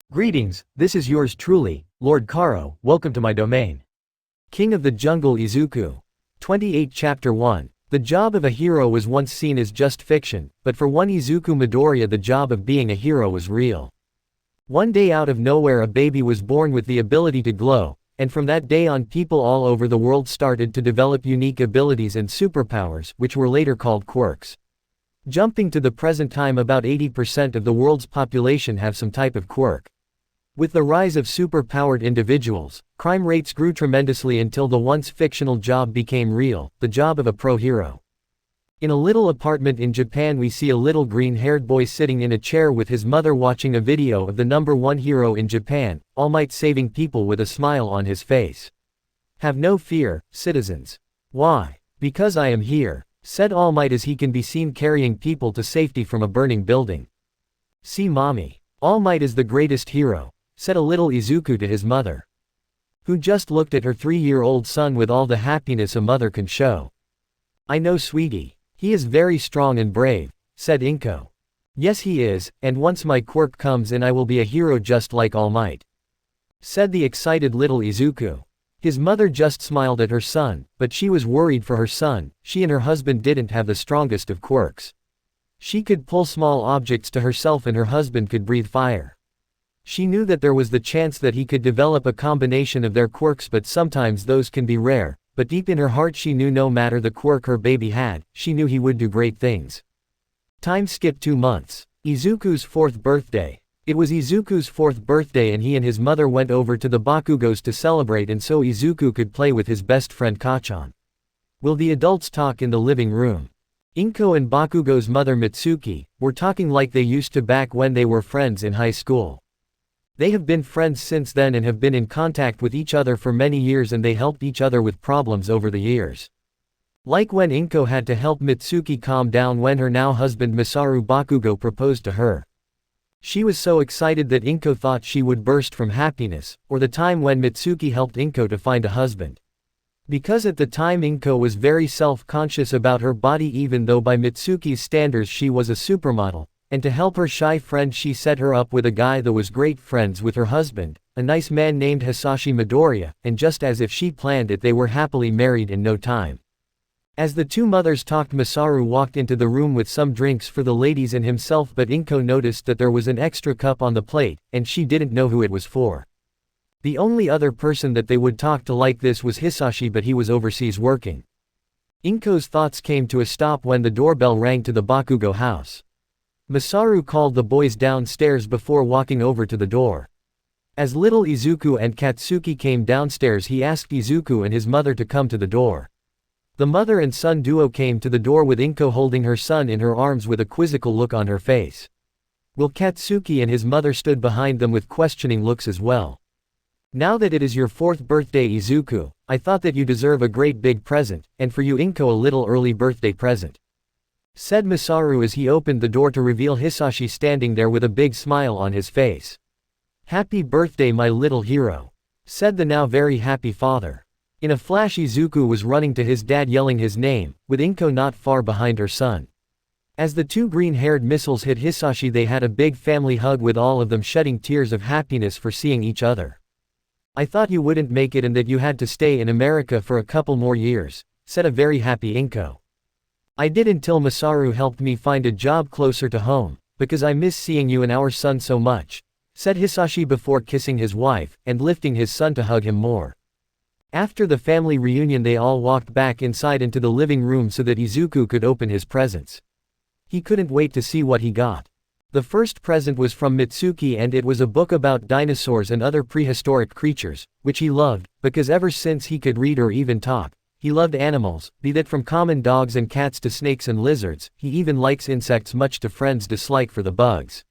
Greetings, this is yours truly, Lord Karo, welcome to my domain. King of the Jungle Izuku. 28 Chapter 1. The job of a hero was once seen as just fiction, but for one Izuku Midoriya the job of being a hero was real. One day out of nowhere a baby was born with the ability to glow, and from that day on people all over the world started to develop unique abilities and superpowers, which were later called quirks. Jumping to the present time, about 80% of the world's population have some type of quirk. With the rise of super-powered individuals, crime rates grew tremendously until the once fictional job became real, the job of a pro-hero. In a little apartment in Japan we see a little green-haired boy sitting in a chair with his mother watching a video of the #1 hero in Japan, All Might saving people with a smile on his face. "Have no fear, citizens. Why? Because I am here," said All Might as he can be seen carrying people to safety from a burning building. "See mommy. All Might is the greatest hero," said a little Izuku to his mother, who just looked at her 3-year-old son with all the happiness a mother can show. "I know, sweetie. He is very strong and brave," said Inko. "Yes he is, and once my quirk comes in I will be a hero just like All Might," said the excited little Izuku. His mother just smiled at her son, but she was worried for her son. She and her husband didn't have the strongest of quirks. She could pull small objects to herself and her husband could breathe fire. She knew that there was the chance that he could develop a combination of their quirks, but sometimes those can be rare, but deep in her heart she knew no matter the quirk her baby had, she knew he would do great things. Time skipped 2 months. Izuku's 4th birthday. It was Izuku's 4th birthday and he and his mother went over to the Bakugos to celebrate, and so Izuku could play with his best friend Kachan. Will the adults talk in the living room? Inko and Bakugo's mother Mitsuki were talking like they used to back when they were friends in high school. They have been friends since then and have been in contact with each other for many years, and they helped each other with problems over the years. Like when Inko had to help Mitsuki calm down when her now husband Masaru Bakugo proposed to her. She was so excited that Inko thought she would burst from happiness, or the time when Mitsuki helped Inko to find a husband. Because at the time Inko was very self-conscious about her body, even though by Mitsuki's standards she was a supermodel. And to help her shy friend she set her up with a guy that was great friends with her husband, a nice man named Hisashi Midoriya, and just as if she planned it they were happily married in no time. As the two mothers talked, Masaru walked into the room with some drinks for the ladies and himself, but Inko noticed that there was an extra cup on the plate, and she didn't know who it was for. The only other person that they would talk to like this was Hisashi, but he was overseas working. Inko's thoughts came to a stop when the doorbell rang to the Bakugo house. Masaru called the boys downstairs before walking over to the door. As little Izuku and Katsuki came downstairs he asked Izuku and his mother to come to the door. The mother and son duo came to the door with Inko holding her son in her arms with a quizzical look on her face. Will Katsuki and his mother stood behind them with questioning looks as well. "Now that it is your 4th birthday Izuku, I thought that you deserve a great big present, and for you Inko a little early birthday present," said Masaru as he opened the door to reveal Hisashi standing there with a big smile on his face. "Happy birthday my little hero," said the now very happy father. In a flash Izuku was running to his dad yelling his name, with Inko not far behind her son. As the two green-haired missiles hit Hisashi they had a big family hug with all of them shedding tears of happiness for seeing each other. "I thought you wouldn't make it and that you had to stay in America for a couple more years," said a very happy Inko. "I did until Masaru helped me find a job closer to home, because I miss seeing you and our son so much," said Hisashi before kissing his wife, and lifting his son to hug him more. After the family reunion they all walked back inside into the living room so that Izuku could open his presents. He couldn't wait to see what he got. The first present was from Mitsuki and it was a book about dinosaurs and other prehistoric creatures, which he loved, because ever since he could read or even talk, he loved animals, be that from common dogs and cats to snakes and lizards. He even likes insects much to friends' dislike for the bugs.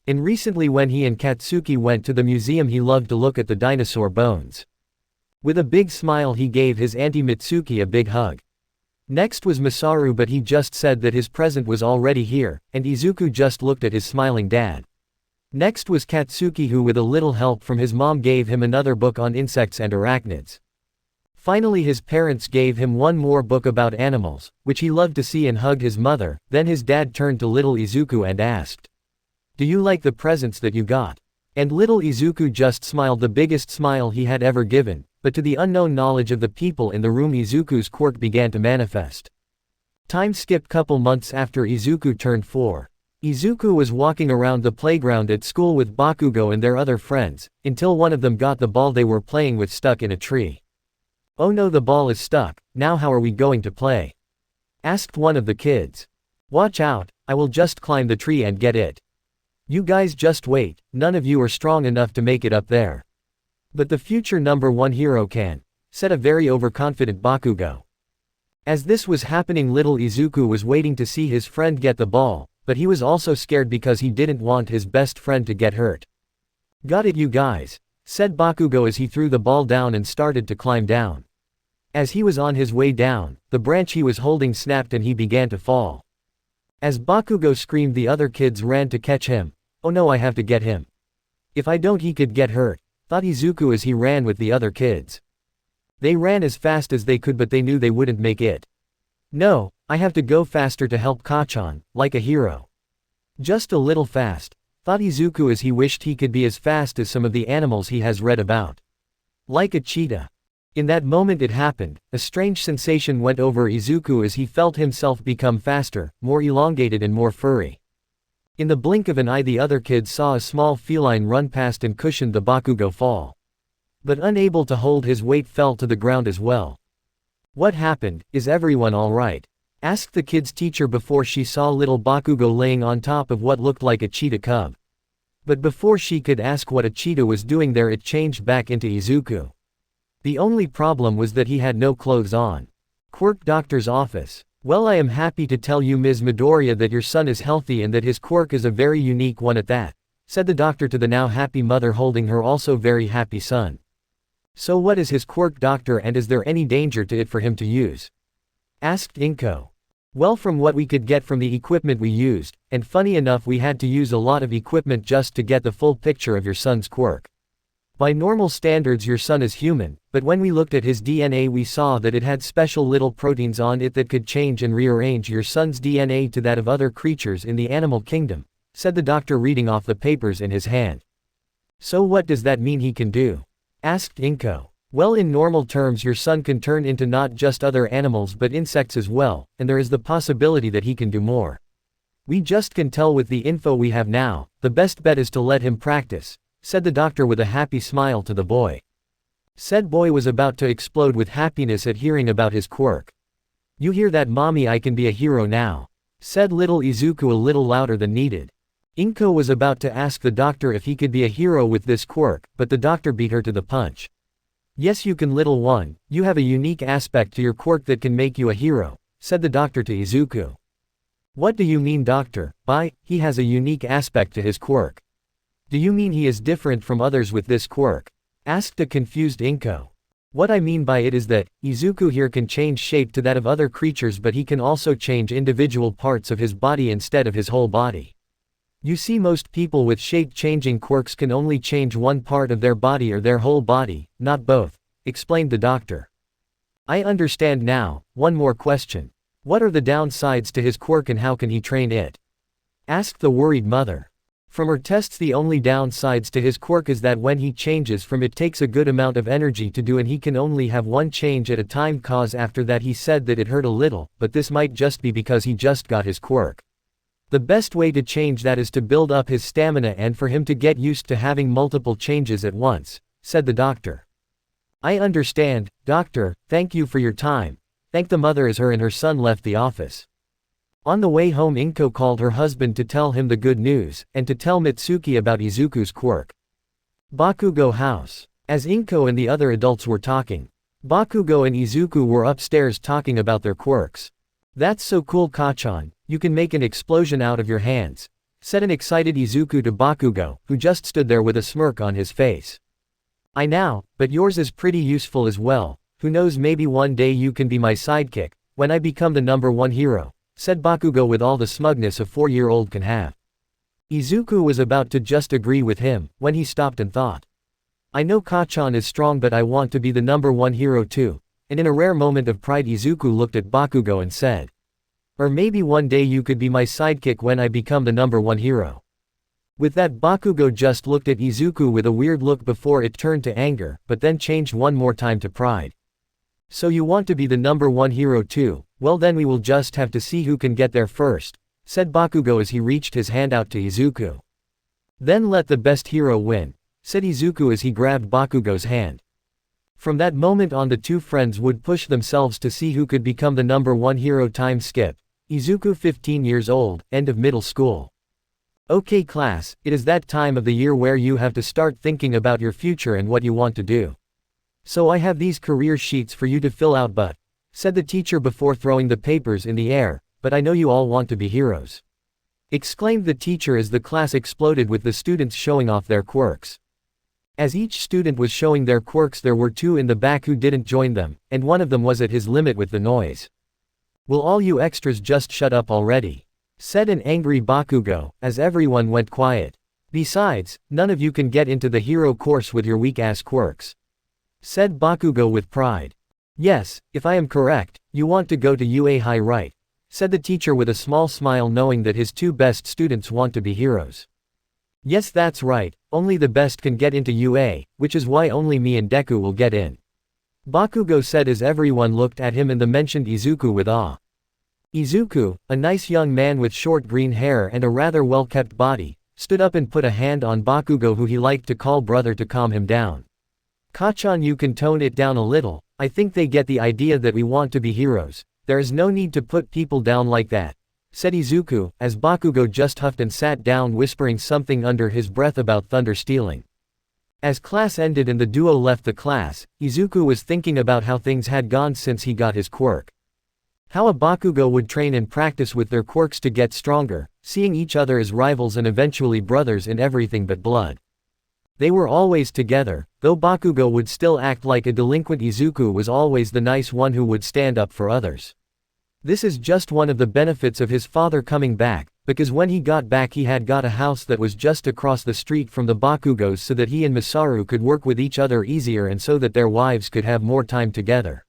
And recently when he and Katsuki went to the museum he loved to look at the dinosaur bones. With a big smile he gave his auntie Mitsuki a big hug. Next was Masaru, but he just said that his present was already here, and Izuku just looked at his smiling dad. Next was Katsuki, who with a little help from his mom gave him another book on insects and arachnids. Finally his parents gave him one more book about animals, which he loved to see, and hugged his mother. Then his dad turned to little Izuku and asked, "Do you like the presents that you got?" And little Izuku just smiled the biggest smile he had ever given, but to the unknown knowledge of the people in the room Izuku's quirk began to manifest. Time skipped couple months after Izuku turned 4. Izuku was walking around the playground at school with Bakugo and their other friends, until one of them got the ball they were playing with stuck in a tree. "Oh no, the ball is stuck, now how are we going to play?" asked one of the kids. "Watch out, I will just climb the tree and get it. You guys just wait, none of you are strong enough to make it up there." "But the future #1 hero can," said a very overconfident Bakugo. As this was happening, little Izuku was waiting to see his friend get the ball, but he was also scared because he didn't want his best friend to get hurt. "Got it you guys," said Bakugo as he threw the ball down and started to climb down. As he was on his way down, the branch he was holding snapped and he began to fall. As Bakugo screamed, the other kids ran to catch him. "Oh no, I have to get him. If I don't he could get hurt," thought Izuku as he ran with the other kids. They ran as fast as they could, but they knew they wouldn't make it. "No, I have to go faster to help Kachan, like a hero. Just a little fast," thought Izuku as he wished he could be as fast as some of the animals he has read about. Like a cheetah. In that moment it happened, a strange sensation went over Izuku as he felt himself become faster, more elongated and more furry. In the blink of an eye the other kids saw a small feline run past and cushioned the Bakugo fall. But unable to hold his weight fell to the ground as well. "What happened, is everyone alright?" asked the kid's teacher before she saw little Bakugo laying on top of what looked like a cheetah cub. But before she could ask what a cheetah was doing there, it changed back into Izuku. The only problem was that he had no clothes on. Quirk doctor's office. "Well, I am happy to tell you, Ms. Midoriya, that your son is healthy and that his quirk is a very unique one at that," said the doctor to the now happy mother holding her also very happy son. "So what is his quirk, doctor, and is there any danger to it for him to use?" asked Inko. "Well, from what we could get from the equipment we used, and funny enough we had to use a lot of equipment just to get the full picture of your son's quirk. By normal standards your son is human, but when we looked at his DNA we saw that it had special little proteins on it that could change and rearrange your son's DNA to that of other creatures in the animal kingdom," said the doctor reading off the papers in his hand. "So what does that mean he can do?" asked Inko. "Well, in normal terms your son can turn into not just other animals but insects as well, and there is the possibility that he can do more. We just can tell with the info we have now, the best bet is to let him practice," said the doctor with a happy smile to the boy. Said boy was about to explode with happiness at hearing about his quirk. "You hear that, mommy? I can be a hero now," said little Izuku a little louder than needed. Inko was about to ask the doctor if he could be a hero with this quirk, but the doctor beat her to the punch. "Yes you can, little one, you have a unique aspect to your quirk that can make you a hero," said the doctor to Izuku. "What do you mean, doctor, by, he has a unique aspect to his quirk? Do you mean he is different from others with this quirk?" asked a confused Inko. "What I mean by it is that, Izuku here can change shape to that of other creatures, but he can also change individual parts of his body instead of his whole body. You see, most people with shape-changing quirks can only change one part of their body or their whole body, not both," explained the doctor. "I understand now. One more question. What are the downsides to his quirk and how can he train it?" asked the worried mother. From her tests, the only downsides to his quirk is that when he changes from it takes a good amount of energy to do and he can only have one change at a time, cause after that he said that it hurt a little, but this might just be because he just got his quirk. The best way to change that is to build up his stamina and for him to get used to having multiple changes at once," said the doctor. "I understand, doctor, thank you for your time," thanked the mother as her and her son left the office. On the way home Inko called her husband to tell him the good news, and to tell Mitsuki about Izuku's quirk. Bakugo house. As Inko and the other adults were talking, Bakugo and Izuku were upstairs talking about their quirks. "That's so cool, Kachan, you can make an explosion out of your hands," said an excited Izuku to Bakugo, who just stood there with a smirk on his face. "I know, but yours is pretty useful as well, who knows, maybe one day you can be my sidekick, when I become the #1 hero," said Bakugo with all the smugness a 4-year-old can have. Izuku was about to just agree with him, when he stopped and thought. "I know Kachan is strong, but I want to be the #1 hero too," and in a rare moment of pride Izuku looked at Bakugo and said, "Or maybe one day you could be my sidekick when I become the #1 hero." With that, Bakugo just looked at Izuku with a weird look before it turned to anger, but then changed one more time to pride. So you want to be the number one hero too? Well then we will just have to see who can get there first, said Bakugo as he reached his hand out to Izuku. Then let the best hero win, said Izuku as he grabbed Bakugo's hand. From that moment on, the two friends would push themselves to see who could become the number one hero. Time skip. Izuku 15 years old, end of middle school. Okay class, it is that time of the year where you have to start thinking about your future and what you want to do. So I have these career sheets for you to fill out, said the teacher before throwing the papers in the air, but I know you all want to be heroes. Exclaimed the teacher as the class exploded with the students showing off their quirks. As each student was showing their quirks, there were two in the back who didn't join them, and one of them was at his limit with the noise. Will all you extras just shut up already? Said an angry Bakugo, as everyone went quiet. Besides, none of you can get into the hero course with your weak-ass quirks. Said Bakugo with pride. Yes, if I am correct, you want to go to UA High, right? Said the teacher with a small smile, knowing that his two best students want to be heroes. Yes, that's right, only the best can get into UA, which is why only me and Deku will get in. Bakugo said as everyone looked at him and the mentioned Izuku with awe. Izuku, a nice young man with short green hair and a rather well-kept body, stood up and put a hand on Bakugo, who he liked to call brother, to calm him down. Kachan, you can tone it down a little. I think they get the idea that we want to be heroes. There is no need to put people down like that, said Izuku, as Bakugo just huffed and sat down, whispering something under his breath about thunder stealing. As class ended and the duo left the class, Izuku was thinking about how things had gone since he got his quirk. How a Bakugo would train and practice with their quirks to get stronger, seeing each other as rivals and eventually brothers in everything but blood. They were always together, though Bakugo would still act like a delinquent. Izuku was always the nice one who would stand up for others. This is just one of the benefits of his father coming back, because when he got back he had got a house that was just across the street from the Bakugos, so that he and Masaru could work with each other easier and so that their wives could have more time together.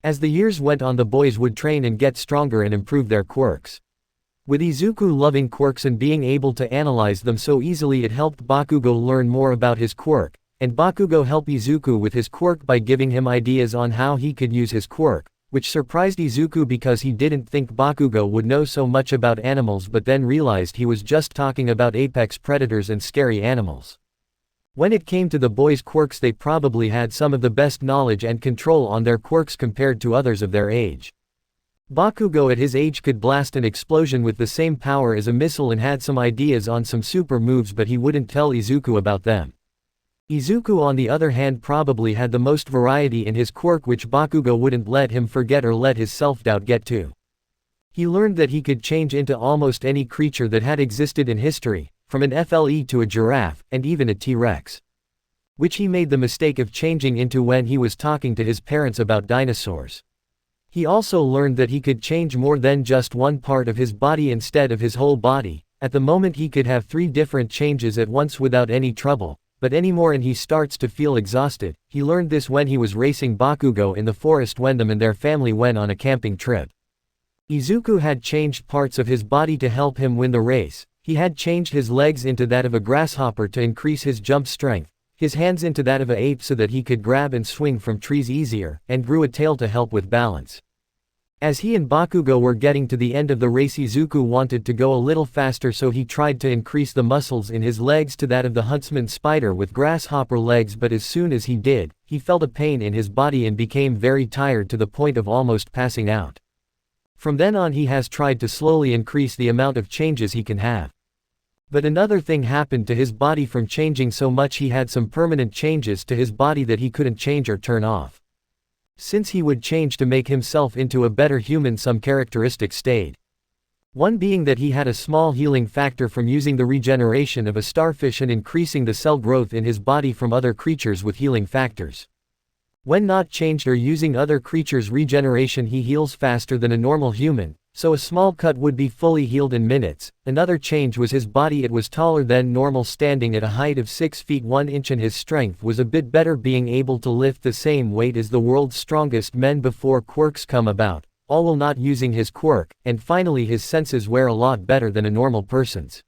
As the years went on, the boys would train and get stronger and improve their quirks. With Izuku loving quirks and being able to analyze them so easily, it helped Bakugo learn more about his quirk, and Bakugo helped Izuku with his quirk by giving him ideas on how he could use his quirk, which surprised Izuku because he didn't think Bakugo would know so much about animals, but then realized he was just talking about apex predators and scary animals. When it came to the boys' quirks, they probably had some of the best knowledge and control on their quirks compared to others of their age. Bakugo at his age could blast an explosion with the same power as a missile and had some ideas on some super moves, but he wouldn't tell Izuku about them. Izuku, on the other hand, probably had the most variety in his quirk, which Bakugo wouldn't let him forget or let his self-doubt get to. He learned that he could change into almost any creature that had existed in history, from an FLE to a giraffe, and even a T-Rex. Which he made the mistake of changing into when he was talking to his parents about dinosaurs. He also learned that he could change more than just one part of his body instead of his whole body. At the moment he could have 3 different changes at once without any trouble, but anymore and he starts to feel exhausted. He learned this when he was racing Bakugo in the forest when them and their family went on a camping trip. Izuku had changed parts of his body to help him win the race. He had changed his legs into that of a grasshopper to increase his jump strength, his hands into that of an ape so that he could grab and swing from trees easier, and grew a tail to help with balance. As he and Bakugo were getting to the end of the race, Izuku wanted to go a little faster, so he tried to increase the muscles in his legs to that of the huntsman spider with grasshopper legs, but as soon as he did, he felt a pain in his body and became very tired to the point of almost passing out. From then on he has tried to slowly increase the amount of changes he can have. But another thing happened to his body from changing so much. He had some permanent changes to his body that he couldn't change or turn off. Since he would change to make himself into a better human, some characteristics stayed. One being that he had a small healing factor from using the regeneration of a starfish and increasing the cell growth in his body from other creatures with healing factors. When not changed or using other creatures' regeneration, he heals faster than a normal human, so a small cut would be fully healed in minutes. Another change was his body. It was taller than normal, standing at a height of 6 feet 1 inch, and his strength was a bit better, being able to lift the same weight as the world's strongest men before quirks come about, all while not using his quirk. And finally, his senses were a lot better than a normal person's.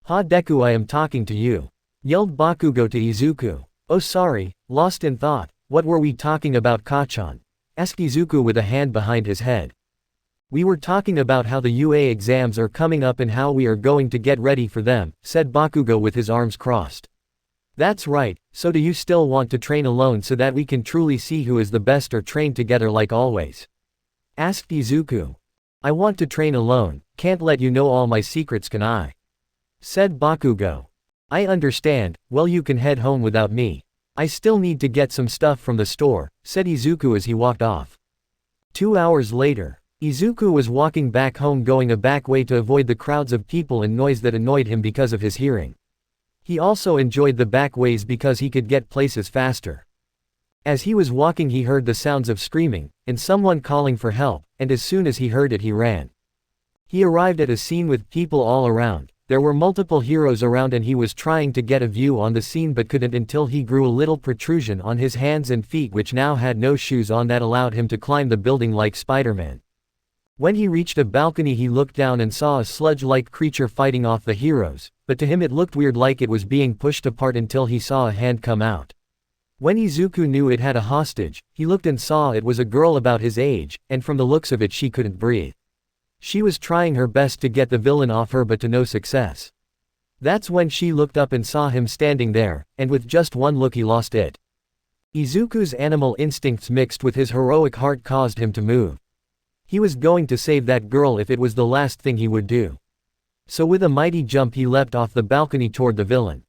"Ha Deku, I am talking to you," yelled Bakugo to Izuku. "Oh sorry, lost in thought, what were we talking about Kachan?" asked Izuku with a hand behind his head. "We were talking about how the UA exams are coming up and how we are going to get ready for them," said Bakugo with his arms crossed. "That's right, so do you still want to train alone so that we can truly see who is the best, or train together like always?" asked Izuku. "I want to train alone, can't let you know all my secrets, can I?" said Bakugo. "I understand, well you can head home without me. I still need to get some stuff from the store," said Izuku as he walked off. 2 hours later, Izuku was walking back home, going a back way to avoid the crowds of people and noise that annoyed him because of his hearing. He also enjoyed the back ways because he could get places faster. As he was walking he heard the sounds of screaming, and someone calling for help, and as soon as he heard it he ran. He arrived at a scene with people all around. There were multiple heroes around and he was trying to get a view on the scene but couldn't until he grew a little protrusion on his hands and feet, which now had no shoes on, that allowed him to climb the building like Spider-Man. When he reached a balcony he looked down and saw a sludge-like creature fighting off the heroes, but to him it looked weird, like it was being pushed apart, until he saw a hand come out. When Izuku knew it had a hostage, he looked and saw it was a girl about his age, and from the looks of it she couldn't breathe. She was trying her best to get the villain off her but to no success. That's when she looked up and saw him standing there, and with just one look he lost it. Izuku's animal instincts mixed with his heroic heart caused him to move. He was going to save that girl if it was the last thing he would do. So with a mighty jump he leapt off the balcony toward the villain.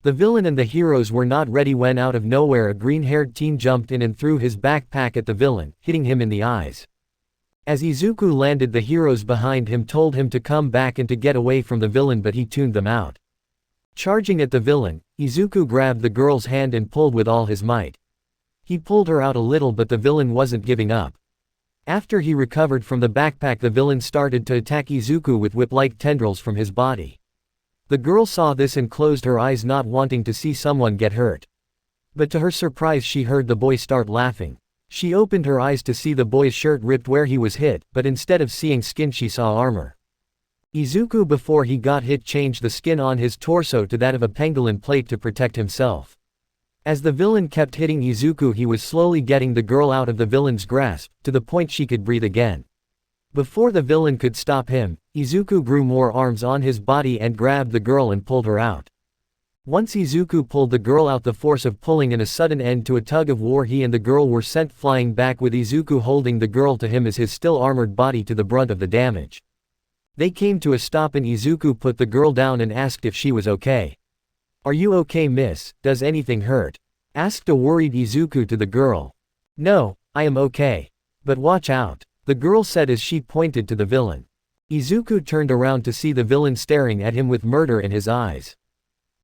The villain and the heroes were not ready when out of nowhere a green-haired teen jumped in and threw his backpack at the villain, hitting him in the eyes. As Izuku landed, the heroes behind him told him to come back and to get away from the villain, but he tuned them out. Charging at the villain, Izuku grabbed the girl's hand and pulled with all his might. He pulled her out a little but the villain wasn't giving up. After he recovered from the backpack, the villain started to attack Izuku with whip-like tendrils from his body. The girl saw this and closed her eyes, not wanting to see someone get hurt. But to her surprise she heard the boy start laughing. She opened her eyes to see the boy's shirt ripped where he was hit, but instead of seeing skin she saw armor. Izuku, before he got hit, changed the skin on his torso to that of a pangolin plate to protect himself. As the villain kept hitting Izuku he was slowly getting the girl out of the villain's grasp, to the point she could breathe again. Before the villain could stop him, Izuku grew more arms on his body and grabbed the girl and pulled her out. Once Izuku pulled the girl out, the force of pulling and a sudden end to a tug of war, he and the girl were sent flying back, with Izuku holding the girl to him as his still armored body to the brunt of the damage. They came to a stop and Izuku put the girl down and asked if she was okay. "Are you okay, miss? Does anything hurt?" asked a worried Izuku to the girl. "No, I am okay. But watch out," the girl said as she pointed to the villain. Izuku turned around to see the villain staring at him with murder in his eyes.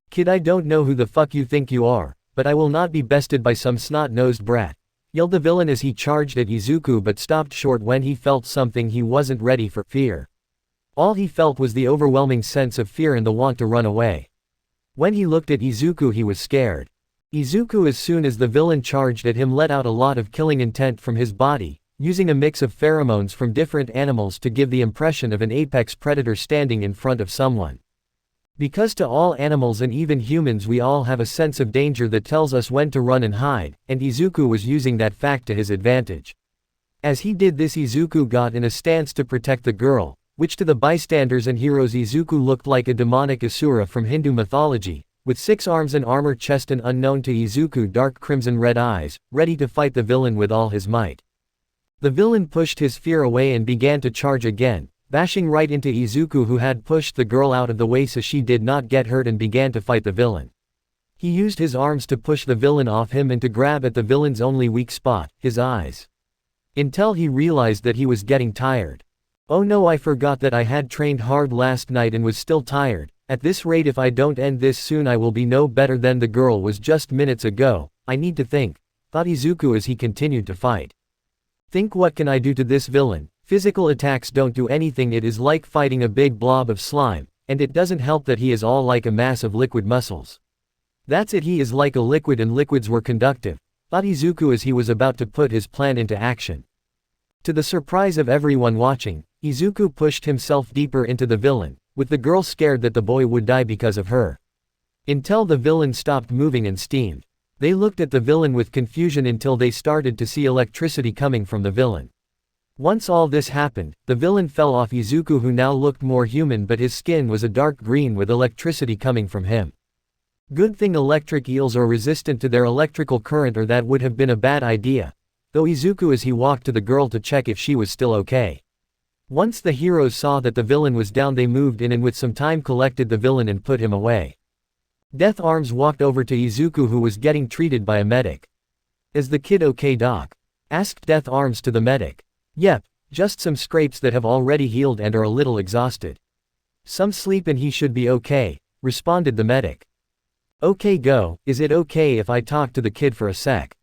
"Kid, I don't know who the fuck you think you are, but I will not be bested by some snot-nosed brat," yelled the villain as he charged at Izuku, but stopped short when he felt something he wasn't ready for: fear. All he felt was the overwhelming sense of fear and the want to run away. When he looked at Izuku he was scared. Izuku, as soon as the villain charged at him, let out a lot of killing intent from his body, using a mix of pheromones from different animals to give the impression of an apex predator standing in front of someone. Because to all animals and even humans we all have a sense of danger that tells us when to run and hide, and Izuku was using that fact to his advantage. As he did this, Izuku got in a stance to protect the girl, which to the bystanders and heroes Izuku looked like a demonic Asura from Hindu mythology, with 6 arms and armor chest and, unknown to Izuku, dark crimson red eyes, ready to fight the villain with all his might. The villain pushed his fear away and began to charge again, bashing right into Izuku, who had pushed the girl out of the way so she did not get hurt, and began to fight the villain. He used his arms to push the villain off him and to grab at the villain's only weak spot, his eyes. Until he realized that he was getting tired. "Oh no, I forgot that I had trained hard last night and was still tired. At this rate, if I don't end this soon I will be no better than the girl was just minutes ago. I need to think," thought Izuku as he continued to fight. "Think, what can I do to this villain? Physical attacks don't do anything, it is like fighting a big blob of slime, and it doesn't help that he is all like a mass of liquid muscles. That's it, he is like a liquid and liquids were conductive," thought Izuku as he was about to put his plan into action. To the surprise of everyone watching, Izuku pushed himself deeper into the villain, with the girl scared that the boy would die because of her. Until the villain stopped moving and steamed. They looked at the villain with confusion until they started to see electricity coming from the villain. Once all this happened, the villain fell off Izuku, who now looked more human, but his skin was a dark green with electricity coming from him. Good thing electric eels are resistant to their electrical current, or that would have been a bad idea. Though Izuku, as he walked to the girl to check if she was still okay. Once the heroes saw that the villain was down, they moved in and with some time collected the villain and put him away. Death Arms walked over to Izuku, who was getting treated by a medic. "Is the kid okay, doc?" asked Death Arms to the medic. "Yep, just some scrapes that have already healed and are a little exhausted. Some sleep and he should be okay," responded the medic. "Okay, go. Is it okay if I talk to the kid for a sec?"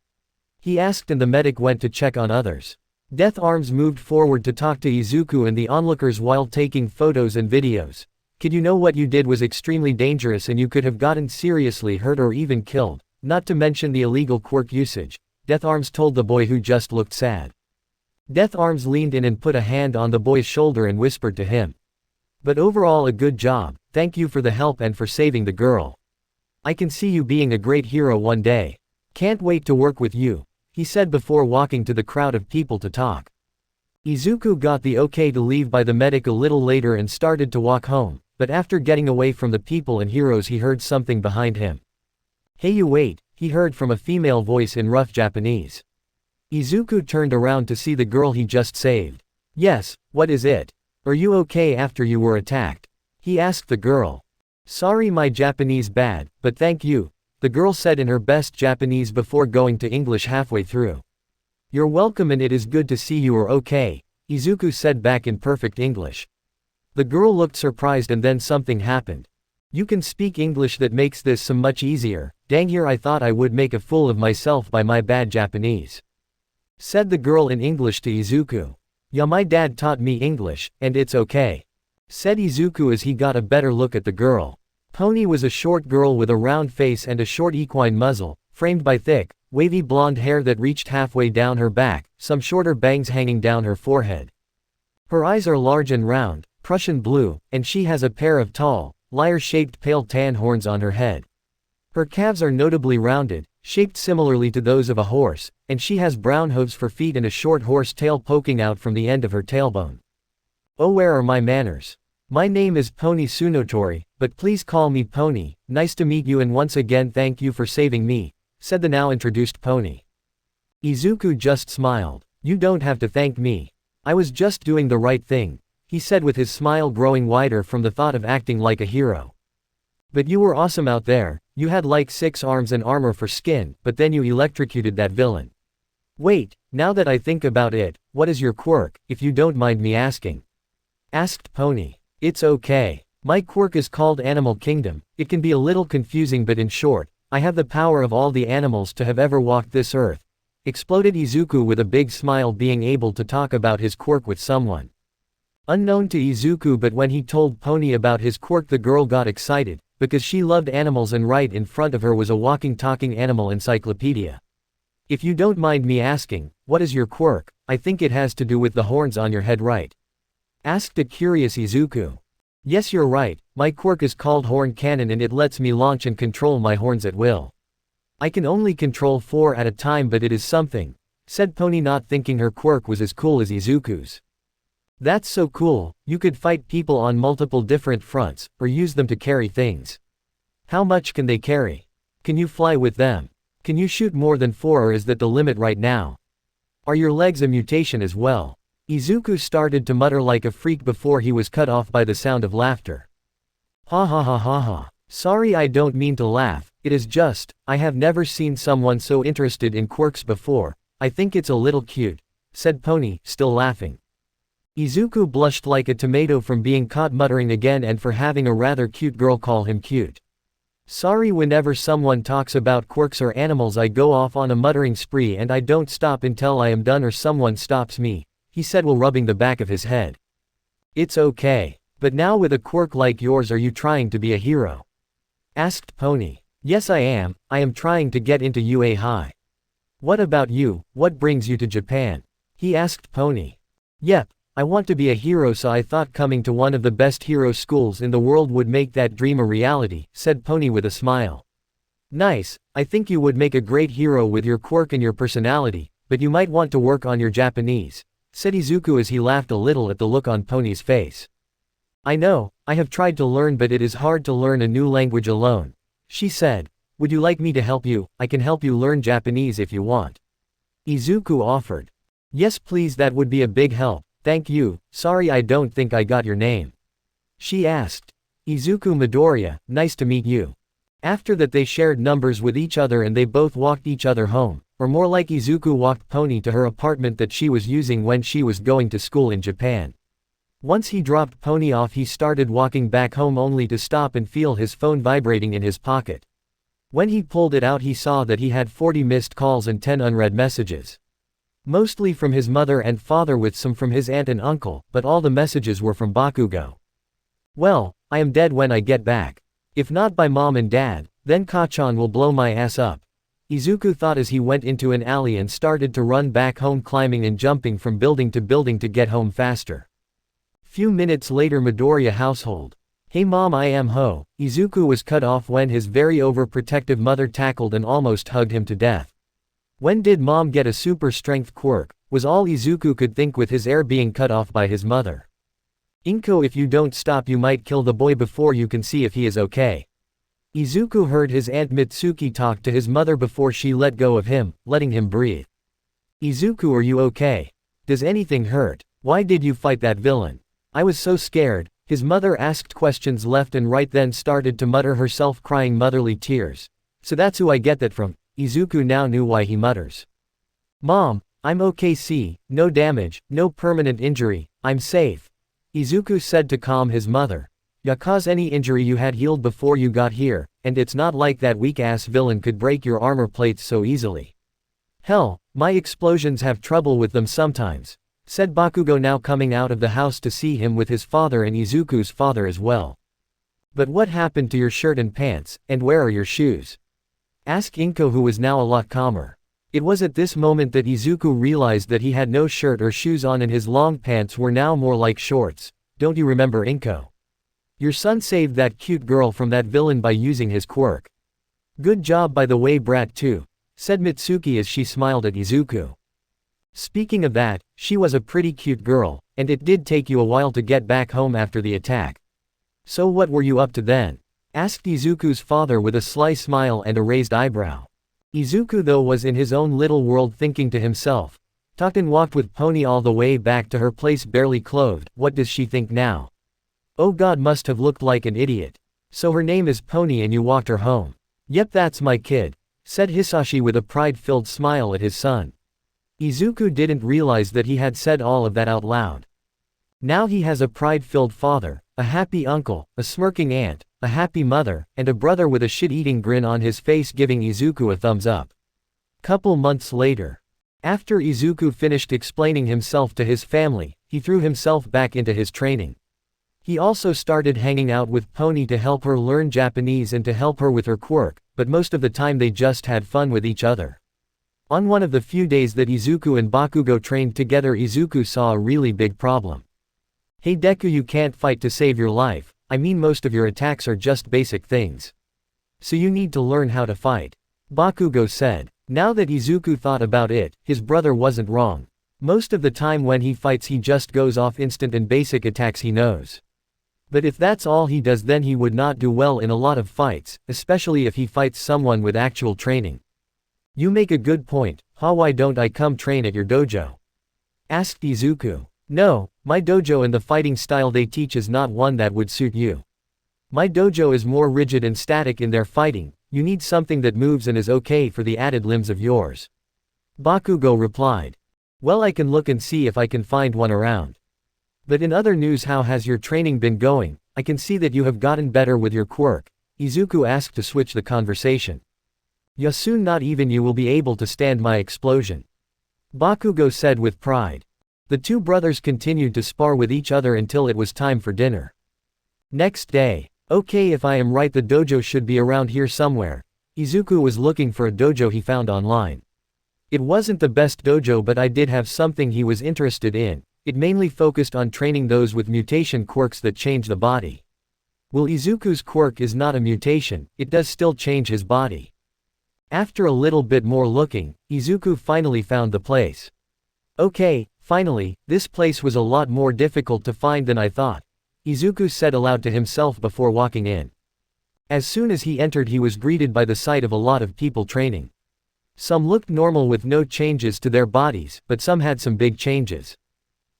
he asked, and the medic went to check on others. Death Arms moved forward to talk to Izuku and the onlookers while taking photos and videos. "Kid, you know what you did was extremely dangerous and you could have gotten seriously hurt or even killed, not to mention the illegal quirk usage," Death Arms told the boy, who just looked sad. Death Arms leaned in and put a hand on the boy's shoulder and whispered to him. "But overall a good job, thank you for the help and for saving the girl. I can see you being a great hero one day. Can't wait to work with you," he said before walking to the crowd of people to talk. Izuku got the okay to leave by the medic a little later and started to walk home, but after getting away from the people and heroes he heard something behind him. "Hey, you wait," he heard from a female voice in rough Japanese. Izuku turned around to see the girl he just saved. "Yes, what is it? Are you okay after you were attacked?" he asked the girl. "Sorry, my Japanese bad, but thank you," the girl said in her best Japanese before going to English halfway through. "You're welcome, and it is good to see you are okay," Izuku said back in perfect English. The girl looked surprised, and then something happened. "You can speak English, that makes this so much easier. Dang, here I thought I would make a fool of myself by my bad Japanese," said the girl in English to Izuku. "Yeah, my dad taught me English, and it's okay," said Izuku as he got a better look at the girl. Pony was a short girl with a round face and a short equine muzzle, framed by thick, wavy blonde hair that reached halfway down her back, some shorter bangs hanging down her forehead. Her eyes are large and round, Prussian blue, and she has a pair of tall, lyre-shaped pale tan horns on her head. Her calves are notably rounded, shaped similarly to those of a horse, and she has brown hooves for feet and a short horse tail poking out from the end of her tailbone. "Oh, where are my manners? My name is Pony Tsunotori, but please call me Pony. Nice to meet you, and once again thank you for saving me," said the now introduced Pony. Izuku just smiled. "You don't have to thank me. I was just doing the right thing," he said with his smile growing wider from the thought of acting like a hero. "But you were awesome out there. You had like 6 arms and armor for skin, but then you electrocuted that villain. Wait, now that I think about it, what is your quirk, if you don't mind me asking?" asked Pony. "It's okay. My quirk is called Animal Kingdom. It can be a little confusing, but in short, I have the power of all the animals to have ever walked this earth," exploded Izuku with a big smile, being able to talk about his quirk with someone unknown to Izuku. But when he told Pony about his quirk, the girl got excited, because she loved animals and right in front of her was a walking talking animal encyclopedia. "If you don't mind me asking, what is your quirk? I think it has to do with the horns on your head, right?" asked a curious Izuku. "Yes, you're right. My quirk is called Horn Cannon, and it lets me launch and control my horns at will. I can only control 4 at a time, but it is something," said Pony, not thinking her quirk was as cool as Izuku's. "That's so cool. You could fight people on multiple different fronts, or use them to carry things. How much can they carry? Can you fly with them? Can you shoot more than 4, or is that the limit right now? Are your legs a mutation as well?" Izuku started to mutter like a freak before he was cut off by the sound of laughter. "Ha ha ha ha ha. Sorry, I don't mean to laugh, it is just, I have never seen someone so interested in quirks before. I think it's a little cute," said Pony, still laughing. Izuku blushed like a tomato from being caught muttering again and for having a rather cute girl call him cute. "Sorry, whenever someone talks about quirks or animals I go off on a muttering spree and I don't stop until I am done or someone stops me," he said while rubbing the back of his head. "It's okay. But now with a quirk like yours, are you trying to be a hero?" asked Pony. "Yes, I am trying to get into UA High." "What about you, what brings you to Japan?" he asked Pony. "Yep, I want to be a hero, so I thought coming to one of the best hero schools in the world would make that dream a reality, said Pony with a smile. Nice, I think you would make a great hero with your quirk and your personality, but you might want to work on your Japanese, said Izuku as he laughed a little at the look on Pony's face. I know, I have tried to learn, but it is hard to learn a new language alone, she said. Would you like me to help you? I can help you learn Japanese if you want. Izuku offered. Yes please, that would be a big help, thank you. Sorry I don't think I got your name. She asked. Izuku Midoriya, nice to meet you. After that they shared numbers with each other and they both walked each other home, or more like Izuku walked Pony to her apartment that she was using when she was going to school in Japan. Once he dropped Pony off, he started walking back home only to stop and feel his phone vibrating in his pocket. When he pulled it out he saw that he had 40 missed calls and 10 unread messages. Mostly from his mother and father with some from his aunt and uncle, but all the messages were from Bakugo. Well, I am dead when I get back. If not by mom and dad, then Kachan will blow my ass up. Izuku thought as he went into an alley and started to run back home, climbing and jumping from building to building to get home faster. Few minutes later, Midoriya household. Hey mom, I am Ho. Izuku was cut off when his very overprotective mother tackled and almost hugged him to death. When did mom get a super strength quirk, was all Izuku could think with his air being cut off by his mother. Inko, if you don't stop you might kill the boy before you can see if he is okay. Izuku heard his aunt Mitsuki talk to his mother before she let go of him, letting him breathe. Izuku, are you okay? Does anything hurt? Why did you fight that villain? I was so scared. His mother asked questions left and right, then started to mutter herself, crying motherly tears. So that's who I get that from. Izuku now knew why he mutters. Mom, I'm okay, see, no damage, no permanent injury, I'm safe. Izuku said to calm his mother. Ya, cause any injury you had healed before you got here, and it's not like that weak-ass villain could break your armor plates so easily. Hell, my explosions have trouble with them sometimes, said Bakugo, now coming out of the house to see him with his father and Izuku's father as well. But what happened to your shirt and pants, and where are your shoes? Asked Inko, who was now a lot calmer. It was at this moment that Izuku realized that he had no shirt or shoes on and his long pants were now more like shorts. Don't you remember, Inko? Your son saved that cute girl from that villain by using his quirk. Good job by the way, brat too, said Mitsuki as she smiled at Izuku. Speaking of that, she was a pretty cute girl, and it did take you a while to get back home after the attack. So what were you up to then? Asked Izuku's father with a sly smile and a raised eyebrow. Izuku though was in his own little world, thinking to himself. Talked and walked with Pony all the way back to her place barely clothed. What does she think now? Oh god, must have looked like an idiot. So her name is Pony and you walked her home. Yep, that's my kid, said Hisashi with a pride-filled smile at his son. Izuku didn't realize that he had said all of that out loud. Now he has a pride-filled father, a happy uncle, a smirking aunt, a happy mother, and a brother with a shit-eating grin on his face, giving Izuku a thumbs up. Couple months later. After Izuku finished explaining himself to his family, he threw himself back into his training. He also started hanging out with Pony to help her learn Japanese and to help her with her quirk, but most of the time they just had fun with each other. On one of the few days that Izuku and Bakugo trained together, Izuku saw a really big problem. Hey Deku, you can't fight to save your life. I mean, most of your attacks are just basic things. So you need to learn how to fight. Bakugo said. Now that Izuku thought about it, his brother wasn't wrong. Most of the time when he fights he just goes off instant and basic attacks he knows. But if that's all he does, then he would not do well in a lot of fights, especially if he fights someone with actual training. You make a good point. Why don't I come train at your dojo? Asked Izuku. No, my dojo and the fighting style they teach is not one that would suit you. My dojo is more rigid and static in their fighting. You need something that moves and is okay for the added limbs of yours. Bakugo replied. Well, I can look and see if I can find one around. But in other news, how has your training been going? I can see that you have gotten better with your quirk. Izuku asked to switch the conversation. Yeah, soon not even you will be able to stand my explosion. Bakugo said with pride. The two brothers continued to spar with each other until it was time for dinner. Next day. Okay, if I am right, the dojo should be around here somewhere. Izuku was looking for a dojo he found online. It wasn't the best dojo, but I did have something he was interested in. It mainly focused on training those with mutation quirks that change the body. While Izuku's quirk is not a mutation, it does still change his body. After a little bit more looking, Izuku finally found the place. Okay, finally, this place was a lot more difficult to find than I thought, Izuku said aloud to himself before walking in. As soon as he entered, he was greeted by the sight of a lot of people training. Some looked normal with no changes to their bodies, but some had some big changes.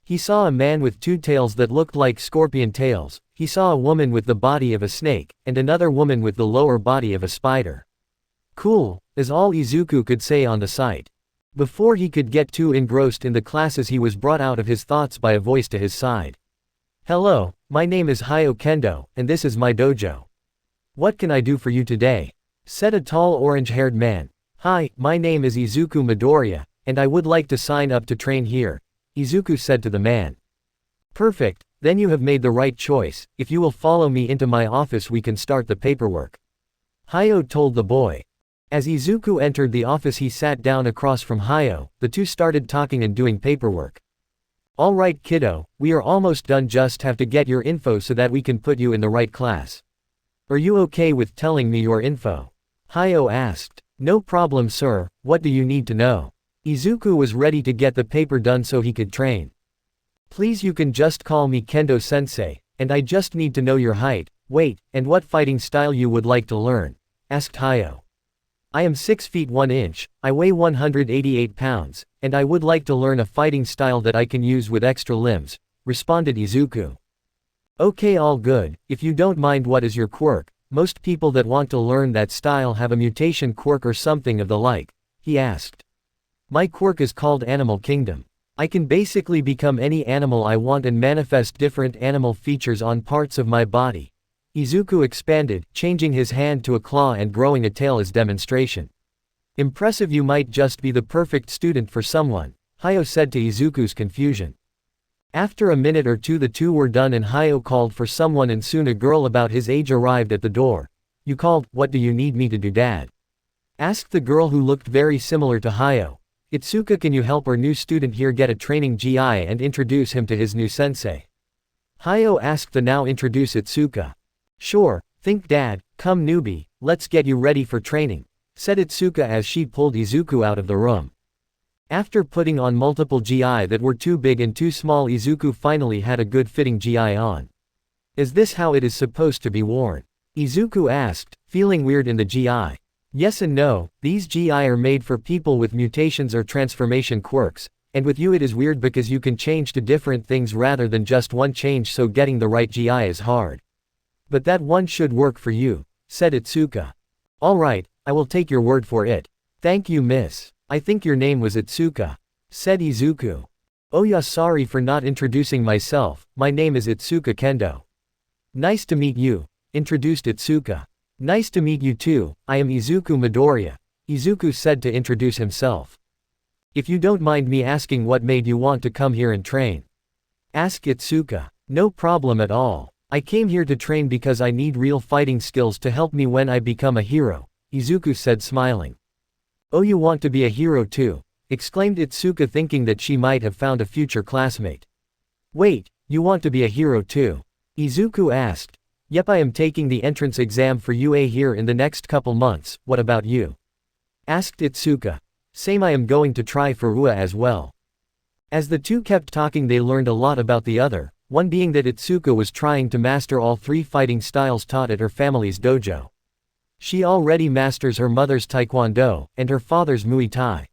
He saw a man with two tails that looked like scorpion tails, he saw a woman with the body of a snake, and another woman with the lower body of a spider. Cool, is all Izuku could say on the sight. Before he could get too engrossed in the classes, he was brought out of his thoughts by a voice to his side. Hello, my name is Hyo Kendo, and this is my dojo. What can I do for you today? Said a tall orange-haired man. Hi, my name is Izuku Midoriya, and I would like to sign up to train here, Izuku said to the man. Perfect, then you have made the right choice. If you will follow me into my office, we can start the paperwork. Hyo told the boy. As Izuku entered the office, he sat down across from Hyo. The two started talking and doing paperwork. Alright kiddo, we are almost done, just have to get your info so that we can put you in the right class. Are you okay with telling me your info? Hyo asked. No problem sir, what do you need to know? Izuku was ready to get the paper done so he could train. Please, you can just call me Kendo-sensei, and I just need to know your height, weight, and what fighting style you would like to learn, asked Hyo. I am 6 feet 1 inch, I weigh 188 pounds, and I would like to learn a fighting style that I can use with extra limbs, responded Izuku. Okay, all good, if you don't mind, what is your quirk? Most people that want to learn that style have a mutation quirk or something of the like, he asked. My quirk is called Animal Kingdom. I can basically become any animal I want and manifest different animal features on parts of my body. Izuku expanded, changing his hand to a claw and growing a tail as demonstration. Impressive, you might just be the perfect student for someone, Hyo said to Izuku's confusion. After a minute or two, the two were done and Hyo called for someone, and soon a girl about his age arrived at the door. You called, what do you need me to do, dad? Asked the girl who looked very similar to Hyo. Itsuka, can you help our new student here get a training GI and introduce him to his new sensei? Hyo asked the now introduced Itsuka. Sure, think dad, come newbie, let's get you ready for training, said Itsuka as she pulled Izuku out of the room. After putting on multiple GI that were too big and too small, Izuku finally had a good fitting GI on. Is this how it is supposed to be worn? Izuku asked, feeling weird in the GI. Yes and no, these GI are made for people with mutations or transformation quirks, and with you it is weird because you can change to different things rather than just one change, so getting the right GI is hard. But that one should work for you, said Itsuka. Alright, I will take your word for it. Thank you, miss. I think your name was Itsuka, said Izuku. Oh yeah, sorry for not introducing myself, my name is Itsuka Kendo. Nice to meet you, introduced Itsuka. Nice to meet you too, I am Izuku Midoriya, Izuku said to introduce himself. If you don't mind me asking, what made you want to come here and train? Asked Itsuka. No problem at all. I came here to train because I need real fighting skills to help me when I become a hero, Izuku said, smiling. Oh, you want to be a hero too? Exclaimed Itsuka, thinking that she might have found a future classmate. Wait, you want to be a hero too? Izuku asked. Yep, I am taking the entrance exam for UA here in the next couple months, what about you? Asked Itsuka. Same, I am going to try for UA as well. As the two kept talking, they learned a lot about the other, one being that Itsuka was trying to master all 3 fighting styles taught at her family's dojo. She already masters her mother's taekwondo, and her father's Muay Thai.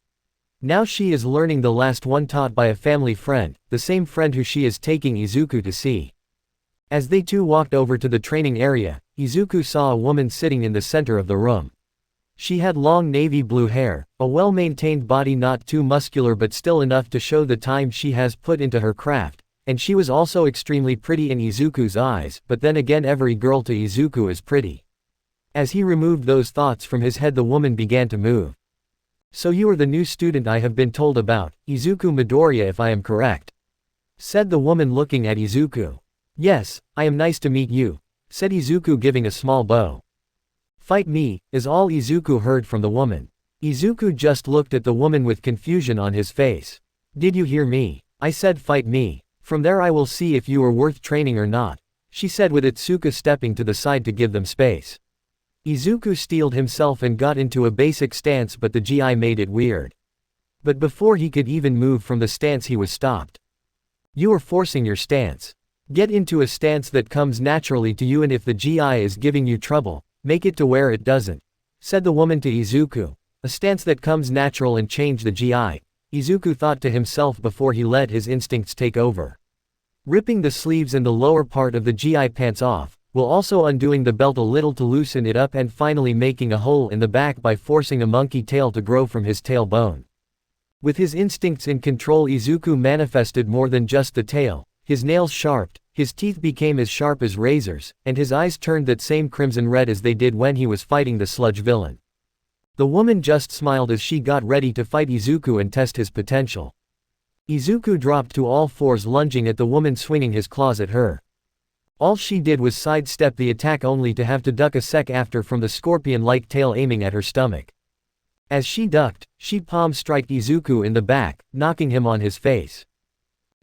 Now she is learning the last one taught by a family friend, the same friend who she is taking Izuku to see. As they two walked over to the training area, Izuku saw a woman sitting in the center of the room. She had long navy blue hair, a well-maintained body, not too muscular but still enough to show the time she has put into her craft, and she was also extremely pretty in Izuku's eyes, but then again, every girl to Izuku is pretty. As he removed those thoughts from his head, the woman began to move. So you are the new student I have been told about, Izuku Midoriya, if I am correct? Said the woman, looking at Izuku. Yes, I am, nice to meet you, said Izuku, giving a small bow. Fight me, is all Izuku heard from the woman. Izuku just looked at the woman with confusion on his face. Did you hear me? I said fight me, From there I will see if you are worth training or not, she said with Izuku stepping to the side to give them space. Izuku steeled himself and got into a basic stance, but the GI made it weird. But before he could even move from the stance he was stopped. You are forcing your stance. Get into a stance that comes naturally to you, and if the GI is giving you trouble, make it to where it doesn't, said the woman to Izuku. A stance that comes natural and change the GI, Izuku thought to himself before he let his instincts take over. Ripping the sleeves and the lower part of the GI pants off, while also undoing the belt a little to loosen it up and finally making a hole in the back by forcing a monkey tail to grow from his tailbone. With his instincts in control, Izuku manifested more than just the tail, his nails sharpened, his teeth became as sharp as razors, and his eyes turned that same crimson red as they did when he was fighting the sludge villain. The woman just smiled as she got ready to fight Izuku and test his potential. Izuku dropped to all fours, lunging at the woman, swinging his claws at her. All she did was sidestep the attack, only to have to duck a sec after from the scorpion-like tail aiming at her stomach. As she ducked, she palm struck Izuku in the back, knocking him on his face.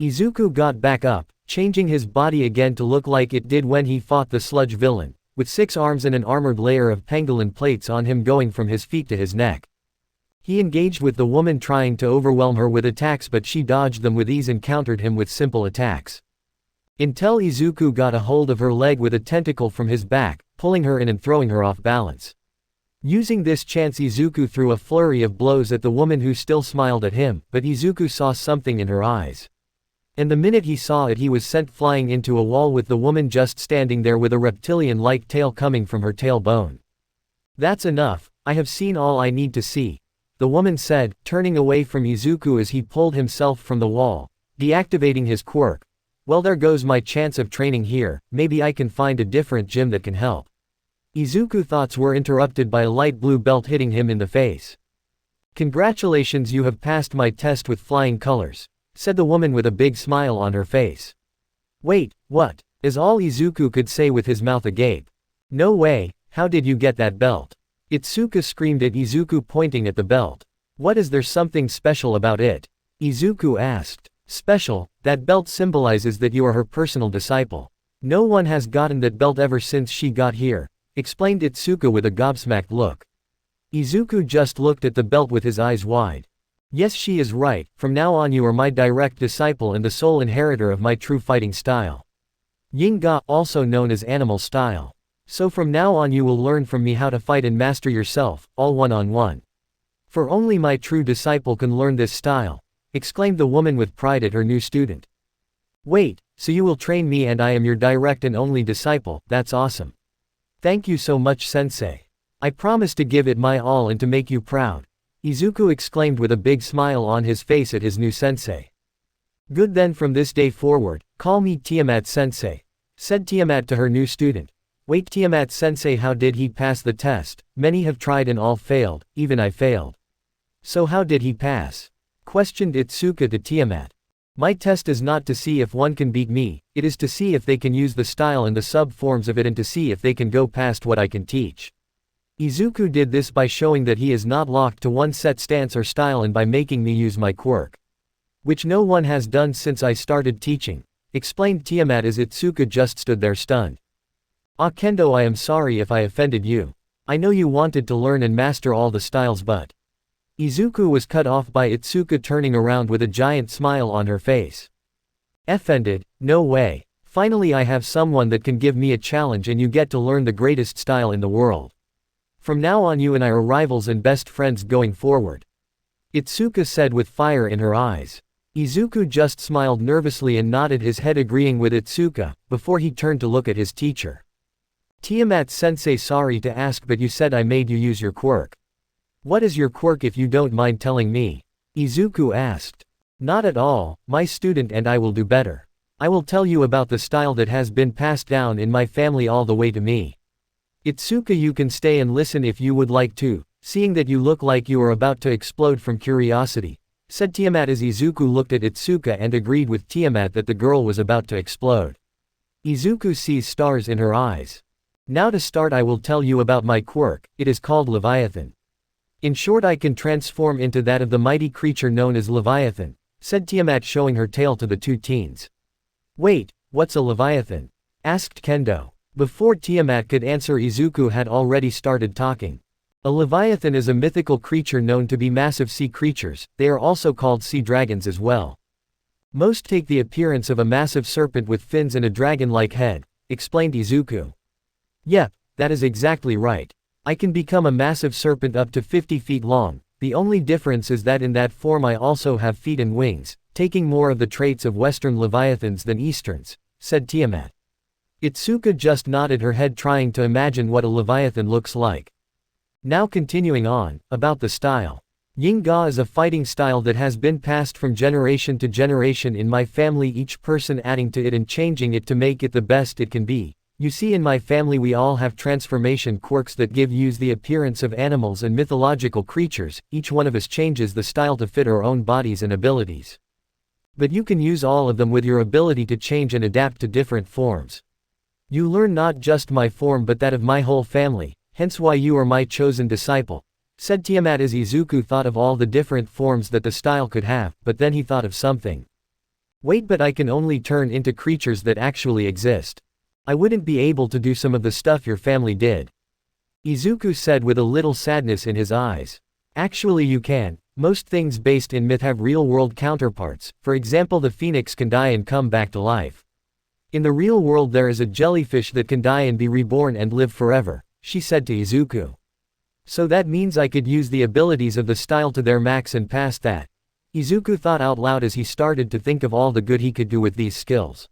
Izuku got back up, changing his body again to look like it did when he fought the sludge villain, with 6 arms and an armored layer of pangolin plates on him going from his feet to his neck. He engaged with the woman, trying to overwhelm her with attacks, but she dodged them with ease and countered him with simple attacks. Until Izuku got a hold of her leg with a tentacle from his back, pulling her in and throwing her off balance. Using this chance, Izuku threw a flurry of blows at the woman, who still smiled at him, but Izuku saw something in her eyes. And the minute he saw it, he was sent flying into a wall, with the woman just standing there with a reptilian-like tail coming from her tailbone. That's enough, I have seen all I need to see, the woman said, turning away from Izuku as he pulled himself from the wall, deactivating his quirk. Well, there goes my chance of training here, maybe I can find a different gym that can help. Izuku's thoughts were interrupted by a light blue belt hitting him in the face. Congratulations, you have passed my test with flying colors, said the woman with a big smile on her face. Wait, what? Is all Izuku could say with his mouth agape. No way, how did you get that belt? Itsuka screamed at Izuku, pointing at the belt. What is there something special about it? Izuku asked. Special, that belt symbolizes that you are her personal disciple. No one has gotten that belt ever since she got here, explained Itsuka with a gobsmacked look. Izuku just looked at the belt with his eyes wide. Yes, she is right, from now on you are my direct disciple and the sole inheritor of my true fighting style. Yin-Ga, also known as animal style. So from now on you will learn from me how to fight and master yourself, all one-on-one. For only my true disciple can learn this style, exclaimed the woman with pride at her new student. Wait, so you will train me and I am your direct and only disciple? That's awesome. Thank you so much, sensei. I promise to give it my all and to make you proud, Izuku exclaimed with a big smile on his face at his new sensei. Good, then from this day forward, call me Tiamat sensei, said Tiamat to her new student. Wait, Tiamat sensei, how did he pass the test? Many have tried and all failed, even I failed. So how did he pass? Questioned Itsuka to Tiamat. My test is not to see if one can beat me, it is to see if they can use the style and the sub-forms of it, and to see if they can go past what I can teach. Izuku did this by showing that he is not locked to one set stance or style, and by making me use my quirk. Which no one has done since I started teaching, explained Tiamat as Itsuka just stood there stunned. Ah, Kendo, I am sorry if I offended you. I know you wanted to learn and master all the styles, but... Izuku was cut off by Itsuka turning around with a giant smile on her face. Offended? No way. Finally I have someone that can give me a challenge, and you get to learn the greatest style in the world. From now on you and I are rivals and best friends going forward, Itsuka said with fire in her eyes. Izuku just smiled nervously and nodded his head, agreeing with Itsuka, before he turned to look at his teacher. Tiamat sensei, sorry to ask, but you said I made you use your quirk. What is your quirk, if you don't mind telling me? Izuku asked. Not at all, my student, and I will do better. I will tell you about the style that has been passed down in my family all the way to me. Itsuka, you can stay and listen if you would like to, seeing that you look like you are about to explode from curiosity, said Tiamat as Izuku looked at Itsuka and agreed with Tiamat that the girl was about to explode. Izuku sees stars in her eyes. Now to start, I will tell you about my quirk. It is called Leviathan. In short, I can transform into that of the mighty creature known as Leviathan, said Tiamat, showing her tail to the two teens. Wait, what's a Leviathan? Asked Kendo. Before Tiamat could answer, Izuku had already started talking. A Leviathan is a mythical creature known to be massive sea creatures. They are also called sea dragons as well. Most take the appearance of a massive serpent with fins and a dragon-like head, explained Izuku. Yep, that is exactly right. I can become a massive serpent up to 50 feet long. The only difference is that in that form I also have feet and wings, taking more of the traits of Western Leviathans than Easterns, said Tiamat. Itsuka just nodded her head, trying to imagine what a Leviathan looks like. Now continuing on, about the style. Yin-Ga is a fighting style that has been passed from generation to generation in my family, each person adding to it and changing it to make it the best it can be. You see, in my family we all have transformation quirks that give us the appearance of animals and mythological creatures. Each one of us changes the style to fit our own bodies and abilities. But you can use all of them with your ability to change and adapt to different forms. You learn not just my form but that of my whole family, hence why you are my chosen disciple, said Tiamat as Izuku thought of all the different forms that the style could have, but then he thought of something. Wait, but I can only turn into creatures that actually exist. I wouldn't be able to do some of the stuff your family did. Izuku said with a little sadness in his eyes. Actually you can. Most things based in myth have real-world counterparts. For example, the phoenix can die and come back to life. In the real world there is a jellyfish that can die and be reborn and live forever, she said to Izuku. So that means I could use the abilities of the style to their max and past that. Izuku thought out loud as he started to think of all the good he could do with these skills.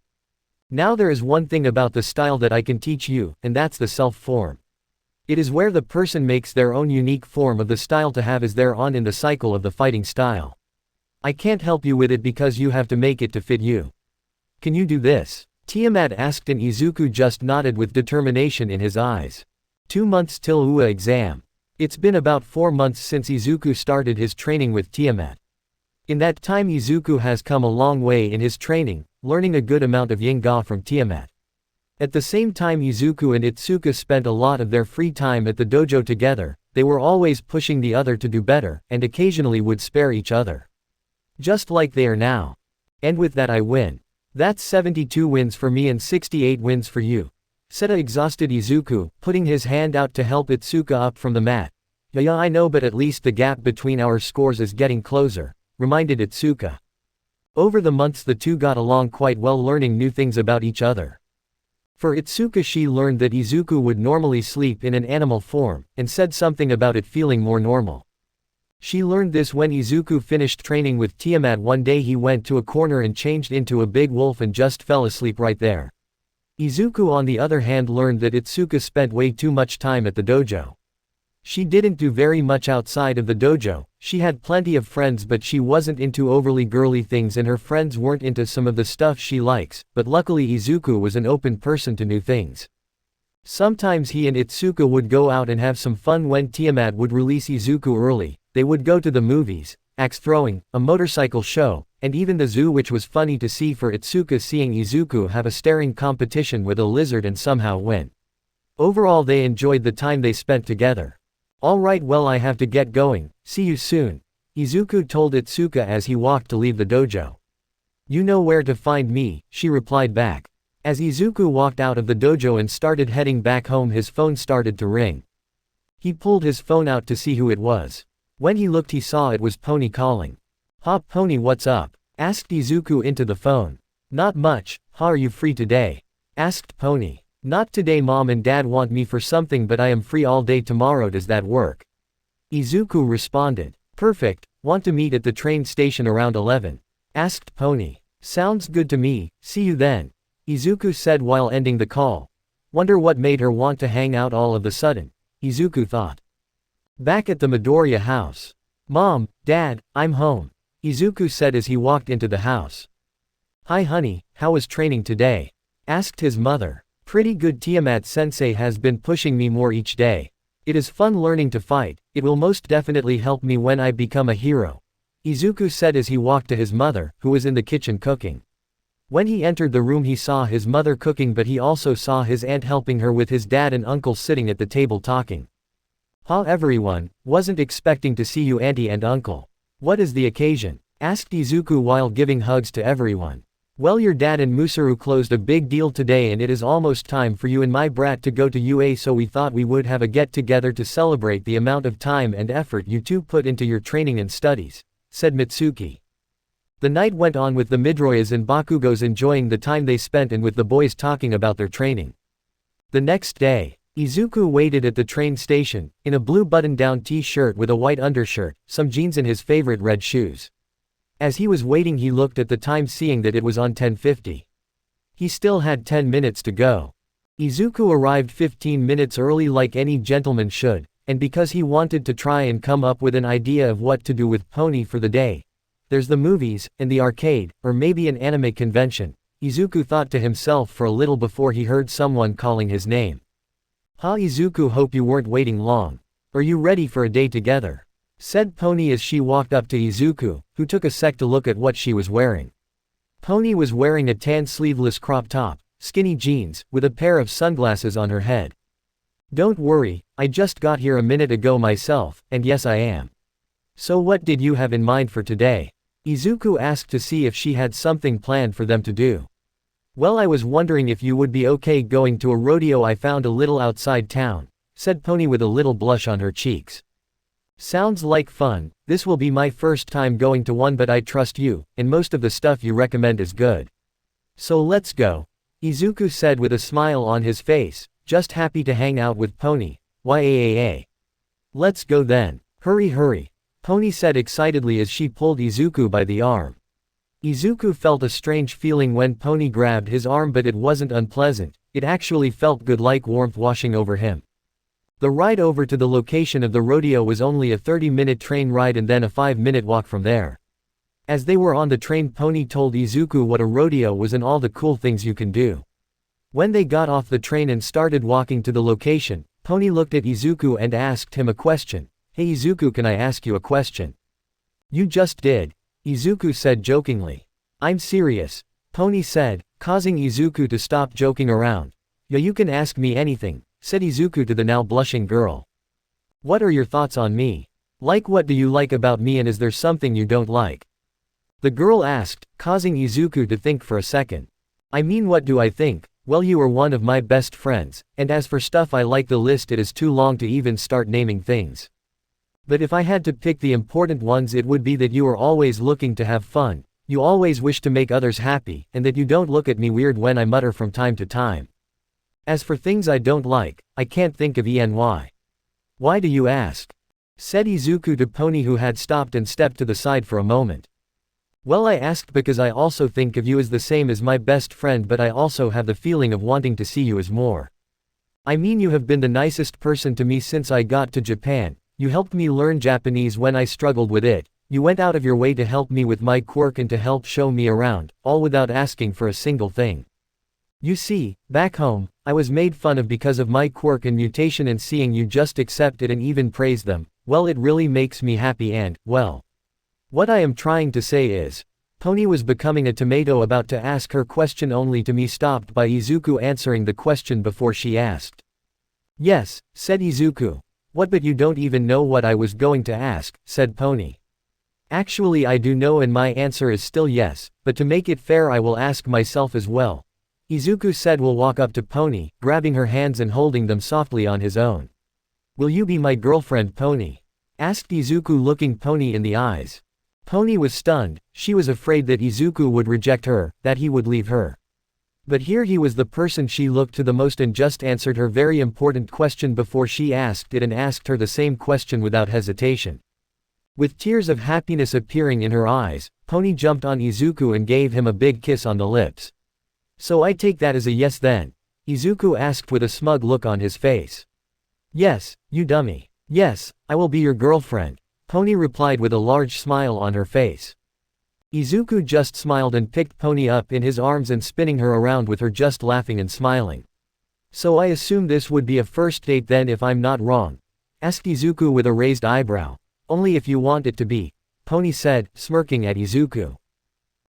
Now there is one thing about the style that I can teach you, and that's the self-form. It is where the person makes their own unique form of the style to have as their own in the cycle of the fighting style. I can't help you with it because you have to make it to fit you. Can you do this? Tiamat asked, and Izuku just nodded with determination in his eyes. 2 months till UA exam. It's been about 4 months since Izuku started his training with Tiamat. In that time Izuku has come a long way in his training, learning a good amount of Yin-Ga from Tiamat. At the same time Izuku and Itsuka spent a lot of their free time at the dojo together. They were always pushing the other to do better, and occasionally would spare each other. Just like they are now. And with that I win. That's 72 wins for me and 68 wins for you, said a exhausted Izuku, putting his hand out to help Itsuka up from the mat. Yeah, I know, but at least the gap between our scores is getting closer, reminded Itsuka. Over the months the two got along quite well, learning new things about each other. For Itsuka, she learned that Izuku would normally sleep in an animal form, and said something about it feeling more normal. She learned this when Izuku finished training with Tiamat. One day he went to a corner and changed into a big wolf and just fell asleep right there. Izuku on the other hand learned that Itsuka spent way too much time at the dojo. She didn't do very much outside of the dojo. She had plenty of friends, but she wasn't into overly girly things and her friends weren't into some of the stuff she likes, but luckily Izuku was an open person to new things. Sometimes he and Itsuka would go out and have some fun. When Tiamat would release Izuku early, they would go to the movies, axe throwing, a motorcycle show, and even the zoo, which was funny to see for Itsuka seeing Izuku have a staring competition with a lizard and somehow win. Overall they enjoyed the time they spent together. Alright, well I have to get going, see you soon, Izuku told Itsuka as he walked to leave the dojo. You know where to find me, she replied back. As Izuku walked out of the dojo and started heading back home, his phone started to ring. He pulled his phone out to see who it was. When he looked he saw it was Pony calling. "Ha, Pony, what's up?" asked Izuku into the phone. "Not much, how are you free today?" asked Pony. "Not today, Mom and Dad want me for something, but I am free all day tomorrow, does that work?" Izuku responded. "Perfect, want to meet at the train station around 11? Asked Pony. "Sounds good to me, see you then," Izuku said while ending the call. Wonder what made her want to hang out all of a sudden, Izuku thought. Back at the Midoriya house. "Mom, Dad, I'm home," Izuku said as he walked into the house. "Hi honey, how was training today?" asked his mother. "Pretty good, Tiamat-sensei has been pushing me more each day. It is fun learning to fight, it will most definitely help me when I become a hero," Izuku said as he walked to his mother, who was in the kitchen cooking. When he entered the room he saw his mother cooking, but he also saw his aunt helping her with his dad and uncle sitting at the table talking. "Ha everyone, wasn't expecting to see you auntie and uncle. What is the occasion?" asked Izuku while giving hugs to everyone. Well, your dad and Musaru closed a big deal today and it is almost time for you and my brat to go to UA, so we thought we would have a get-together to celebrate the amount of time and effort you two put into your training and studies," said Mitsuki. The night went on with the Midoriyas and Bakugos enjoying the time they spent and with the boys talking about their training. The next day, Izuku waited at the train station, in a blue button-down t-shirt with a white undershirt, some jeans and his favorite red shoes. As he was waiting, he looked at the time, seeing that it was on 10:50. He still had 10 minutes to go. Izuku arrived 15 minutes early like any gentleman should, and because he wanted to try and come up with an idea of what to do with Pony for the day. There's the movies, and the arcade, or maybe an anime convention, Izuku thought to himself for a little before he heard someone calling his name. "Ha, Izuku, hope you weren't waiting long. Are you ready for a day together?" said Pony as she walked up to Izuku, who took a sec to look at what she was wearing. Pony was wearing a tan sleeveless crop top, skinny jeans, with a pair of sunglasses on her head. "Don't worry, I just got here a minute ago myself, and yes I am." "So what did you have in mind for today?" Izuku asked to see if she had something planned for them to do. "Well, I was wondering if you would be okay going to a rodeo I found a little outside town," said Pony with a little blush on her cheeks. "Sounds like fun. This will be my first time going to one, but I trust you, and most of the stuff you recommend is good. So let's go," Izuku said with a smile on his face, just happy to hang out with Pony. "Yaa. Let's go then. Hurry, Pony said excitedly as she pulled Izuku by the arm. Izuku felt a strange feeling when Pony grabbed his arm, but it wasn't unpleasant, it actually felt good, like warmth washing over him. The ride over to the location of the rodeo was only a 30-minute train ride and then a 5-minute walk from there. As they were on the train, Pony told Izuku what a rodeo was and all the cool things you can do. When they got off the train and started walking to the location, Pony looked at Izuku and asked him a question. "Hey Izuku, can I ask you a question?" "You just did," Izuku said jokingly. "I'm serious," Pony said, causing Izuku to stop joking around. "Yeah, you can ask me anything," said Izuku to the now blushing girl. "What are your thoughts on me? Like, what do you like about me, and is there something you don't like?" the girl asked, causing Izuku to think for a second. "I mean, what do I think? Well, you are one of my best friends, and as for stuff I like, the list it is too long to even start naming things. But if I had to pick the important ones, it would be that you are always looking to have fun, you always wish to make others happy, and that you don't look at me weird when I mutter from time to time. As for things I don't like, I can't think of any. Why do you ask?" said Izuku to Pony, who had stopped and stepped to the side for a moment. "Well, I asked because I also think of you as the same as my best friend, but I also have the feeling of wanting to see you as more. I mean, you have been the nicest person to me since I got to Japan, you helped me learn Japanese when I struggled with it, you went out of your way to help me with my quirk and to help show me around, all without asking for a single thing. You see, back home, I was made fun of because of my quirk and mutation, and seeing you just accept it and even praise them, well, it really makes me happy and, well. What I am trying to say is..." Pony was becoming a tomato, about to ask her question, only to be stopped by Izuku answering the question before she asked. "Yes," said Izuku. "What, but you don't even know what I was going to ask," said Pony. "Actually I do know, and my answer is still yes, but to make it fair I will ask myself as well," Izuku said. Will walk up to Pony, grabbing her hands and holding them softly on his own. "Will you be my girlfriend, Pony?" asked Izuku, looking Pony in the eyes. Pony was stunned, she was afraid that Izuku would reject her, that he would leave her. But here he was the person she looked to the most and just answered her very important question before she asked it, and asked her the same question without hesitation. With tears of happiness appearing in her eyes, Pony jumped on Izuku and gave him a big kiss on the lips. "So I take that as a yes then?" Izuku asked with a smug look on his face. "Yes, you dummy. Yes, I will be your girlfriend," Pony replied with a large smile on her face. Izuku just smiled and picked Pony up in his arms and spinning her around with her, just laughing and smiling. "So I assume this would be a first date then, if I'm not wrong?" asked Izuku with a raised eyebrow. "Only if you want it to be," Pony said, smirking at Izuku.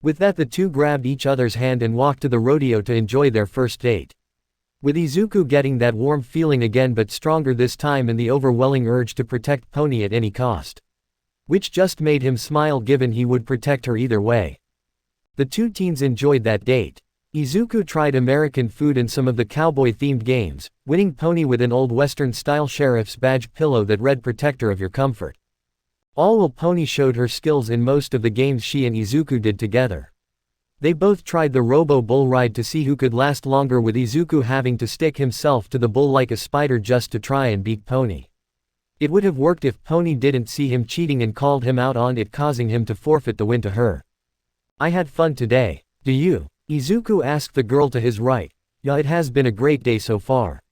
With that, the two grabbed each other's hand and walked to the rodeo to enjoy their first date. With Izuku getting that warm feeling again, but stronger this time, and the overwhelming urge to protect Pony at any cost. Which just made him smile, given he would protect her either way. The two teens enjoyed that date. Izuku tried American food and some of the cowboy-themed games, winning Pony with an old Western-style sheriff's badge pillow that read "Protector of your comfort." All while Pony showed her skills in most of the games she and Izuku did together. They both tried the robo-bull ride to see who could last longer, with Izuku having to stick himself to the bull like a spider just to try and beat Pony. It would have worked if Pony didn't see him cheating and called him out on it, causing him to forfeit the win to her. "I had fun today. Do you?" Izuku asked the girl to his right. "Yeah, it has been a great day so far.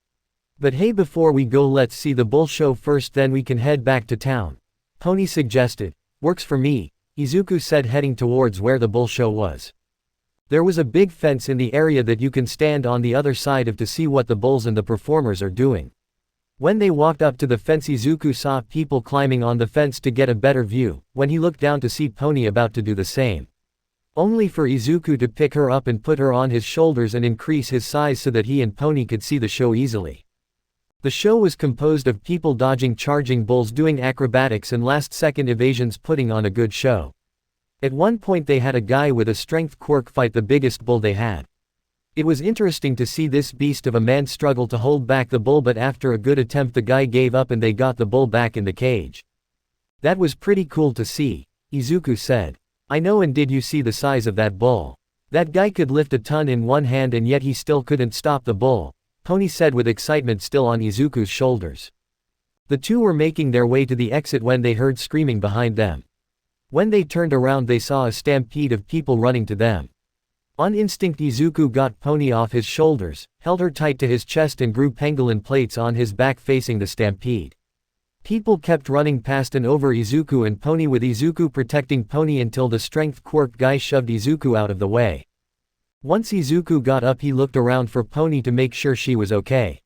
But hey, before we go, let's see the bull show first, then we can head back to town," Pony suggested. "Works for me," Izuku said, heading towards where the bull show was. There was a big fence in the area that you can stand on the other side of to see what the bulls and the performers are doing. When they walked up to the fence, Izuku saw people climbing on the fence to get a better view, when he looked down to see Pony about to do the same. Only for Izuku to pick her up and put her on his shoulders and increase his size so that he and Pony could see the show easily. The show was composed of people dodging charging bulls, doing acrobatics and last-second evasions, putting on a good show. At one point they had a guy with a strength quirk fight the biggest bull they had. It was interesting to see this beast of a man struggle to hold back the bull, but after a good attempt the guy gave up and they got the bull back in the cage. "That was pretty cool to see," Izuku said. "I know, and did you see the size of that bull? That guy could lift a ton in one hand and yet he still couldn't stop the bull," Pony said with excitement still on Izuku's shoulders. The two were making their way to the exit when they heard screaming behind them. When they turned around they saw a stampede of people running to them. On instinct Izuku got Pony off his shoulders, held her tight to his chest and grew pangolin plates on his back facing the stampede. People kept running past and over Izuku and Pony, with Izuku protecting Pony until the strength quirk guy shoved Izuku out of the way. Once Izuku got up he looked around for Pony to make sure she was okay.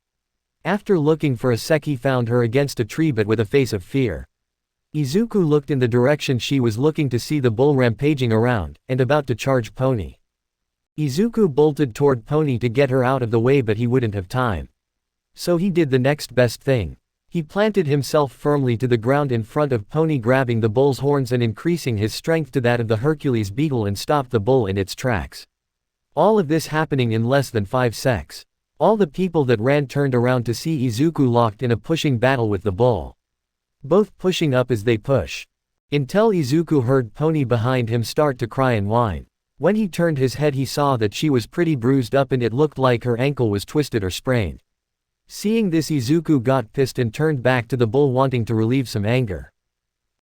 After looking for a sec he found her against a tree but with a face of fear. Izuku looked in the direction she was looking to see the bull rampaging around, and about to charge Pony. Izuku bolted toward Pony to get her out of the way, but he wouldn't have time. So he did the next best thing. He planted himself firmly to the ground in front of Pony, grabbing the bull's horns and increasing his strength to that of the Hercules beetle, and stopped the bull in its tracks. All of this happening in less than 5 seconds. All the people that ran turned around to see Izuku locked in a pushing battle with the bull. Both pushing up as they push. Until Izuku heard Pony behind him start to cry and whine. When he turned his head he saw that she was pretty bruised up and it looked like her ankle was twisted or sprained. Seeing this Izuku got pissed and turned back to the bull, wanting to relieve some anger.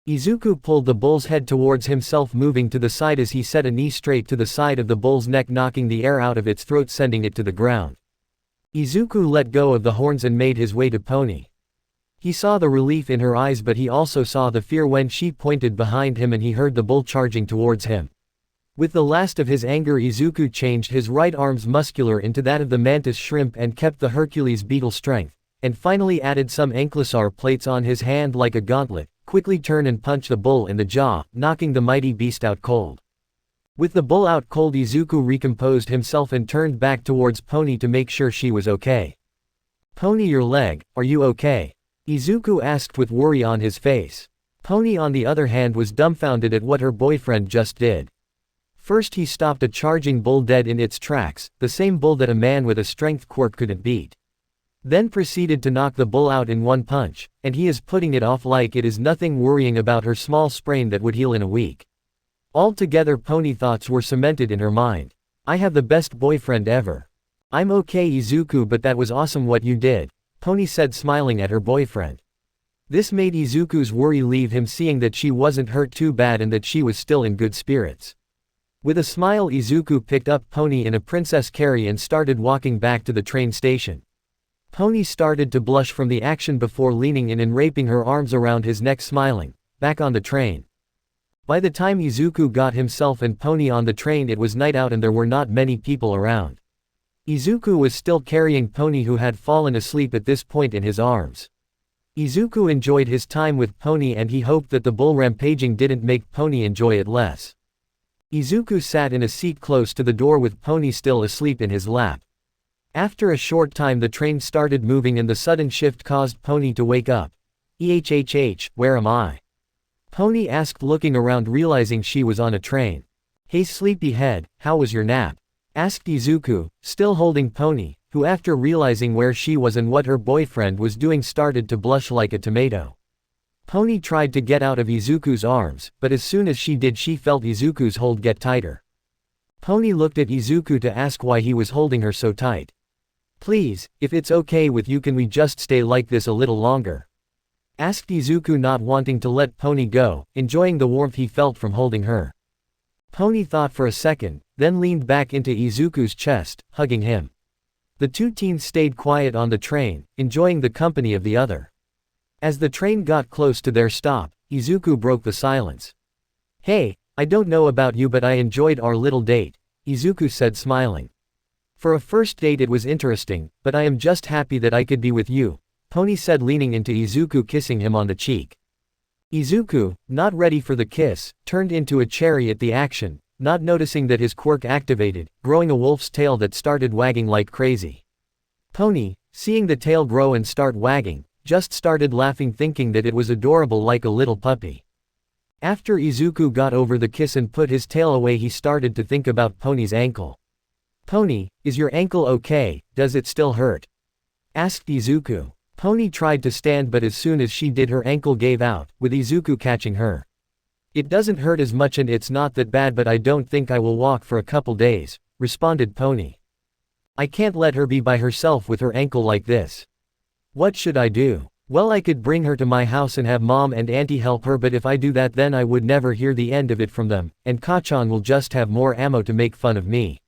Izuku pulled the bull's head towards himself, moving to the side as he set a knee straight to the side of the bull's neck, knocking the air out of its throat, sending it to the ground. Izuku let go of the horns and made his way to Pony. He saw the relief in her eyes, but he also saw the fear when she pointed behind him and he heard the bull charging towards him. With the last of his anger Izuku changed his right arm's muscular into that of the mantis shrimp and kept the Hercules beetle strength, and finally added some ankylosaur plates on his hand like a gauntlet, quickly turn and punch the bull in the jaw, knocking the mighty beast out cold. With the bull out cold Izuku recomposed himself and turned back towards Pony to make sure she was okay. "Pony, your leg, are you okay?" Izuku asked with worry on his face. Pony on the other hand was dumbfounded at what her boyfriend just did. First he stopped a charging bull dead in its tracks, the same bull that a man with a strength quirk couldn't beat. Then proceeded to knock the bull out in one punch, and he is putting it off like it is nothing, worrying about her small sprain that would heal in a week. Altogether Pony thoughts were cemented in her mind. "I have the best boyfriend ever. I'm okay Izuku, but that was awesome what you did," Pony said, smiling at her boyfriend. This made Izuku's worry leave him, seeing that she wasn't hurt too bad and that she was still in good spirits. With a smile Izuku picked up Pony in a princess carry and started walking back to the train station. Pony started to blush from the action before leaning in and wrapping her arms around his neck, smiling. Back on the train. By the time Izuku got himself and Pony on the train it was night out and there were not many people around. Izuku was still carrying Pony, who had fallen asleep at this point, in his arms. Izuku enjoyed his time with Pony and he hoped that the bull rampaging didn't make Pony enjoy it less. Izuku sat in a seat close to the door with Pony still asleep in his lap. After a short time the train started moving and the sudden shift caused Pony to wake up. "Where am I?" Pony asked, looking around realizing she was on a train. "Hey sleepyhead, how was your nap?" asked Izuku, still holding Pony, who after realizing where she was and what her boyfriend was doing started to blush like a tomato. Pony tried to get out of Izuku's arms, but as soon as she did she felt Izuku's hold get tighter. Pony looked at Izuku to ask why he was holding her so tight. "Please, if it's okay with you, can we just stay like this a little longer?" asked Izuku, not wanting to let Pony go, enjoying the warmth he felt from holding her. Pony thought for a second, then leaned back into Izuku's chest, hugging him. The two teens stayed quiet on the train, enjoying the company of the other. As the train got close to their stop, Izuku broke the silence. "Hey, I don't know about you, but I enjoyed our little date," Izuku said, smiling. "For a first date it was interesting, but I am just happy that I could be with you," Pony said, leaning into Izuku, kissing him on the cheek. Izuku, not ready for the kiss, turned into a cherry at the action, not noticing that his quirk activated, growing a wolf's tail that started wagging like crazy. Pony, seeing the tail grow and start wagging, just started laughing, thinking that it was adorable like a little puppy. After Izuku got over the kiss and put his tail away, he started to think about Pony's ankle. "Pony, is your ankle okay? Does it still hurt?" asked Izuku. Pony tried to stand, but as soon as she did her ankle gave out, with Izuku catching her. "It doesn't hurt as much and it's not that bad, but I don't think I will walk for a couple days," responded Pony. "I can't let her be by herself with her ankle like this. What should I do?" "Well, I could bring her to my house and have mom and auntie help her, but if I do that then I would never hear the end of it from them, and Kachan will just have more ammo to make fun of me.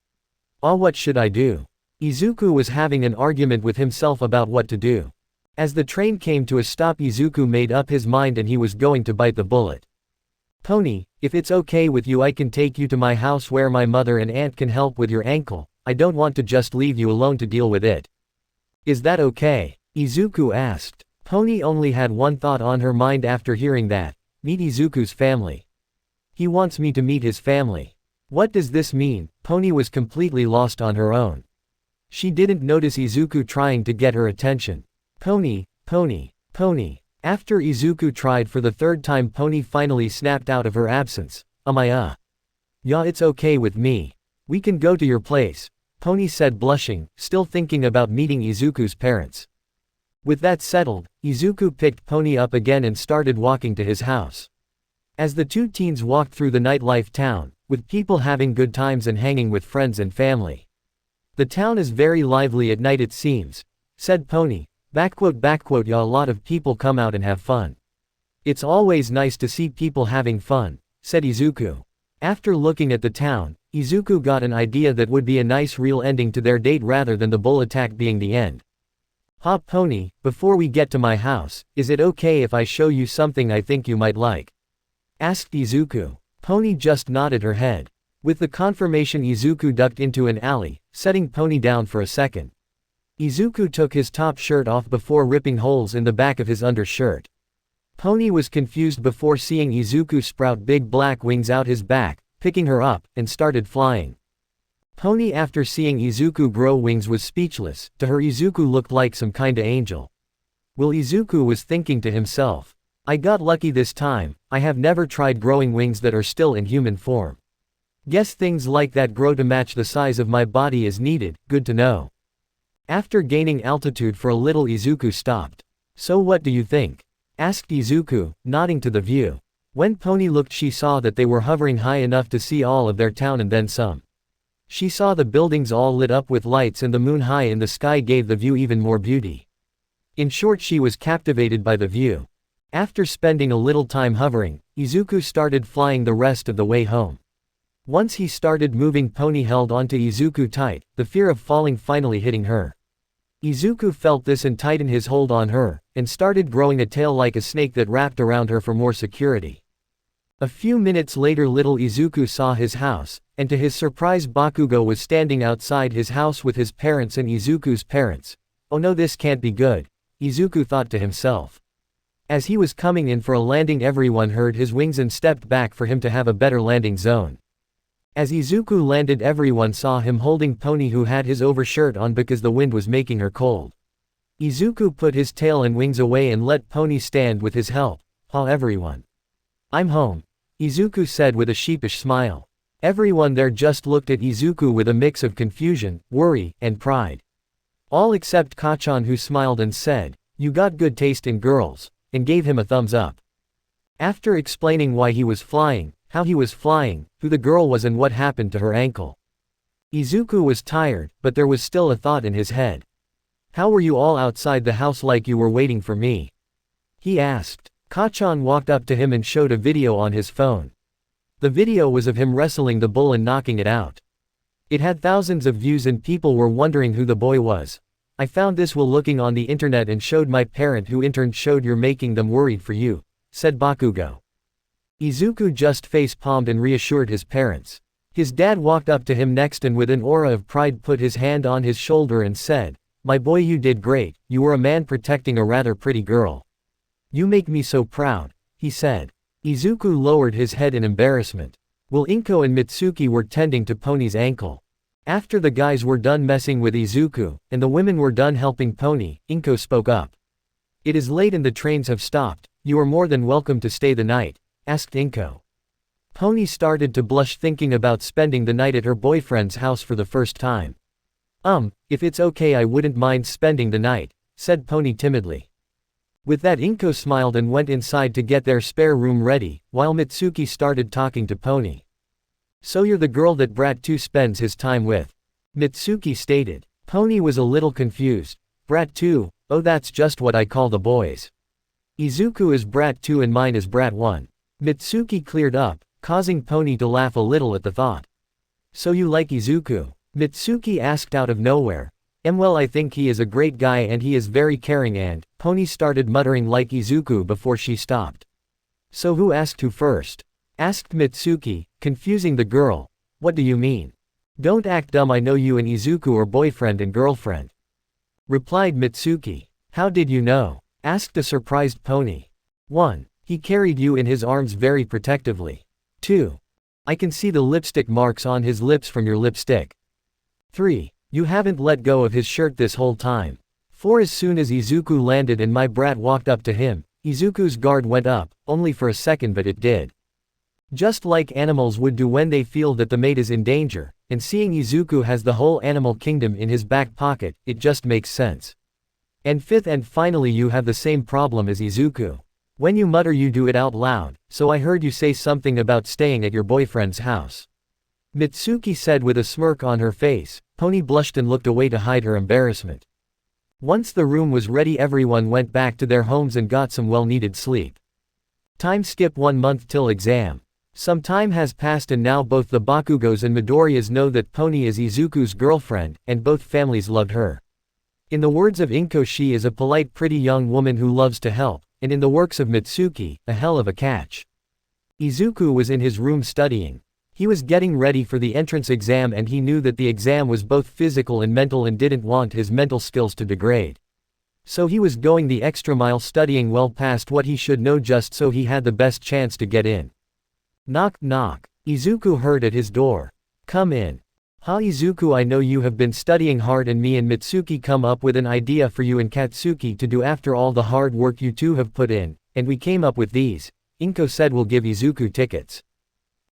What should I do?" Izuku was having an argument with himself about what to do. As the train came to a stop, Izuku made up his mind and he was going to bite the bullet. "Pony, if it's okay with you, I can take you to my house where my mother and aunt can help with your ankle. I don't want to just leave you alone to deal with it. Is that okay?" Izuku asked. Pony only had one thought on her mind after hearing that: meet Izuku's family. "He wants me to meet his family. What does this mean?" Pony was completely lost on her own. She didn't notice Izuku trying to get her attention. "Pony, Pony, Pony." After Izuku tried for the third time, Pony finally snapped out of her absence. Yeah, it's okay with me. We can go to your place," Pony said, blushing, still thinking about meeting Izuku's parents. With that settled, Izuku picked Pony up again and started walking to his house. As the two teens walked through the nightlife town, with people having good times and hanging with friends and family. "The town is very lively at night, it seems," said Pony. Yeah, a lot of people come out and have fun. "It's always nice to see people having fun," said Izuku. After looking at the town, Izuku got an idea that would be a nice real ending to their date rather than the bull attack being the end. Pony, before we get to my house, is it okay if I show you something I think you might like?" asked Izuku. Pony just nodded her head. With the confirmation, Izuku ducked into an alley, setting Pony down for a second. Izuku took his top shirt off before ripping holes in the back of his undershirt. Pony was confused before seeing Izuku sprout big black wings out his back, picking her up, and started flying. Pony, after seeing Izuku grow wings, was speechless. To her, Izuku looked like some kinda angel. Well, Izuku was thinking to himself, I got lucky this time. I have never tried growing wings that are still in human form. Guess things like that grow to match the size of my body is needed, good to know. After gaining altitude for a little, Izuku stopped. So what do you think? Asked Izuku, nodding to the view. When Pony looked, she saw that they were hovering high enough to see all of their town and then some. She saw the buildings all lit up with lights and the moon high in the sky gave the view even more beauty. In short, she was captivated by the view. After spending a little time hovering, Izuku started flying the rest of the way home. Once he started moving, Pony held onto Izuku tight, the fear of falling finally hitting her. Izuku felt this and tightened his hold on her, and started growing a tail like a snake that wrapped around her for more security. A few minutes later, little Izuku saw his house, and to his surprise, Bakugo was standing outside his house with his parents and Izuku's parents. Oh no, this can't be good, Izuku thought to himself. As he was coming in for a landing, everyone heard his wings and stepped back for him to have a better landing zone. As Izuku landed, everyone saw him holding Pony, who had his overshirt on because the wind was making her cold. Izuku put his tail and wings away and let Pony stand with his help. Everyone. I'm home, Izuku said with a sheepish smile. Everyone there just looked at Izuku with a mix of confusion, worry, and pride. All except Kachan, who smiled and said, "You got good taste in girls," and gave him a thumbs up. After explaining why he was flying, how he was flying, who the girl was and what happened to her ankle, Izuku was tired, but there was still a thought in his head. "How were you all outside the house like you were waiting for me?" he asked. Kachan walked up to him and showed a video on his phone. The video was of him wrestling the bull and knocking it out. It had thousands of views and people were wondering who the boy was. "I found this while looking on the internet and showed my parent, who in turn showed you're making them worried for you," said Bakugo. Izuku just face-palmed and reassured his parents. His dad walked up to him next and with an aura of pride put his hand on his shoulder and said, "My boy, you did great, you were a man protecting a rather pretty girl. You make me so proud," he said. Izuku lowered his head in embarrassment. While Inko and Mitsuki were tending to Pony's ankle. After the guys were done messing with Izuku, and the women were done helping Pony, Inko spoke up. "It is late and the trains have stopped, you are more than welcome to stay the night," asked Inko. Pony started to blush thinking about spending the night at her boyfriend's house for the first time. If it's okay, I wouldn't mind spending the night," said Pony timidly. With that, Inko smiled and went inside to get their spare room ready, while Mitsuki started talking to Pony. "So you're the girl that Brat 2 spends his time with?" Mitsuki stated. Pony was a little confused. "Brat 2? Oh, that's just what I call the boys. Izuku is Brat 2 and mine is Brat 1. Mitsuki cleared up, causing Pony to laugh a little at the thought. "So you like Izuku?" Mitsuki asked out of nowhere. Well, I think he is a great guy and he is very caring and," Pony started muttering like Izuku before she stopped. "So who asked who first?" asked Mitsuki, confusing the girl. "What do you mean? Don't act dumb, I know you and Izuku are boyfriend and girlfriend," replied Mitsuki. "How did you know?" asked a surprised Pony. 1. He carried you in his arms very protectively. 2. I can see the lipstick marks on his lips from your lipstick. 3. You haven't let go of his shirt this whole time. 4. As soon as Izuku landed and my brat walked up to him, Izuku's guard went up, only for a second but it did. Just like animals would do when they feel that the mate is in danger, and seeing Izuku has the whole animal kingdom in his back pocket, it just makes sense. And 5th and finally, you have the same problem as Izuku. When you mutter you do it out loud, so I heard you say something about staying at your boyfriend's house," Mitsuki said with a smirk on her face. Pony blushed and looked away to hide her embarrassment. Once the room was ready, everyone went back to their homes and got some well-needed sleep. Time skip 1 month till exam. Some time has passed and now both the Bakugos and Midoriyas know that Pony is Izuku's girlfriend, and both families loved her. In the words of Inko, she is a polite pretty young woman who loves to help, and in the works of Mitsuki, a hell of a catch. Izuku was in his room studying. He was getting ready for the entrance exam and he knew that the exam was both physical and mental and didn't want his mental skills to degrade. So he was going the extra mile, studying well past what he should know just so he had the best chance to get in. Knock knock. Izuku heard at his door. "Come in." "Ha Izuku, I know you have been studying hard and me and Mitsuki come up with an idea for you and Katsuki to do after all the hard work you two have put in, and we came up with these." Inko said. "We'll give Izuku tickets."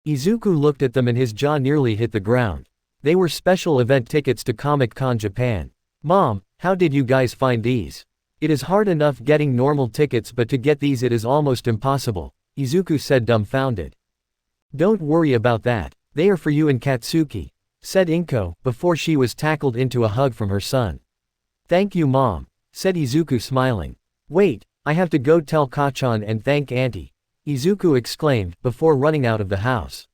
Izuku looked at them and his jaw nearly hit the ground. They were special event tickets to ComicCon Japan. "Mom, how did you guys find these? It is hard enough getting normal tickets, but to get these it is almost impossible," Izuku said, dumbfounded. "Don't worry about that, they are for you and Katsuki," said Inko, before she was tackled into a hug from her son. "Thank you Mom," said Izuku smiling. "Wait, I have to go tell Kachan and thank Auntie," Izuku exclaimed, before running out of the house.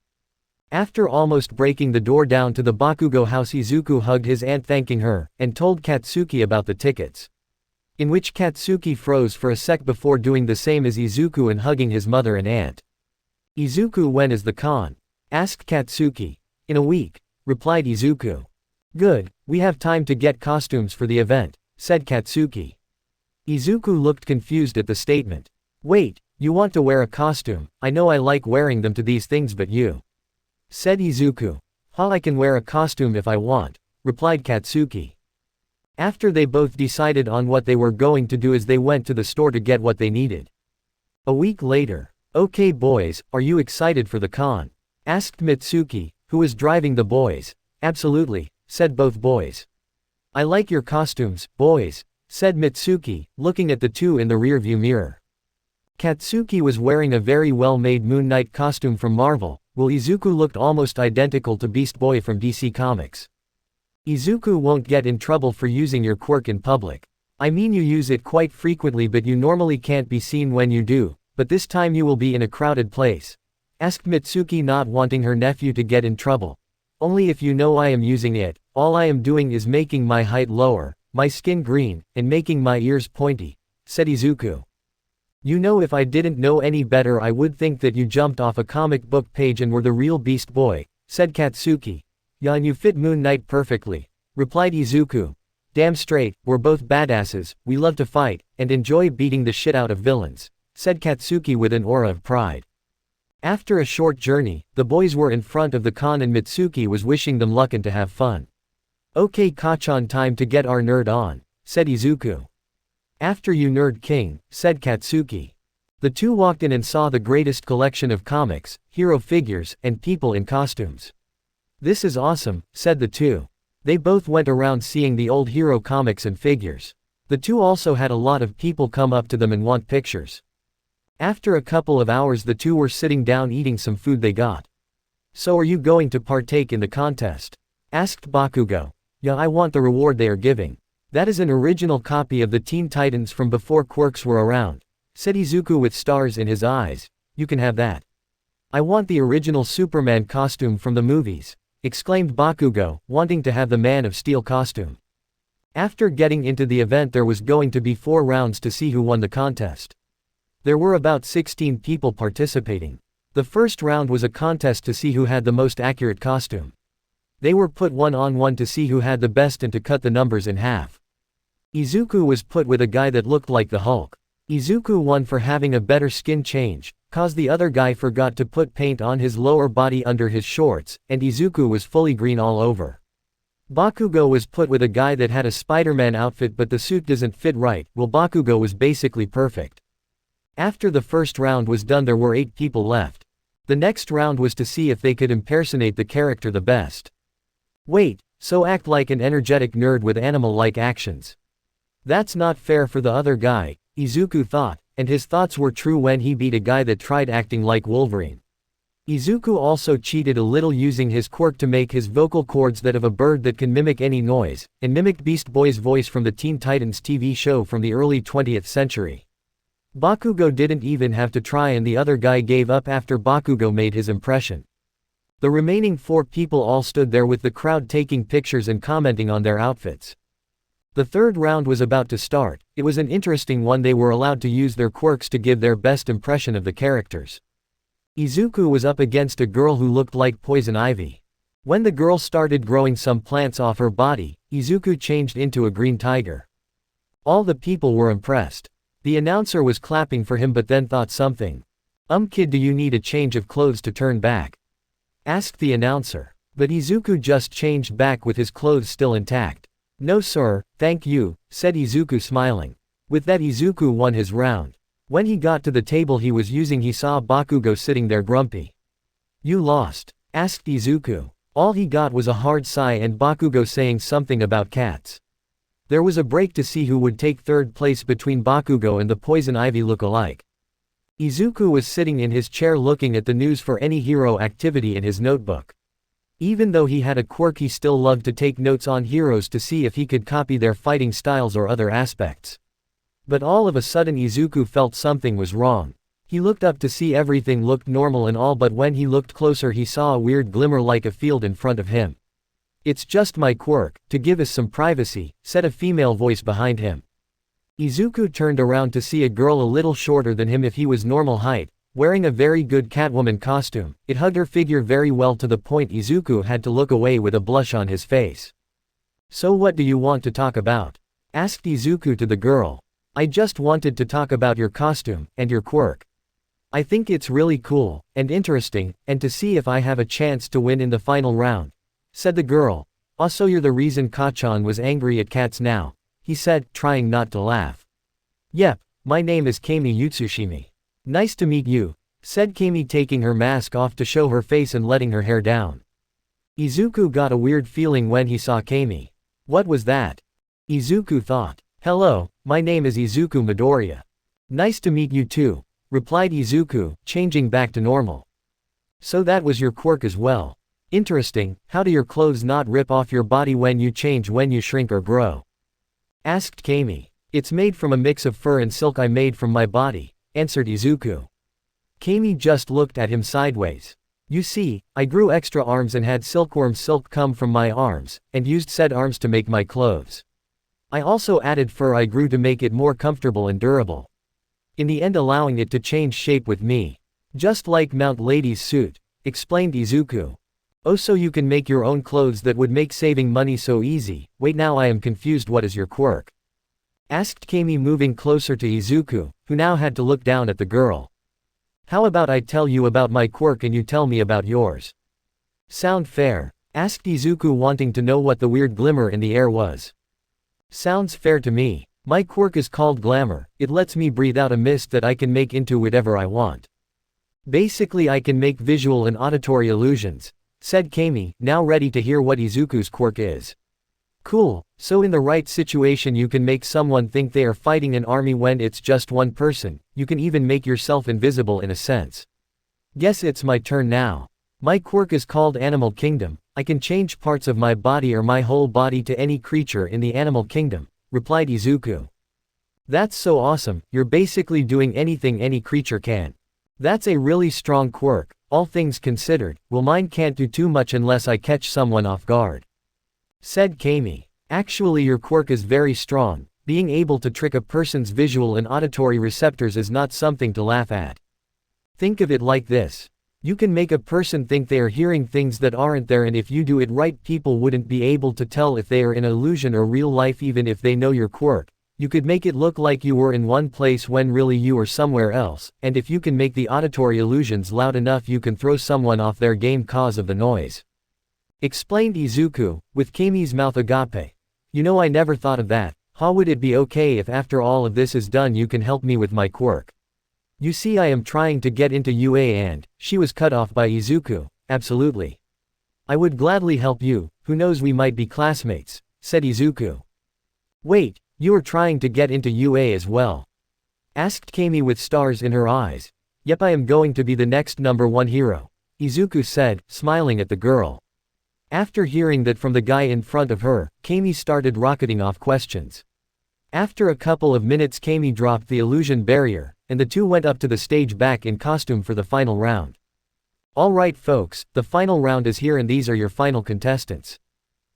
After almost breaking the door down to the Bakugo house, Izuku hugged his aunt thanking her, and told Katsuki about the tickets. In which Katsuki froze for a sec before doing the same as Izuku and hugging his mother and aunt. "Izuku, when is the con?" asked Katsuki. "In a week," replied Izuku. "Good, we have time to get costumes for the event," said Katsuki. Izuku looked confused at the statement. "Wait, you want to wear a costume? I know I like wearing them to these things, but you," said Izuku. "Ha, I can wear a costume if I want," replied Katsuki. After they both decided on what they were going to do as they went to the store to get what they needed. A week later. "Okay boys, are you excited for the con?" asked Mitsuki, who is driving the boys. Absolutely, said both boys. I like your costumes, boys, said Mitsuki, looking at the two in the rearview mirror. Katsuki was wearing a very well-made Moon Knight costume from Marvel, while Izuku looked almost identical to Beast Boy from DC Comics. Izuku won't get in trouble for using your quirk in public. I mean, you use it quite frequently, but you normally can't be seen when you do, but this time you will be in a crowded place, asked Mitsuki, not wanting her nephew to get in trouble. Only if you know I am using it. All I am doing is making my height lower, my skin green, and making my ears pointy, said Izuku. You know, if I didn't know any better I would think that you jumped off a comic book page and were the real Beast Boy, said Katsuki. Yeah, and you fit Moon Knight perfectly, replied Izuku. Damn straight, we're both badasses, we love to fight, and enjoy beating the shit out of villains, said Katsuki with an aura of pride. After a short journey, the boys were in front of the con and Mitsuki was wishing them luck and to have fun. Okay, Kachan, time to get our nerd on, said Izuku. After you, Nerd King, said Katsuki. The two walked in and saw the greatest collection of comics, hero figures, and people in costumes. This is awesome, said the two. They both went around seeing the old hero comics and figures. The two also had a lot of people come up to them and want pictures. After a couple of hours the two were sitting down eating some food they got. So are you going to partake in the contest? Asked Bakugo. Yeah, I want the reward they are giving. That is an original copy of the Teen Titans from before quirks were around, said Izuku with stars in his eyes. You can have that. I want the original Superman costume from the movies, exclaimed Bakugo, wanting to have the Man of Steel costume. After getting into the event there was going to be 4 rounds to see who won the contest. There were about 16 people participating. The first round was a contest to see who had the most accurate costume. They were put 1-on-1 to see who had the best and to cut the numbers in half. Izuku was put with a guy that looked like the Hulk. Izuku won for having a better skin change, cause the other guy forgot to put paint on his lower body under his shorts, and Izuku was fully green all over. Bakugo was put with a guy that had a Spider-Man outfit but the suit doesn't fit right, while Bakugo was basically perfect. After the first round was done there were 8 people left. The next round was to see if they could impersonate the character the best. Wait, so act like an energetic nerd with animal-like actions. That's not fair for the other guy, Izuku thought, and his thoughts were true when he beat a guy that tried acting like Wolverine. Izuku also cheated a little using his quirk to make his vocal cords that of a bird that can mimic any noise, and mimicked Beast Boy's voice from the Teen Titans TV show from the early 20th century. Bakugo didn't even have to try and the other guy gave up after Bakugo made his impression. The remaining 4 people all stood there with the crowd taking pictures and commenting on their outfits. The third round was about to start. It was an interesting one. They were allowed to use their quirks to give their best impression of the characters. Izuku was up against a girl who looked like poison ivy. When the girl started growing some plants off her body, Izuku changed into a green tiger. All the people were impressed. The announcer was clapping for him but then thought something. Kid, do you need a change of clothes to turn back? Asked the announcer. But Izuku just changed back with his clothes still intact. No sir, thank you, said Izuku smiling. With that Izuku won his round. When he got to the table he was using he saw Bakugo sitting there grumpy. You lost? Asked Izuku. All he got was a hard sigh and Bakugo saying something about cats. There was a break to see who would take third place between Bakugo and the poison ivy look-alike. Izuku was sitting in his chair looking at the news for any hero activity in his notebook. Even though he had a quirk he still loved to take notes on heroes to see if he could copy their fighting styles or other aspects. But all of a sudden Izuku felt something was wrong. He looked up to see everything looked normal and all, but when he looked closer he saw a weird glimmer like a field in front of him. It's just my quirk, to give us some privacy, said a female voice behind him. Izuku turned around to see a girl a little shorter than him if he was normal height, wearing a very good Catwoman costume. It hugged her figure very well to the point Izuku had to look away with a blush on his face. So what do you want to talk about? Asked Izuku to the girl. I just wanted to talk about your costume, and your quirk. I think it's really cool, and interesting, and to see if I have a chance to win in the final round, said the girl. Also you're the reason Kachan was angry at cats now, he said, trying not to laugh. Yep, my name is Kami Utsushimi. Nice to meet you, said Kami taking her mask off to show her face and letting her hair down. Izuku got a weird feeling when he saw Kami. What was that? Izuku thought. Hello, my name is Izuku Midoriya. Nice to meet you too, replied Izuku, changing back to normal. So that was your quirk as well. Interesting, how do your clothes not rip off your body when you change when you shrink or grow? Asked Kami. It's made from a mix of fur and silk I made from my body, answered Izuku. Kami just looked at him sideways. You see, I grew extra arms and had silkworm silk come from my arms, and used said arms to make my clothes. I also added fur I grew to make it more comfortable and durable. In the end allowing it to change shape with me. Just like Mount Lady's suit, explained Izuku. Oh, so you can make your own clothes that would make saving money so easy. Wait, now I am confused, what is your quirk? Asked Kami, moving closer to Izuku, who now had to look down at the girl. How about I tell you about my quirk and you tell me about yours? Sound fair? Asked Izuku, wanting to know what the weird glimmer in the air was. Sounds fair to me. My quirk is called glamour, it lets me breathe out a mist that I can make into whatever I want. Basically I can make visual and auditory illusions, said Kami, now ready to hear what Izuku's quirk is. Cool, so in the right situation you can make someone think they are fighting an army when it's just one person, you can even make yourself invisible in a sense. Guess it's my turn now. My quirk is called Animal Kingdom, I can change parts of my body or my whole body to any creature in the Animal Kingdom, replied Izuku. That's so awesome, you're basically doing anything any creature can. That's a really strong quirk, all things considered, well mine can't do too much unless I catch someone off guard. Said Kami. Actually your quirk is very strong, being able to trick a person's visual and auditory receptors is not something to laugh at. Think of it like this. You can make a person think they are hearing things that aren't there, and if you do it right people wouldn't be able to tell if they are in illusion or real life even if they know your quirk. You could make it look like you were in one place when really you were somewhere else, and if you can make the auditory illusions loud enough you can throw someone off their game cause of the noise. Explained Izuku, with Kami's mouth agape. You know I never thought of that, how would it be okay if after all of this is done you can help me with my quirk? You see I am trying to get into UA and, she was cut off by Izuku, absolutely. I would gladly help you, who knows we might be classmates, said Izuku. Wait, you are trying to get into UA as well? Asked Kami with stars in her eyes. Yep, I am going to be the next #1 hero, Izuku said, smiling at the girl. After hearing that from the guy in front of her, Kami started rocketing off questions. After a couple of minutes Kami dropped the illusion barrier, and the two went up to the stage back in costume for the final round. Alright folks, the final round is here and these are your final contestants.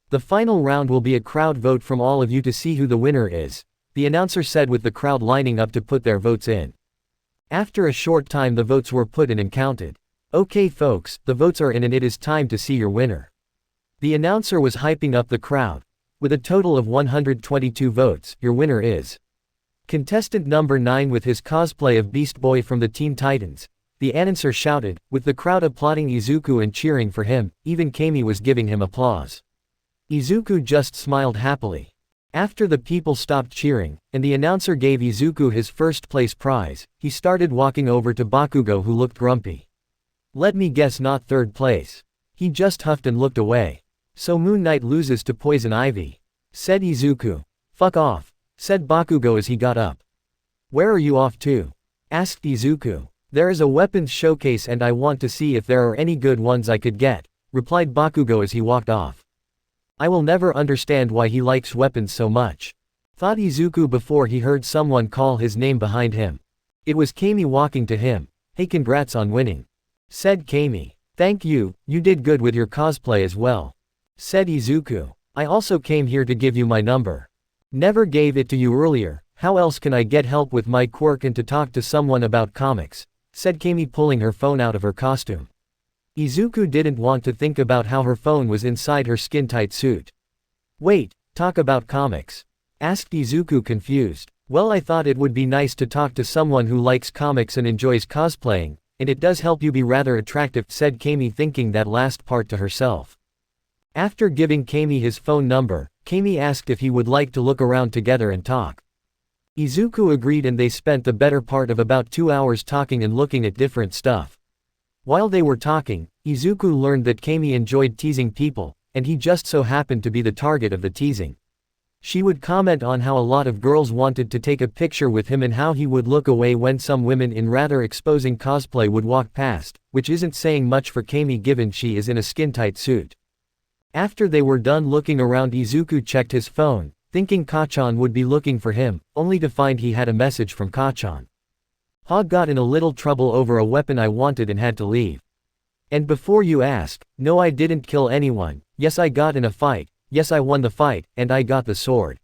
The final round will be a crowd vote from all of you to see who the winner is, the announcer said with the crowd lining up to put their votes in. After a short time the votes were put in and counted. Okay folks, the votes are in and it is time to see your winner. The announcer was hyping up the crowd. With a total of 122 votes, your winner is contestant number 9 with his cosplay of Beast Boy from the Teen Titans. The announcer shouted, with the crowd applauding Izuku and cheering for him, even Kami was giving him applause. Izuku just smiled happily. After the people stopped cheering, and the announcer gave Izuku his first place prize, he started walking over to Bakugo who looked grumpy. Let me guess, not third place. He just huffed and looked away. So Moon Knight loses to Poison Ivy, said Izuku. Fuck off, said Bakugo as he got up. Where are you off to? Asked Izuku. There is a weapons showcase and I want to see if there are any good ones I could get, replied Bakugo as he walked off. I will never understand why he likes weapons so much, thought Izuku before he heard someone call his name behind him. It was Kami walking to him. Hey, congrats on winning, said Kami. Thank you, you did good with your cosplay as well, said Izuku. I also came here to give you my number. Never gave it to you earlier, how else can I get help with my quirk and to talk to someone about comics, said Kami, pulling her phone out of her costume. Izuku didn't want to think about how her phone was inside her skin-tight suit. Wait, talk about comics? Asked Izuku, confused. Well, I thought it would be nice to talk to someone who likes comics and enjoys cosplaying, and it does help you be rather attractive, said Kami, thinking that last part to herself. After giving Kami his phone number, Kami asked if he would like to look around together and talk. Izuku agreed and they spent the better part of about 2 hours talking and looking at different stuff. While they were talking, Izuku learned that Kami enjoyed teasing people, and he just so happened to be the target of the teasing. She would comment on how a lot of girls wanted to take a picture with him and how he would look away when some women in rather exposing cosplay would walk past, which isn't saying much for Kami given she is in a skin-tight suit. After they were done looking around, Izuku checked his phone, thinking Kachan would be looking for him, only to find he had a message from Kachan. "Ha got in a little trouble over a weapon I wanted and had to leave. And before you ask, no, I didn't kill anyone, yes, I got in a fight, yes, I won the fight, and I got the sword.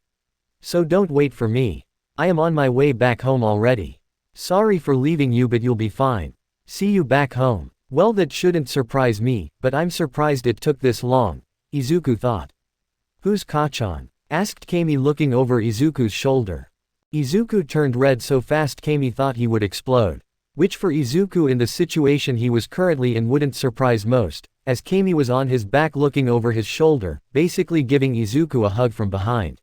So don't wait for me. I am on my way back home already. Sorry for leaving you, but you'll be fine. See you back home." Well, that shouldn't surprise me, but I'm surprised it took this long, Izuku thought. "Who's Kachan?" asked Kami looking over Izuku's shoulder. Izuku turned red so fast Kami thought he would explode. Which for Izuku in the situation he was currently in wouldn't surprise most, as Kami was on his back looking over his shoulder, basically giving Izuku a hug from behind.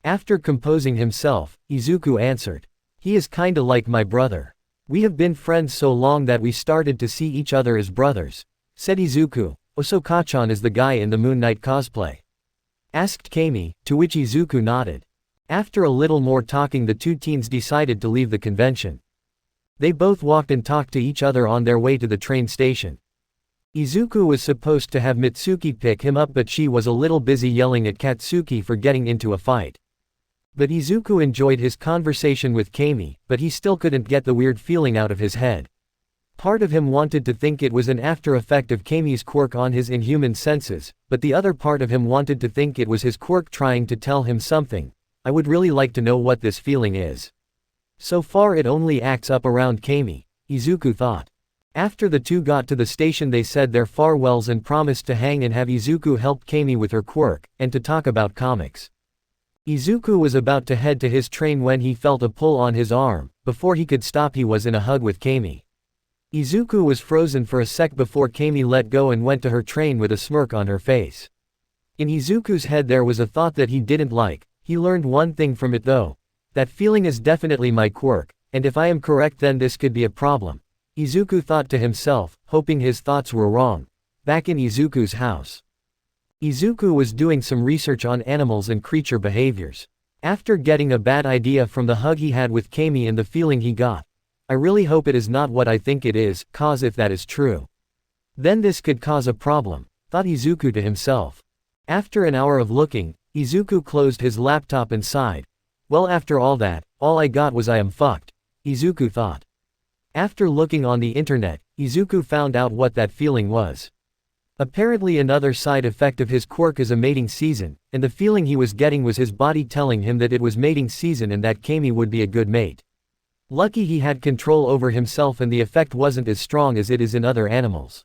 After composing himself, Izuku answered, "He is kinda like my brother. We have been friends so long that we started to see each other as brothers," said Izuku. "Oh, so Kachan is the guy in the Moon Knight cosplay?" asked Kami, to which Izuku nodded. After a little more talking, the two teens decided to leave the convention. They both walked and talked to each other on their way to the train station. Izuku was supposed to have Mitsuki pick him up, but she was a little busy yelling at Katsuki for getting into a fight. But Izuku enjoyed his conversation with Kami, but he still couldn't get the weird feeling out of his head. Part of him wanted to think it was an after effect of Kami's quirk on his inhuman senses, but the other part of him wanted to think it was his quirk trying to tell him something. I would really like to know what this feeling is. So far it only acts up around Kami, Izuku thought. After the two got to the station, they said their farewells and promised to hang and have Izuku help Kami with her quirk, and to talk about comics. Izuku was about to head to his train when he felt a pull on his arm. Before he could stop, he was in a hug with Kami. Izuku was frozen for a sec before Kami let go and went to her train with a smirk on her face. In Izuku's head there was a thought that he didn't like. He learned one thing from it though. That feeling is definitely my quirk, and if I am correct then this could be a problem, Izuku thought to himself, hoping his thoughts were wrong. Back in Izuku's house, Izuku was doing some research on animals and creature behaviors. After getting a bad idea from the hug he had with Kami and the feeling he got, I really hope it is not what I think it is, cause if that is true, then this could cause a problem, thought Izuku to himself. After an hour of looking, Izuku closed his laptop and sighed. Well, after all that, all I got was I am fucked, Izuku thought. After looking on the internet, Izuku found out what that feeling was. Apparently another side effect of his quirk is a mating season, and the feeling he was getting was his body telling him that it was mating season and that Kami would be a good mate. Lucky he had control over himself and the effect wasn't as strong as it is in other animals.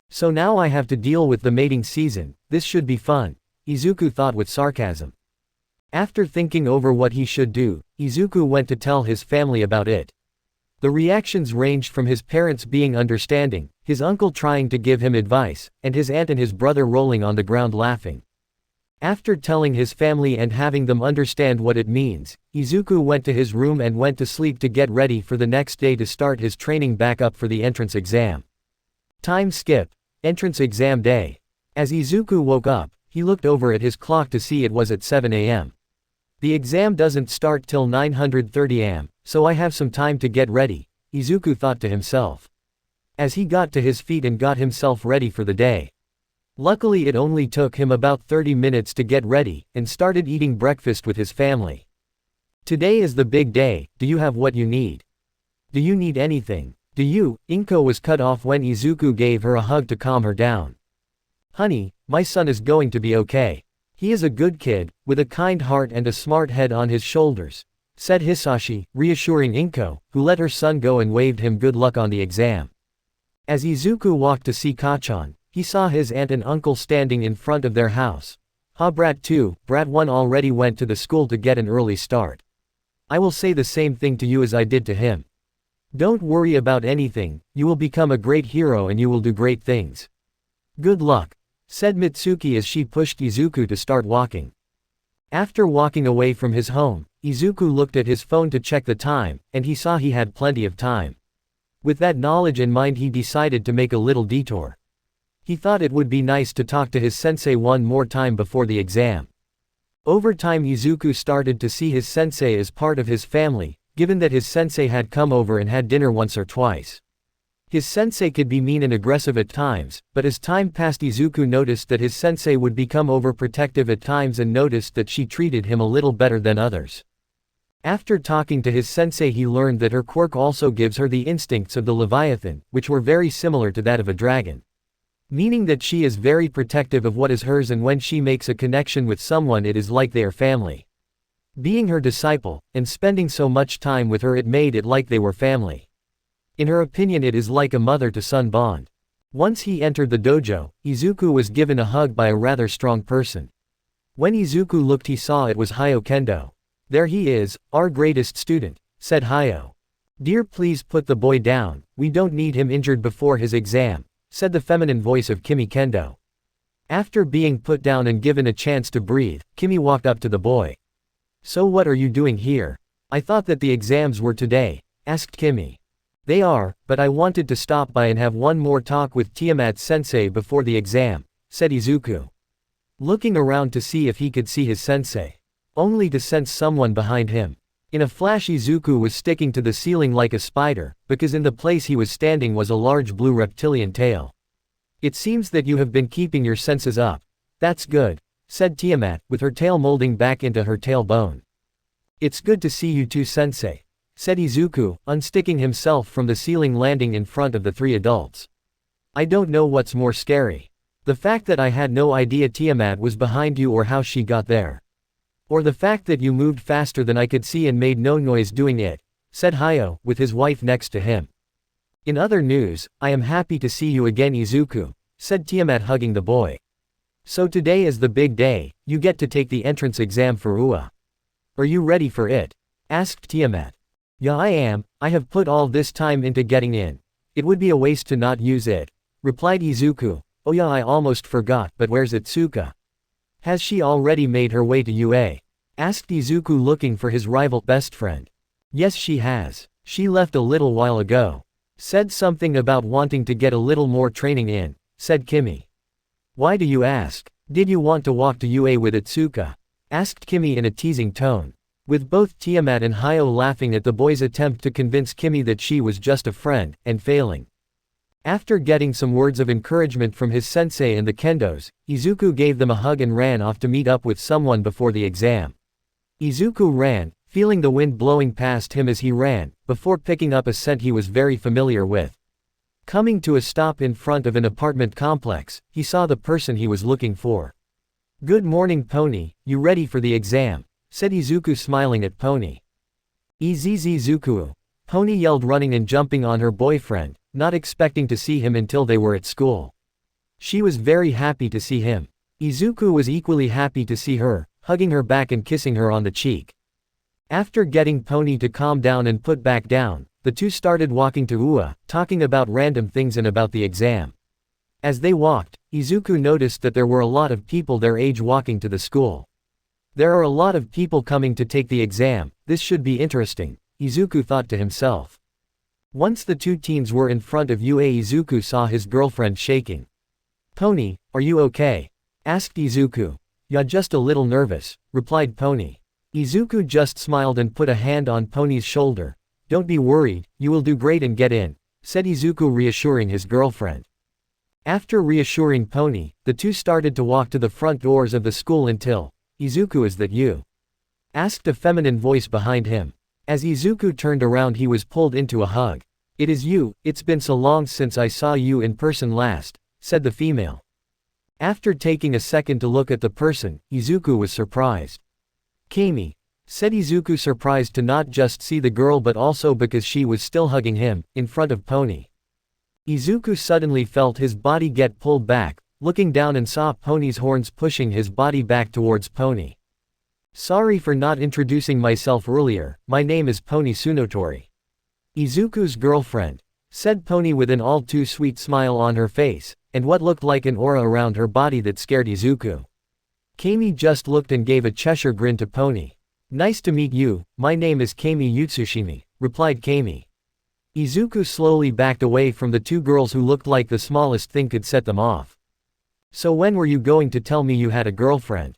So now I have to deal with the mating season, this should be fun, Izuku thought with sarcasm. After thinking over what he should do, Izuku went to tell his family about it. The reactions ranged from his parents being understanding, his uncle trying to give him advice, and his aunt and his brother rolling on the ground laughing. After telling his family and having them understand what it means, Izuku went to his room and went to sleep to get ready for the next day to start his training back up for the entrance exam. Time skip. Entrance exam day. As Izuku woke up, he looked over at his clock to see it was at 7 a.m. The exam doesn't start till 9:30 am, so I have some time to get ready, Izuku thought to himself. As he got to his feet and got himself ready for the day. Luckily it only took him about 30 minutes to get ready, and started eating breakfast with his family. Today is the big day, do you have what you need? Do you need anything? Do you? Inko was cut off when Izuku gave her a hug to calm her down. Honey, my son is going to be okay. He is a good kid, with a kind heart and a smart head on his shoulders, said Hisashi, reassuring Inko, who let her son go and waved him good luck on the exam. As Izuku walked to see Kachan, he saw his aunt and uncle standing in front of their house. Ha, Brat 2, Brat 1 already went to the school to get an early start. I will say the same thing to you as I did to him. Don't worry about anything, you will become a great hero and you will do great things. Good luck, said Mitsuki as she pushed Izuku to start walking. After walking away from his home, Izuku looked at his phone to check the time, and he saw he had plenty of time. With that knowledge in mind he decided to make a little detour. He thought it would be nice to talk to his sensei one more time before the exam. Over time Izuku started to see his sensei as part of his family, given that his sensei had come over and had dinner once or twice. His sensei could be mean and aggressive at times, but as time passed Izuku noticed that his sensei would become overprotective at times and noticed that she treated him a little better than others. After talking to his sensei he learned that her quirk also gives her the instincts of the Leviathan, which were very similar to that of a dragon. Meaning that she is very protective of what is hers, and when she makes a connection with someone it is like they are family. Being her disciple, and spending so much time with her, it made it like they were family. In her opinion it is like a mother-to-son bond. Once he entered the dojo, Izuku was given a hug by a rather strong person. When Izuku looked he saw it was Hayo Kendo. "There he is, our greatest student," said Hayo. "Dear, please put the boy down, we don't need him injured before his exam," said the feminine voice of Kimi Kendo. After being put down and given a chance to breathe, Kimi walked up to the boy. "So what are you doing here? I thought that the exams were today," asked Kimi. "They are, but I wanted to stop by and have one more talk with Tiamat-sensei before the exam," said Izuku. Looking around to see if he could see his sensei. Only to sense someone behind him. In a flash Izuku was sticking to the ceiling like a spider, because in the place he was standing was a large blue reptilian tail. "It seems that you have been keeping your senses up. That's good," said Tiamat, with her tail molding back into her tailbone. "It's good to see you too, sensei," said Izuku, unsticking himself from the ceiling, landing in front of the three adults. "I don't know what's more scary. The fact that I had no idea Tiamat was behind you, or how she got there. Or the fact that you moved faster than I could see and made no noise doing it," said Hayo, with his wife next to him. "In other news, I am happy to see you again, Izuku," said Tiamat, hugging the boy. "So today is the big day, you get to take the entrance exam for UA. Are you ready for it?" asked Tiamat. "Yeah, I am. I have put all this time into getting in. It would be a waste to not use it," replied Izuku. "Oh yeah, I almost forgot, but where's Itsuka? Has she already made her way to UA?" asked Izuku, looking for his rival best friend. "Yes, she has. She left a little while ago. Said something about wanting to get a little more training in," said Kimi. "Why do you ask? Did you want to walk to UA with Itsuka?" asked Kimi in a teasing tone. With both Tiamat and Hayo laughing at the boy's attempt to convince Kimi that she was just a friend, and failing. After getting some words of encouragement from his sensei and the kendos, Izuku gave them a hug and ran off to meet up with someone before the exam. Izuku ran, feeling the wind blowing past him as he ran, before picking up a scent he was very familiar with. Coming to a stop in front of an apartment complex, he saw the person he was looking for. "Good morning, Pony, you ready for the exam?" said Izuku, smiling at Pony. "Izuku!" Pony yelled, running and jumping on her boyfriend, not expecting to see him until they were at school. She was very happy to see him. Izuku was equally happy to see her, hugging her back and kissing her on the cheek. After getting Pony to calm down and put back down, the two started walking to UA, talking about random things and about the exam. As they walked, Izuku noticed that there were a lot of people their age walking to the school. There are a lot of people coming to take the exam, this should be interesting, Izuku thought to himself. Once the two teens were in front of UA, Izuku saw his girlfriend shaking. "Pony, are you okay?" asked Izuku. "Yeah, just a little nervous," replied Pony. Izuku just smiled and put a hand on Pony's shoulder. "Don't be worried, you will do great and get in," said Izuku, reassuring his girlfriend. After reassuring Pony, the two started to walk to the front doors of the school until, "Izuku, is that you?" asked a feminine voice behind him. As Izuku turned around he was pulled into a hug. "It is you, it's been so long since I saw you in person last," said the female. After taking a second to look at the person, Izuku was surprised. "Kimi," said Izuku, surprised to not just see the girl but also because she was still hugging him, in front of Pony. Izuku suddenly felt his body get pulled back, looking down and saw Pony's horns pushing his body back towards Pony. "Sorry for not introducing myself earlier, my name is Pony Tsunotori. Izuku's girlfriend," said Pony with an all too sweet smile on her face, and what looked like an aura around her body that scared Izuku. Kimi just looked and gave a Cheshire grin to Pony. "Nice to meet you, my name is Kami Utsushimi," replied Kami. Izuku slowly backed away from the two girls who looked like the smallest thing could set them off. So when were you going to tell me you had a girlfriend?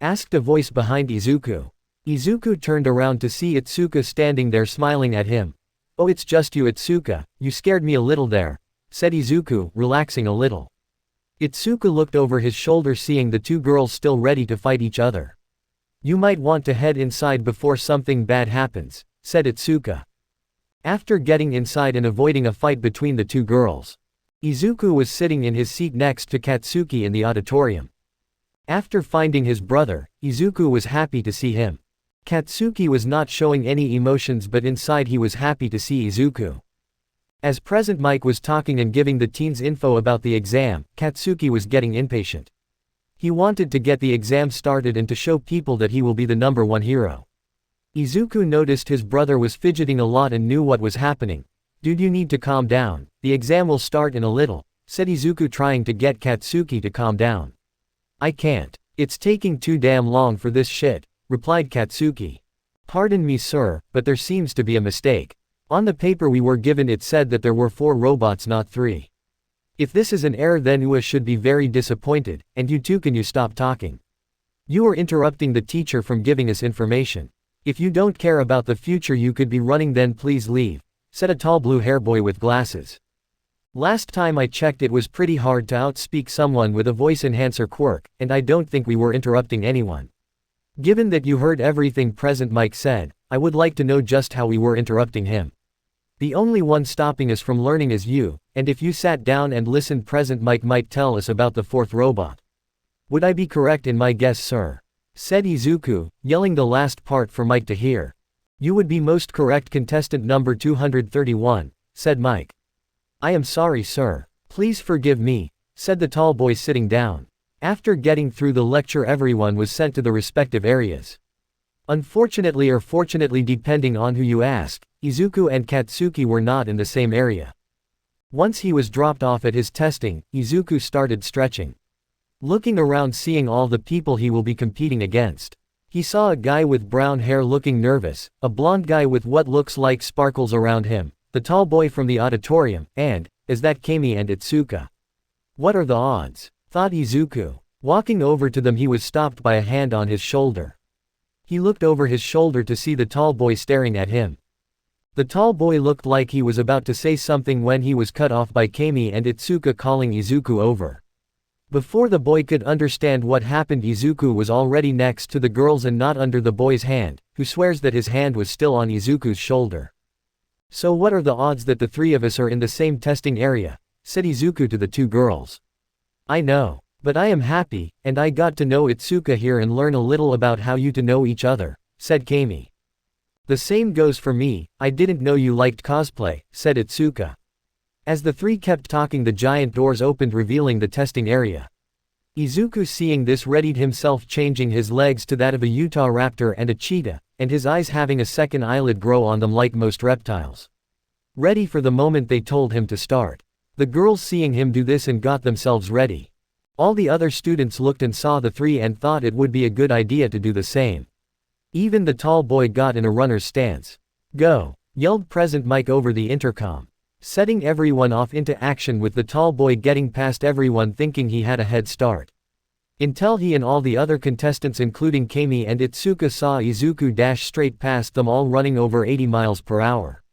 Asked a voice behind Izuku. Izuku turned around to see Itsuka standing there smiling at him. Oh, it's just you, Itsuka, you scared me a little there, said Izuku, relaxing a little. Itsuka looked over his shoulder seeing the two girls still ready to fight each other. You might want to head inside before something bad happens, said Itsuka. After getting inside and avoiding a fight between the two girls, Izuku was sitting in his seat next to Katsuki in the auditorium. After finding his brother, Izuku was happy to see him. Katsuki was not showing any emotions, but inside he was happy to see Izuku. As Present Mike was talking and giving the teens info about the exam, Katsuki was getting impatient. He wanted to get the exam started and to show people that he will be the #1 hero. Izuku noticed his brother was fidgeting a lot and knew what was happening. Dude, you need to calm down, the exam will start in a little, said Izuku, trying to get Katsuki to calm down. I can't. It's taking too damn long for this shit, replied Katsuki. Pardon me sir, but there seems to be a mistake. On the paper we were given it said that there were 4 robots, not 3. If this is an error then UA should be very disappointed, and you too, can you stop talking? You are interrupting the teacher from giving us information. If you don't care about the future you could be running, then please leave, said a tall blue hair boy with glasses. Last time I checked it was pretty hard to outspeak someone with a voice enhancer Quirk, and I don't think we were interrupting anyone. Given that you heard everything Present Mike said, I would like to know just how we were interrupting him. The only one stopping us from learning is you, and if you sat down and listened Present Mike might tell us about the 4th robot. Would I be correct in my guess sir? Said Izuku, yelling the last part for Mike to hear. You would be most correct, contestant number 231, said Mike. I am sorry sir. Please forgive me, said the tall boy sitting down. After getting through the lecture everyone was sent to the respective areas. Unfortunately or fortunately depending on who you ask, Izuku and Katsuki were not in the same area. Once he was dropped off at his testing, Izuku started stretching. Looking around seeing all the people he will be competing against. He saw a guy with brown hair looking nervous, a blonde guy with what looks like sparkles around him, the tall boy from the auditorium, and, is that Kami and Itsuka? What are the odds? Thought Izuku. Walking over to them he was stopped by a hand on his shoulder. He looked over his shoulder to see the tall boy staring at him. The tall boy looked like he was about to say something when he was cut off by Kami and Itsuka calling Izuku over. Before the boy could understand what happened, Izuku was already next to the girls and not under the boy's hand, who swears that his hand was still on Izuku's shoulder. So what are the odds that the 3 of us are in the same testing area? Said Izuku to the 2 girls. I know. But I am happy, and I got to know Itsuka here and learn a little about how you to know each other, said Kami. The same goes for me, I didn't know you liked cosplay, said Itsuka. As the 3 kept talking the giant doors opened revealing the testing area. Izuku seeing this readied himself, changing his legs to that of a Utah raptor and a cheetah, and his eyes having a second eyelid grow on them like most reptiles. Ready for the moment they told him to start. The girls seeing him do this and got themselves ready. All the other students looked and saw the 3 and thought it would be a good idea to do the same. Even the tall boy got in a runner's stance. Go! Yelled Present Mike over the intercom. Setting everyone off into action with the tall boy getting past everyone thinking he had a head start. Until he and all the other contestants including Kami and Itsuka saw Izuku dash straight past them all running over 80 miles per hour.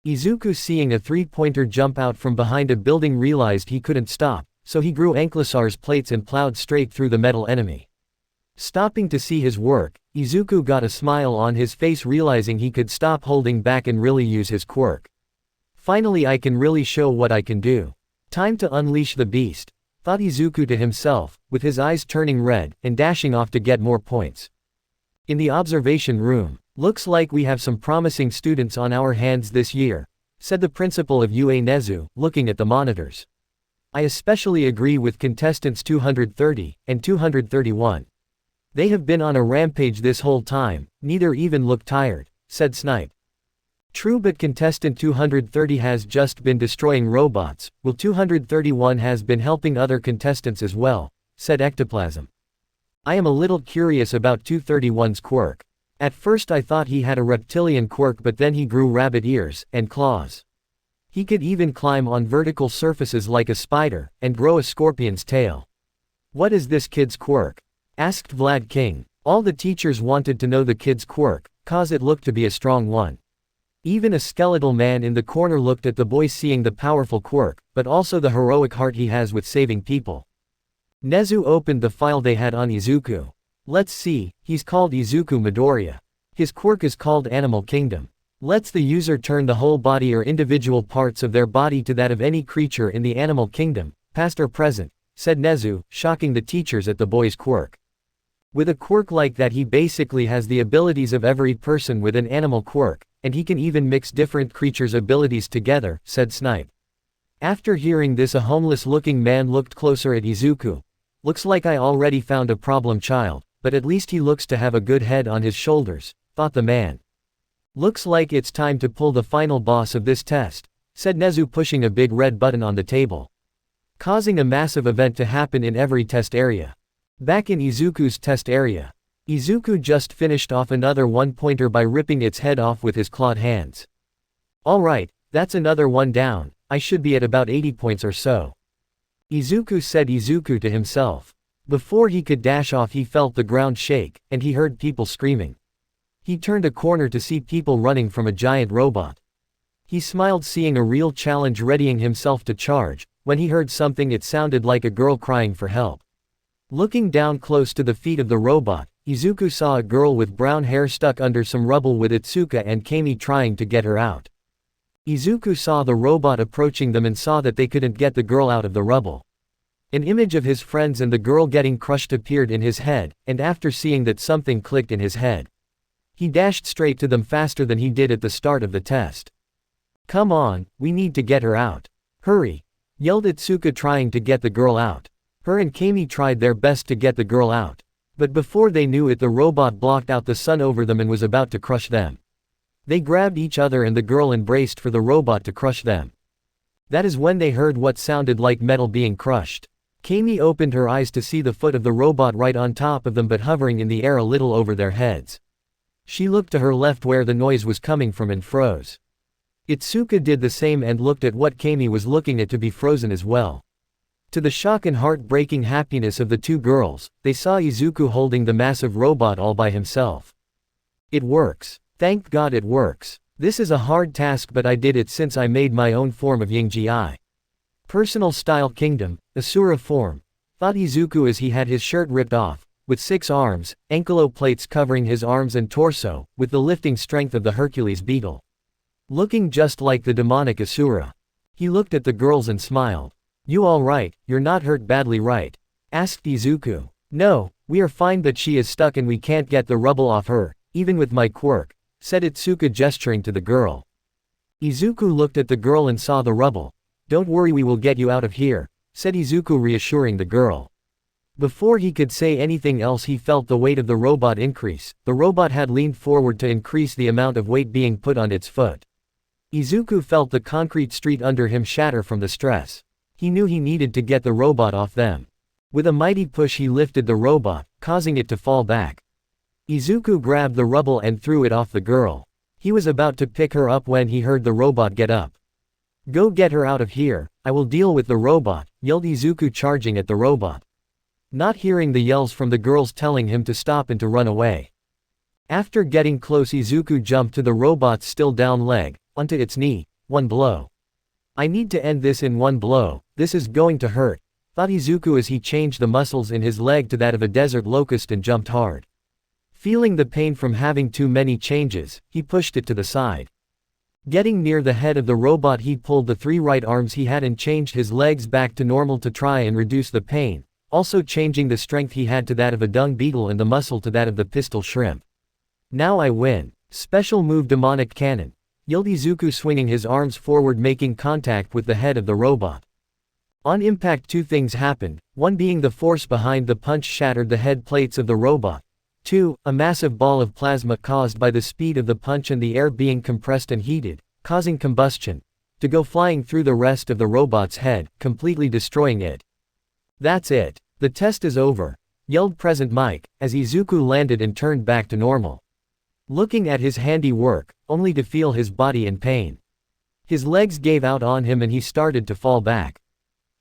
Izuku seeing a 3-pointer jump out from behind a building realized he couldn't stop, so he grew Ankylosar's plates and plowed straight through the metal enemy. Stopping to see his work, Izuku got a smile on his face realizing he could stop holding back and really use his quirk. Finally I can really show what I can do. Time to unleash the beast, thought Izuku to himself, with his eyes turning red, and dashing off to get more points. In the observation room, looks like we have some promising students on our hands this year, said the principal of UA Nezu, looking at the monitors. I especially agree with contestants 230 and 231. They have been on a rampage this whole time, neither even look tired, said Snipe. True, but contestant 230 has just been destroying robots, while 231 has been helping other contestants as well, said Ectoplasm. I am a little curious about 231's quirk. At first I thought he had a reptilian quirk, but then he grew rabbit ears and claws. He could even climb on vertical surfaces like a spider, and grow a scorpion's tail. What is this kid's quirk? Asked Vlad King. All the teachers wanted to know the kid's quirk, cause it looked to be a strong one. Even a skeletal man in the corner looked at the boy, seeing the powerful quirk, but also the heroic heart he has with saving people. Nezu opened the file they had on Izuku. Let's see, he's called Izuku Midoriya. His quirk is called Animal Kingdom. Lets the user turn the whole body or individual parts of their body to that of any creature in the animal kingdom, past or present, said Nezu, shocking the teachers at the boy's quirk. With a quirk like that, he basically has the abilities of every person with an animal quirk, and he can even mix different creatures' abilities together, said Snipe. After hearing this, a homeless-looking man looked closer at Izuku. Looks like I already found a problem child, but at least he looks to have a good head on his shoulders, thought the man. Looks like it's time to pull the final boss of this test, said Nezu, pushing a big red button on the table, causing a massive event to happen in every test area. Back in Izuku's test area, Izuku just finished off another one-pointer by ripping its head off with his clawed hands. Alright, that's another one down, I should be at about 80 points or so. Izuku said to himself. Before he could dash off, he felt the ground shake, and he heard people screaming. He turned a corner to see people running from a giant robot. He smiled, seeing a real challenge, readying himself to charge, when he heard something. It sounded like a girl crying for help. Looking down close to the feet of the robot, Izuku saw a girl with brown hair stuck under some rubble with Itsuka and Kami trying to get her out. Izuku saw the robot approaching them and saw that they couldn't get the girl out of the rubble. An image of his friends and the girl getting crushed appeared in his head, and after seeing that, something clicked in his head. He dashed straight to them faster than he did at the start of the test. Come on, we need to get her out. Hurry! Yelled Itsuka, trying to get the girl out. Her and Kami tried their best to get the girl out. But before they knew it, the robot blocked out the sun over them and was about to crush them. They grabbed each other and the girl embraced for the robot to crush them. That is when they heard what sounded like metal being crushed. Kami opened her eyes to see the foot of the robot right on top of them, but hovering in the air a little over their heads. She looked to her left where the noise was coming from and froze. Itsuka did the same and looked at what Kami was looking at to be frozen as well. To the shock and heart-breaking happiness of the two girls, they saw Izuku holding the massive robot all by himself. It works. Thank God it works. This is a hard task, but I did it since I made my own form of Yingji. Personal style kingdom, Asura form, thought Izuku as he had his shirt ripped off, with 6 arms, ankylosing plates covering his arms and torso, with the lifting strength of the Hercules beetle. Looking just like the demonic Asura. He looked at the girls and smiled. You alright, you're not hurt badly, right? Asked Izuku. No, we are fine, but she is stuck and we can't get the rubble off her, even with my quirk, said Itsuka, gesturing to the girl. Izuku looked at the girl and saw the rubble. Don't worry, we will get you out of here, said Izuku, reassuring the girl. Before he could say anything else, he felt the weight of the robot increase. The robot had leaned forward to increase the amount of weight being put on its foot. Izuku felt the concrete street under him shatter from the stress. He knew he needed to get the robot off them. With a mighty push, he lifted the robot, causing it to fall back. Izuku grabbed the rubble and threw it off the girl. He was about to pick her up when he heard the robot get up. Go get her out of here, I will deal with the robot, yelled Izuku, charging at the robot. Not hearing the yells from the girls telling him to stop and to run away. After getting close, Izuku jumped to the robot's still down leg, onto its knee. One blow. I need to end this in one blow, this is going to hurt, thought Izuku as he changed the muscles in his leg to that of a desert locust and jumped hard. Feeling the pain from having too many changes, he pushed it to the side. Getting near the head of the robot, he pulled the 3 right arms he had and changed his legs back to normal to try and reduce the pain, also changing the strength he had to that of a dung beetle and the muscle to that of the pistol shrimp. Now I win. Special move, demonic cannon, yelled Izuku, swinging his arms forward, making contact with the head of the robot. On impact, 2 things happened, one being the force behind the punch shattered the head plates of the robot. 2. A massive ball of plasma caused by the speed of the punch and the air being compressed and heated, causing combustion, to go flying through the rest of the robot's head, completely destroying it. That's it. The test is over, yelled Present Mike, as Izuku landed and turned back to normal. Looking at his handiwork, only to feel his body in pain. His legs gave out on him and he started to fall back.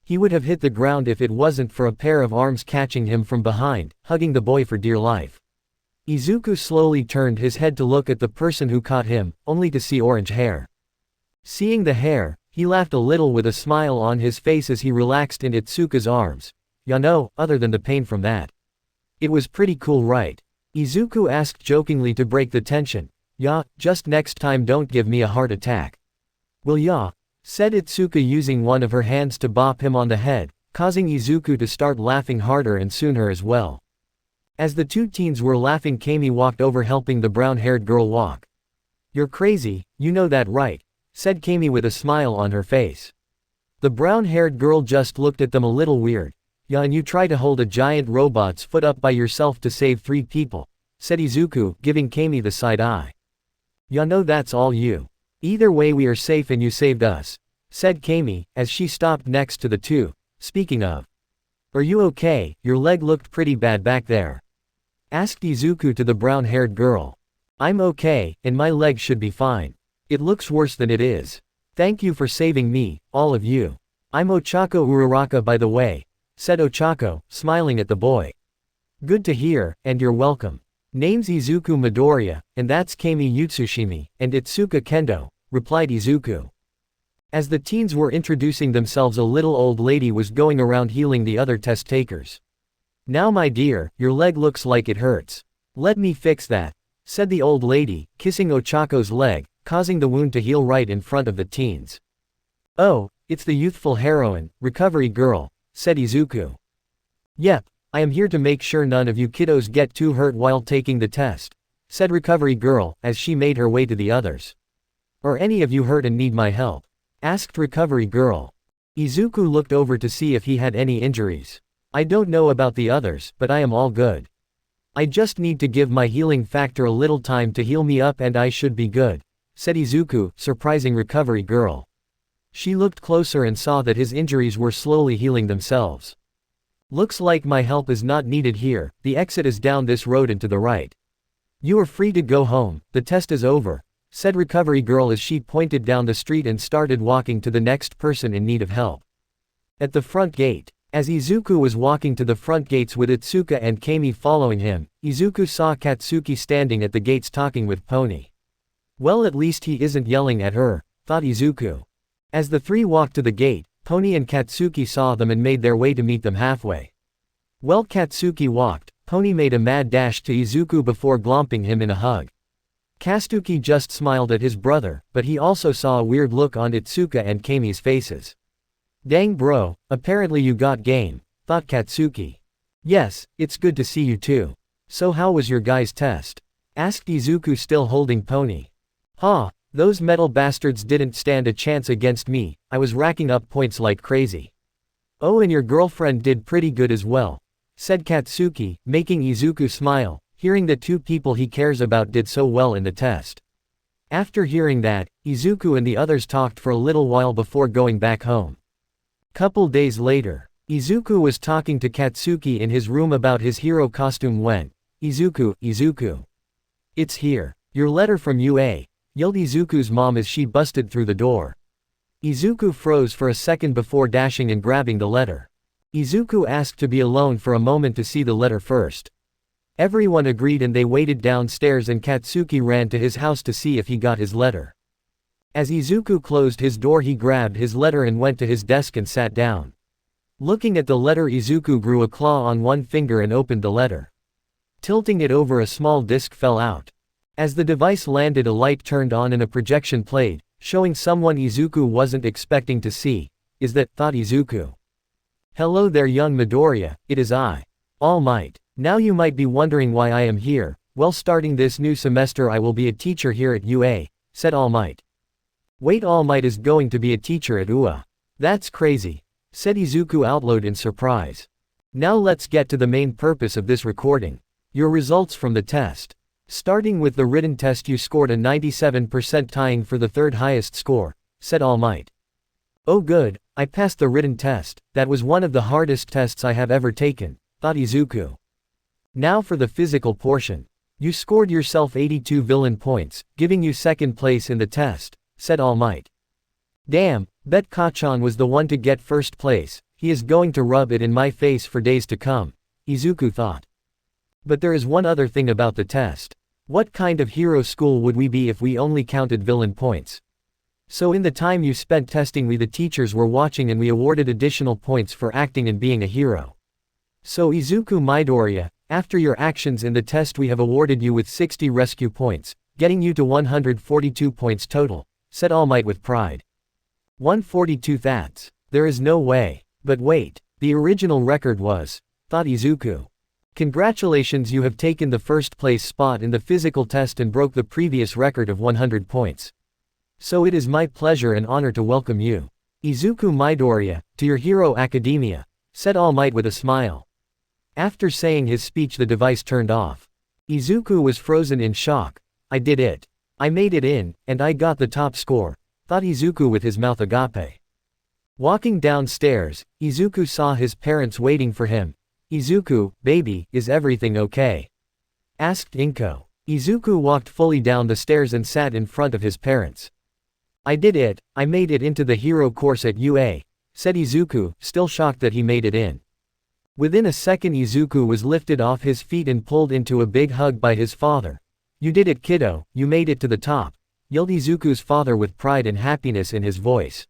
He would have hit the ground if it wasn't for a pair of arms catching him from behind, hugging the boy for dear life. Izuku slowly turned his head to look at the person who caught him, only to see orange hair. Seeing the hair, he laughed a little with a smile on his face as he relaxed in Itsuka's arms. "Ya know, other than the pain from that. It was pretty cool, right?" Izuku asked jokingly to break the tension. "Yeah, just next time don't give me a heart attack." "Will ya?" said Itsuka using one of her hands to bop him on the head, causing Izuku to start laughing harder and sooner as well. As the two teens were laughing, Kami walked over helping the brown-haired girl walk. "You're crazy, you know that right?" said Kami with a smile on her face. The brown-haired girl just looked at them a little weird. "Yeah, and you try to hold a giant robot's foot up by yourself to save 3 people," said Izuku, giving Kami the side eye. "Yeah, no, that's all you. Either way we are safe and you saved us," said Kami, as she stopped next to the two. "Speaking of, are you okay? Your leg looked pretty bad back there," asked Izuku to the brown-haired girl. "I'm okay, and my leg should be fine. It looks worse than it is. Thank you for saving me, all of you. I'm Ochako Uraraka by the way," said Ochako, smiling at the boy. "Good to hear, and you're welcome. Name's Izuku Midoriya, and that's Kami Utsushimi, and Itsuka Kendo," replied Izuku. As the teens were introducing themselves, a little old lady was going around healing the other test takers. "Now my dear, your leg looks like it hurts. Let me fix that," said the old lady, kissing Ochako's leg, causing the wound to heal right in front of the teens. "Oh, it's the youthful heroine, Recovery Girl," said Izuku. "Yep, I am here to make sure none of you kiddos get too hurt while taking the test," said Recovery Girl, as she made her way to the others. "Are any of you hurt and need my help?" asked Recovery Girl. Izuku looked over to see if he had any injuries. "I don't know about the others, but I am all good. I just need to give my healing factor a little time to heal me up and I should be good," said Izuku, surprising Recovery Girl. She looked closer and saw that his injuries were slowly healing themselves. "Looks like my help is not needed here, the exit is down this road and to the right. You are free to go home, the test is over," said Recovery Girl as she pointed down the street and started walking to the next person in need of help. At the front gate. As Izuku was walking to the front gates with Itsuka and Kami following him, Izuku saw Katsuki standing at the gates talking with Pony. Well, at least he isn't yelling at her, thought Izuku. As the three walked to the gate, Pony and Katsuki saw them and made their way to meet them halfway. While Katsuki walked, Pony made a mad dash to Izuku before glomping him in a hug. Katsuki just smiled at his brother, but he also saw a weird look on Itsuka and Kami's faces. "Dang bro, apparently you got game," thought Katsuki. "Yes, it's good to see you too. So how was your guys' test?" asked Izuku, still holding Pony. "Huh, those metal bastards didn't stand a chance against me, I was racking up points like crazy." "Oh, and your girlfriend did pretty good as well," said Katsuki, making Izuku smile, hearing that 2 people he cares about did so well in the test. After hearing that, Izuku and the others talked for a little while before going back home. Couple days later, Izuku was talking to Katsuki in his room about his hero costume when, Izuku. "It's here. Your letter from UA," yelled Izuku's mom as she busted through the door. Izuku froze for a second before dashing and grabbing the letter. Izuku asked to be alone for a moment to see the letter first. Everyone agreed and they waited downstairs and Katsuki ran to his house to see if he got his letter. As Izuku closed his door, he grabbed his letter and went to his desk and sat down. Looking at the letter, Izuku grew a claw on one finger and opened the letter. Tilting it over, a small disc fell out. As the device landed, a light turned on and a projection played, showing someone Izuku wasn't expecting to see. "Is that," thought Izuku. "Hello there, young Midoriya, it is I. All Might. Now you might be wondering why I am here. Well, starting this new semester I will be a teacher here at UA, said All Might. Wait, All Might is going to be a teacher at UA. That's crazy, said Izuku out loud in surprise. Now let's get to the main purpose of this recording. Your results from the test. Starting with the written test, you scored a 97%, tying for the third highest score, said All Might. Oh good, I passed the written test. That was one of the hardest tests I have ever taken, thought Izuku. Now for the physical portion. You scored yourself 82 villain points, giving you second place in the test, said All Might. Damn, bet Kachan was the one to get first place, He is going to rub it in my face for days to come, Izuku thought. But there is one other thing about the test. What kind of hero school would we be if we only counted villain points? So in the time you spent testing, we the teachers were watching and we awarded additional points for acting and being a hero. So Izuku Midoriya, after your actions in the test we have awarded you with 60 rescue points, getting you to 142 points total, said All Might with pride. 142, that's. There is no way. But wait, the original record was, thought Izuku. Congratulations, you have taken the first place spot in the physical test and broke the previous record of 100 points. So it is my pleasure and honor to welcome you, Izuku Midoriya, to your Hero Academia, said All Might with a smile. After saying his speech the device turned off. Izuku was frozen in shock. I did it. I made it in, and I got the top score, thought Izuku with his mouth agape. Walking downstairs, Izuku saw his parents waiting for him. Izuku, baby, is everything okay? Asked Inko. Izuku walked fully down the stairs and sat in front of his parents. I did it, I made it into the hero course at UA, said Izuku, still shocked that he made it in. Within a second Izuku was lifted off his feet and pulled into a big hug by his father. You did it, kiddo, you made it to the top, yelled Izuku's father with pride and happiness in his voice.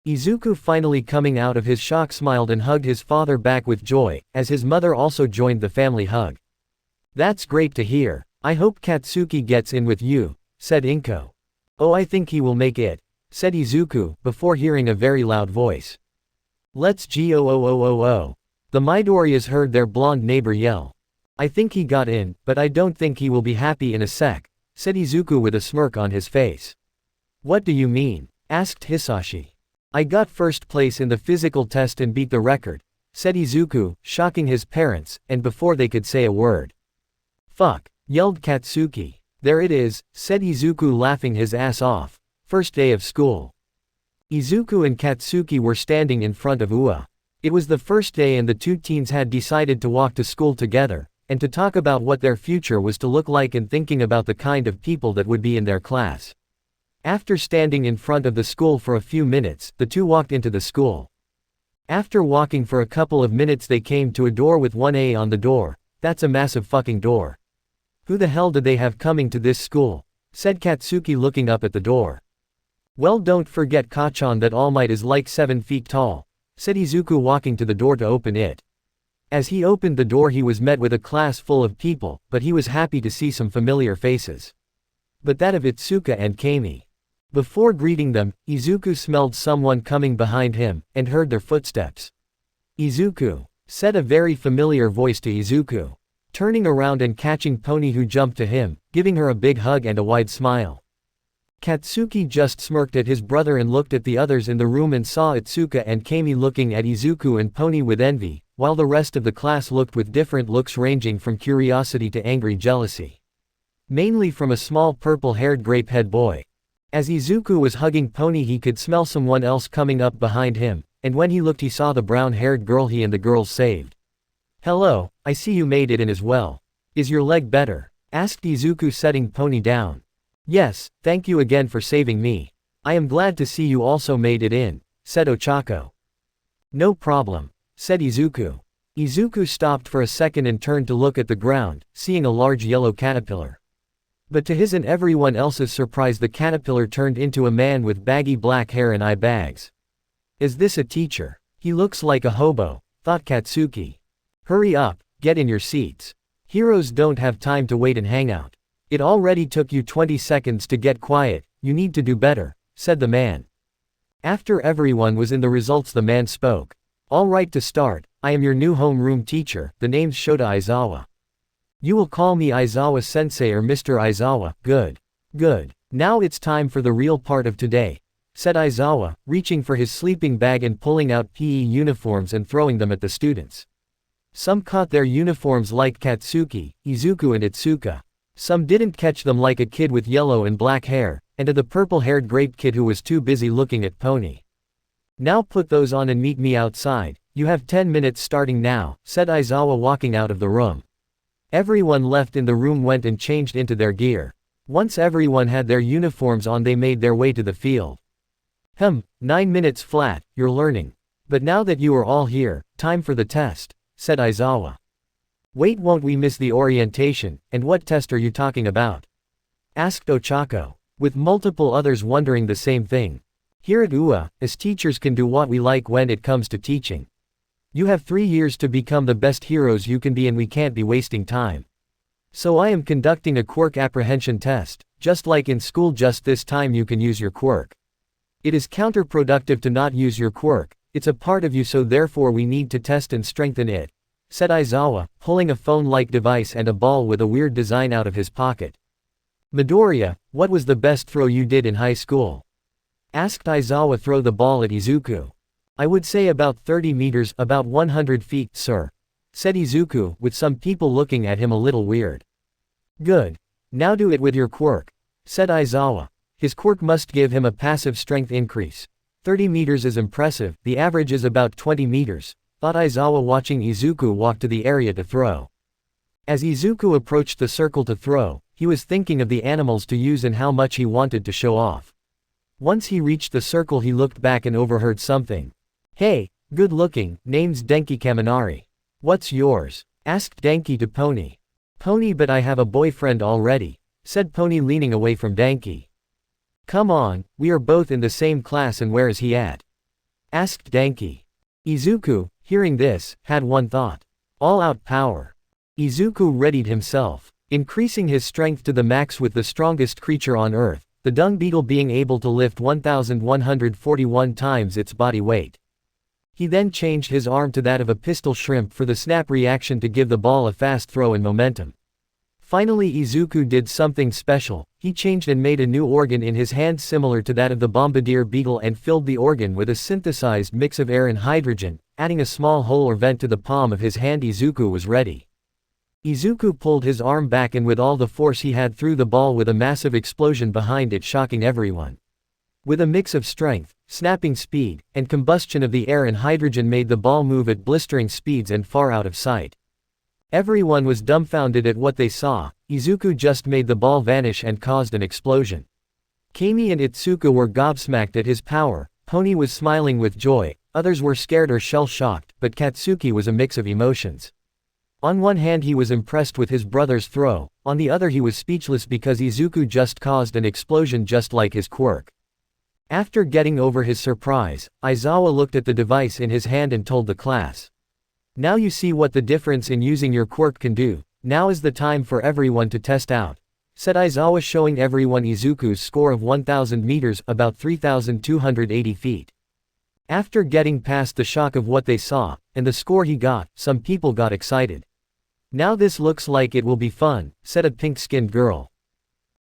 Izuku, finally coming out of his shock, smiled and hugged his father back with joy, as his mother also joined the family hug. That's great to hear. I hope Katsuki gets in with you, said Inko. Oh, I think he will make it, said Izuku, before hearing a very loud voice. Let's go. The Midoriyas heard their blonde neighbor yell. I think he got in, but I don't think he will be happy in a sec, said Izuku with a smirk on his face. What do you mean? Asked Hisashi. I got first place in the physical test and beat the record, said Izuku, shocking his parents, and before they could say a word. Fuck, yelled Katsuki. There it is, said Izuku, laughing his ass off. First day of school. Izuku and Katsuki were standing in front of UA. It was the first day and the two teens had decided to walk to school together, and to talk about what their future was to look like and thinking about the kind of people that would be in their class. After standing in front of the school for a few minutes, the two walked into the school. After walking for a couple of minutes they came to a door with 1A on the door. That's a massive fucking door. Who the hell did they have coming to this school? Said Katsuki looking up at the door. Well, don't forget Kachan that All Might is like 7 feet tall, said Izuku walking to the door to open it. As he opened the door he was met with a class full of people, but he was happy to see some familiar faces. But that of Itsuka and Kami. Before greeting them, Izuku smelled someone coming behind him, and heard their footsteps. Izuku, said a very familiar voice to Izuku. Turning around and catching Pony, who jumped to him, giving her a big hug and a wide smile. Katsuki just smirked at his brother and looked at the others in the room and saw Itsuka and Kami looking at Izuku and Pony with envy, while the rest of the class looked with different looks ranging from curiosity to angry jealousy. Mainly from a small purple-haired grape-head boy. As Izuku was hugging Pony he could smell someone else coming up behind him, and when he looked he saw the brown-haired girl he and the girls saved. Hello, I see you made it in as well. Is your leg better? Asked Izuku, setting Pony down. Yes, thank you again for saving me. I am glad to see you also made it in, said Ochako. No problem, said Izuku. Izuku stopped for a second and turned to look at the ground, seeing a large yellow caterpillar. But to his and everyone else's surprise the caterpillar turned into a man with baggy black hair and eye bags. Is this a teacher? He looks like a hobo, thought Katsuki. Hurry up, get in your seats. Heroes don't have time to wait and hang out. It already took you 20 seconds to get quiet, you need to do better, said the man. After everyone was in the results the man spoke. All right, to start, I am your new homeroom teacher, the name's Shota Aizawa. You will call me Aizawa-sensei or Mr. Aizawa. Good. Good. Now it's time for the real part of today, said Aizawa, reaching for his sleeping bag and pulling out PE uniforms and throwing them at the students. Some caught their uniforms like Katsuki, Izuku and Itsuka. Some didn't catch them like a kid with yellow and black hair, and the purple-haired grape kid who was too busy looking at Pony. Now put those on and meet me outside. You have 10 minutes starting now, said Aizawa walking out of the room. Everyone left in the room went and changed into their gear. Once everyone had their uniforms on they made their way to the field. 9 minutes flat, you're learning. But now that you are all here, time for the test, said Aizawa. Wait, won't we miss the orientation, and what test are you talking about? Asked Ochako, with multiple others wondering the same thing. Here at UA, as teachers can do what we like when it comes to teaching. You have 3 years to become the best heroes you can be and we can't be wasting time. So I am conducting a quirk apprehension test, just like in school, just this time you can use your quirk. It is counterproductive to not use your quirk, it's a part of you, so therefore we need to test and strengthen it, said Aizawa, pulling a phone-like device and a ball with a weird design out of his pocket. Midoriya, what was the best throw you did in high school? Asked Aizawa. Throw the ball at Izuku. I would say about 30 meters, about 100 feet, sir, said Izuku, with some people looking at him a little weird. Good. Now do it with your quirk, said Aizawa. His quirk must give him a passive strength increase. 30 meters is impressive, the average is about 20 meters, thought Aizawa watching Izuku walk to the area to throw. As Izuku approached the circle to throw, he was thinking of the animals to use and how much he wanted to show off. Once he reached the circle, he looked back and overheard something. Hey, good looking, name's Denki Kaminari. What's yours? Asked Denki to Pony. Pony, but I have a boyfriend already, said Pony, leaning away from Denki. Come on, we are both in the same class, and where is he at? Asked Denki. Izuku, hearing this, had one thought. All-out power. Izuku readied himself, increasing his strength to the max with the strongest creature on Earth, the dung beetle being able to lift 1,141 times its body weight. He then changed his arm to that of a pistol shrimp for the snap reaction to give the ball a fast throw and momentum. Finally, Izuku did something special. He changed and made a new organ in his hand similar to that of the bombardier beetle and filled the organ with a synthesized mix of air and hydrogen, adding a small hole or vent to the palm of his hand. Izuku was ready. Izuku pulled his arm back and with all the force he had threw the ball with a massive explosion behind it, shocking everyone. With a mix of strength, snapping speed, and combustion of the air and hydrogen made the ball move at blistering speeds and far out of sight. Everyone was dumbfounded at what they saw. Izuku just made the ball vanish and caused an explosion. Kami and Itsuka were gobsmacked at his power. Pony was smiling with joy, others were scared or shell-shocked, but Katsuki was a mix of emotions. On one hand he was impressed with his brother's throw, on the other he was speechless because Izuku just caused an explosion just like his quirk. After getting over his surprise, Aizawa looked at the device in his hand and told the class. Now you see what the difference in using your quirk can do. Now is the time for everyone to test out, said Aizawa, showing everyone Izuku's score of 1,000 meters, about 3,280 feet. After getting past the shock of what they saw, and the score he got, some people got excited. Now this looks like it will be fun, said a pink-skinned girl.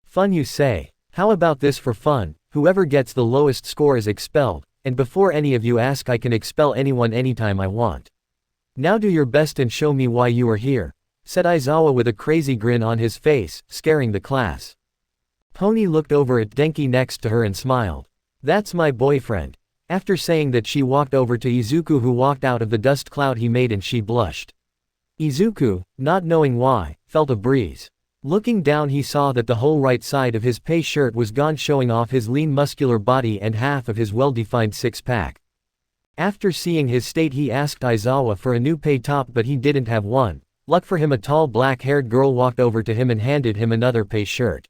Fun, you say? How about this for fun? Whoever gets the lowest score is expelled, and before any of you ask, I can expel anyone anytime I want. Now do your best and show me why you are here, said Aizawa with a crazy grin on his face, scaring the class. Pony looked over at Denki next to her and smiled. That's my boyfriend. After saying that, she walked over to Izuku, who walked out of the dust cloud he made, and she blushed. Izuku, not knowing why, felt a breeze. Looking down, he saw that the whole right side of his pay shirt was gone, showing off his lean muscular body and half of his well-defined six-pack. After seeing his state, he asked Aizawa for a new pay top, but he didn't have one. Luck for him, a tall black-haired girl walked over to him and handed him another pay shirt.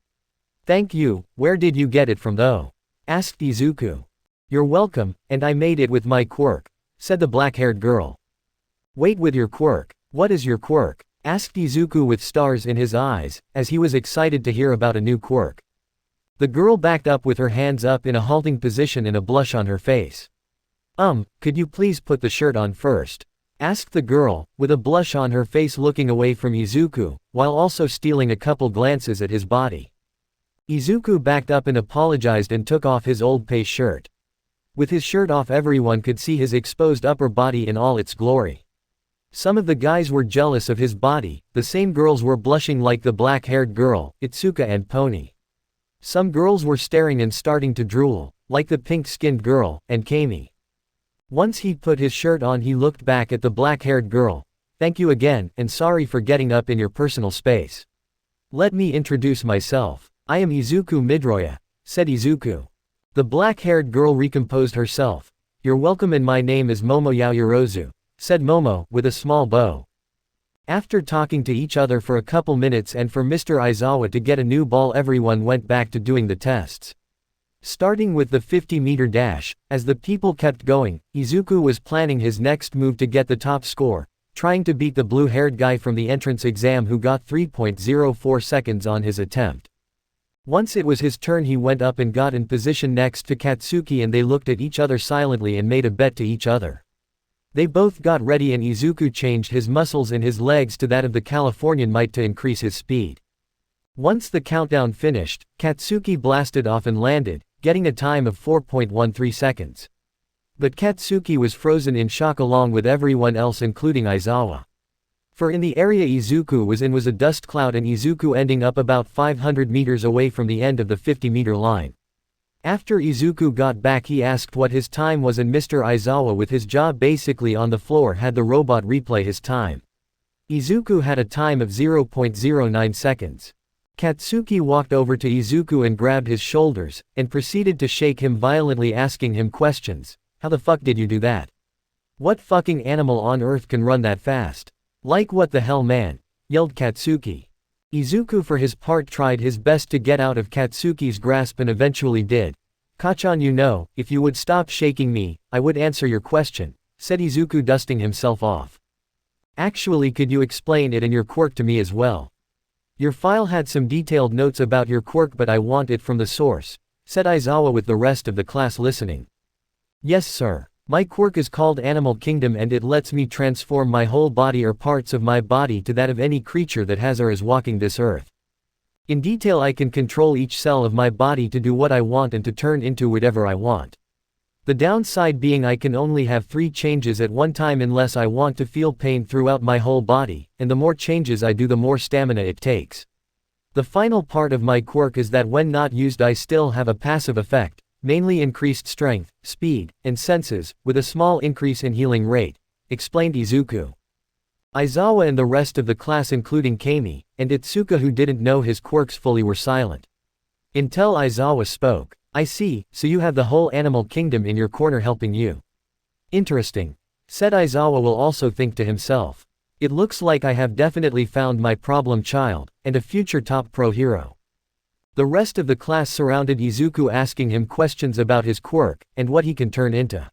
Thank you, where did you get it from though? Asked Izuku. You're welcome, and I made it with my quirk, said the black-haired girl. Wait, with your quirk? What is your quirk? Asked Izuku with stars in his eyes, as he was excited to hear about a new quirk. The girl backed up with her hands up in a halting position and a blush on her face. Could you please put the shirt on first? Asked the girl, with a blush on her face, looking away from Izuku, while also stealing a couple glances at his body. Izuku backed up and apologized and took off his old pay shirt. With his shirt off, everyone could see his exposed upper body in all its glory. Some of the guys were jealous of his body, the same girls were blushing like the black-haired girl, Itsuka and Pony. Some girls were staring and starting to drool, like the pink-skinned girl, and Kami. Once he put his shirt on, he looked back at the black-haired girl. Thank you again, and sorry for getting up in your personal space. Let me introduce myself. I am Izuku Midoriya, said Izuku. The black-haired girl recomposed herself. "You're welcome and my name is Momo Yaoyorozu," said Momo, with a small bow. After talking to each other for a couple minutes and for Mr. Aizawa to get a new ball, everyone went back to doing the tests. Starting with the 50-meter dash, as the people kept going, Izuku was planning his next move to get the top score, trying to beat the blue-haired guy from the entrance exam who got 3.04 seconds on his attempt. Once it was his turn, he went up and got in position next to Katsuki and they looked at each other silently and made a bet to each other. They both got ready and Izuku changed his muscles in his legs to that of the Californian mite to increase his speed. Once the countdown finished, Katsuki blasted off and landed, getting a time of 4.13 seconds. But Katsuki was frozen in shock along with everyone else including Aizawa. For in the area Izuku was in was a dust cloud and Izuku ending up about 500 meters away from the end of the 50-meter line. After Izuku got back, he asked what his time was and Mr. Aizawa, with his jaw basically on the floor, had the robot replay his time. Izuku had a time of 0.09 seconds. Katsuki walked over to Izuku and grabbed his shoulders, and proceeded to shake him violently, asking him questions. "How the fuck did you do that? What fucking animal on earth can run that fast? Like what the hell, man?" yelled Katsuki. Izuku for his part tried his best to get out of Katsuki's grasp and eventually did. "Kachan, you know, if you would stop shaking me, I would answer your question," said Izuku, dusting himself off. "Actually, could you explain it and your quirk to me as well? Your file had some detailed notes about your quirk but I want it from the source," said Aizawa with the rest of the class listening. "Yes sir. My quirk is called Animal Kingdom and it lets me transform my whole body or parts of my body to that of any creature that has or is walking this earth. In detail, I can control each cell of my body to do what I want and to turn into whatever I want. The downside being I can only have 3 changes at one time unless I want to feel pain throughout my whole body, and the more changes I do the more stamina it takes. The final part of my quirk is that when not used I still have a passive effect, mainly increased strength, speed, and senses, with a small increase in healing rate," explained Izuku. Aizawa and the rest of the class including Kami, and Itsuka who didn't know his quirks fully were silent. Until Aizawa spoke. "I see, so you have the whole animal kingdom in your corner helping you. Interesting," said Aizawa while also think to himself. "It looks like I have definitely found my problem child, and a future top pro hero." The rest of the class surrounded Izuku asking him questions about his quirk, and what he can turn into.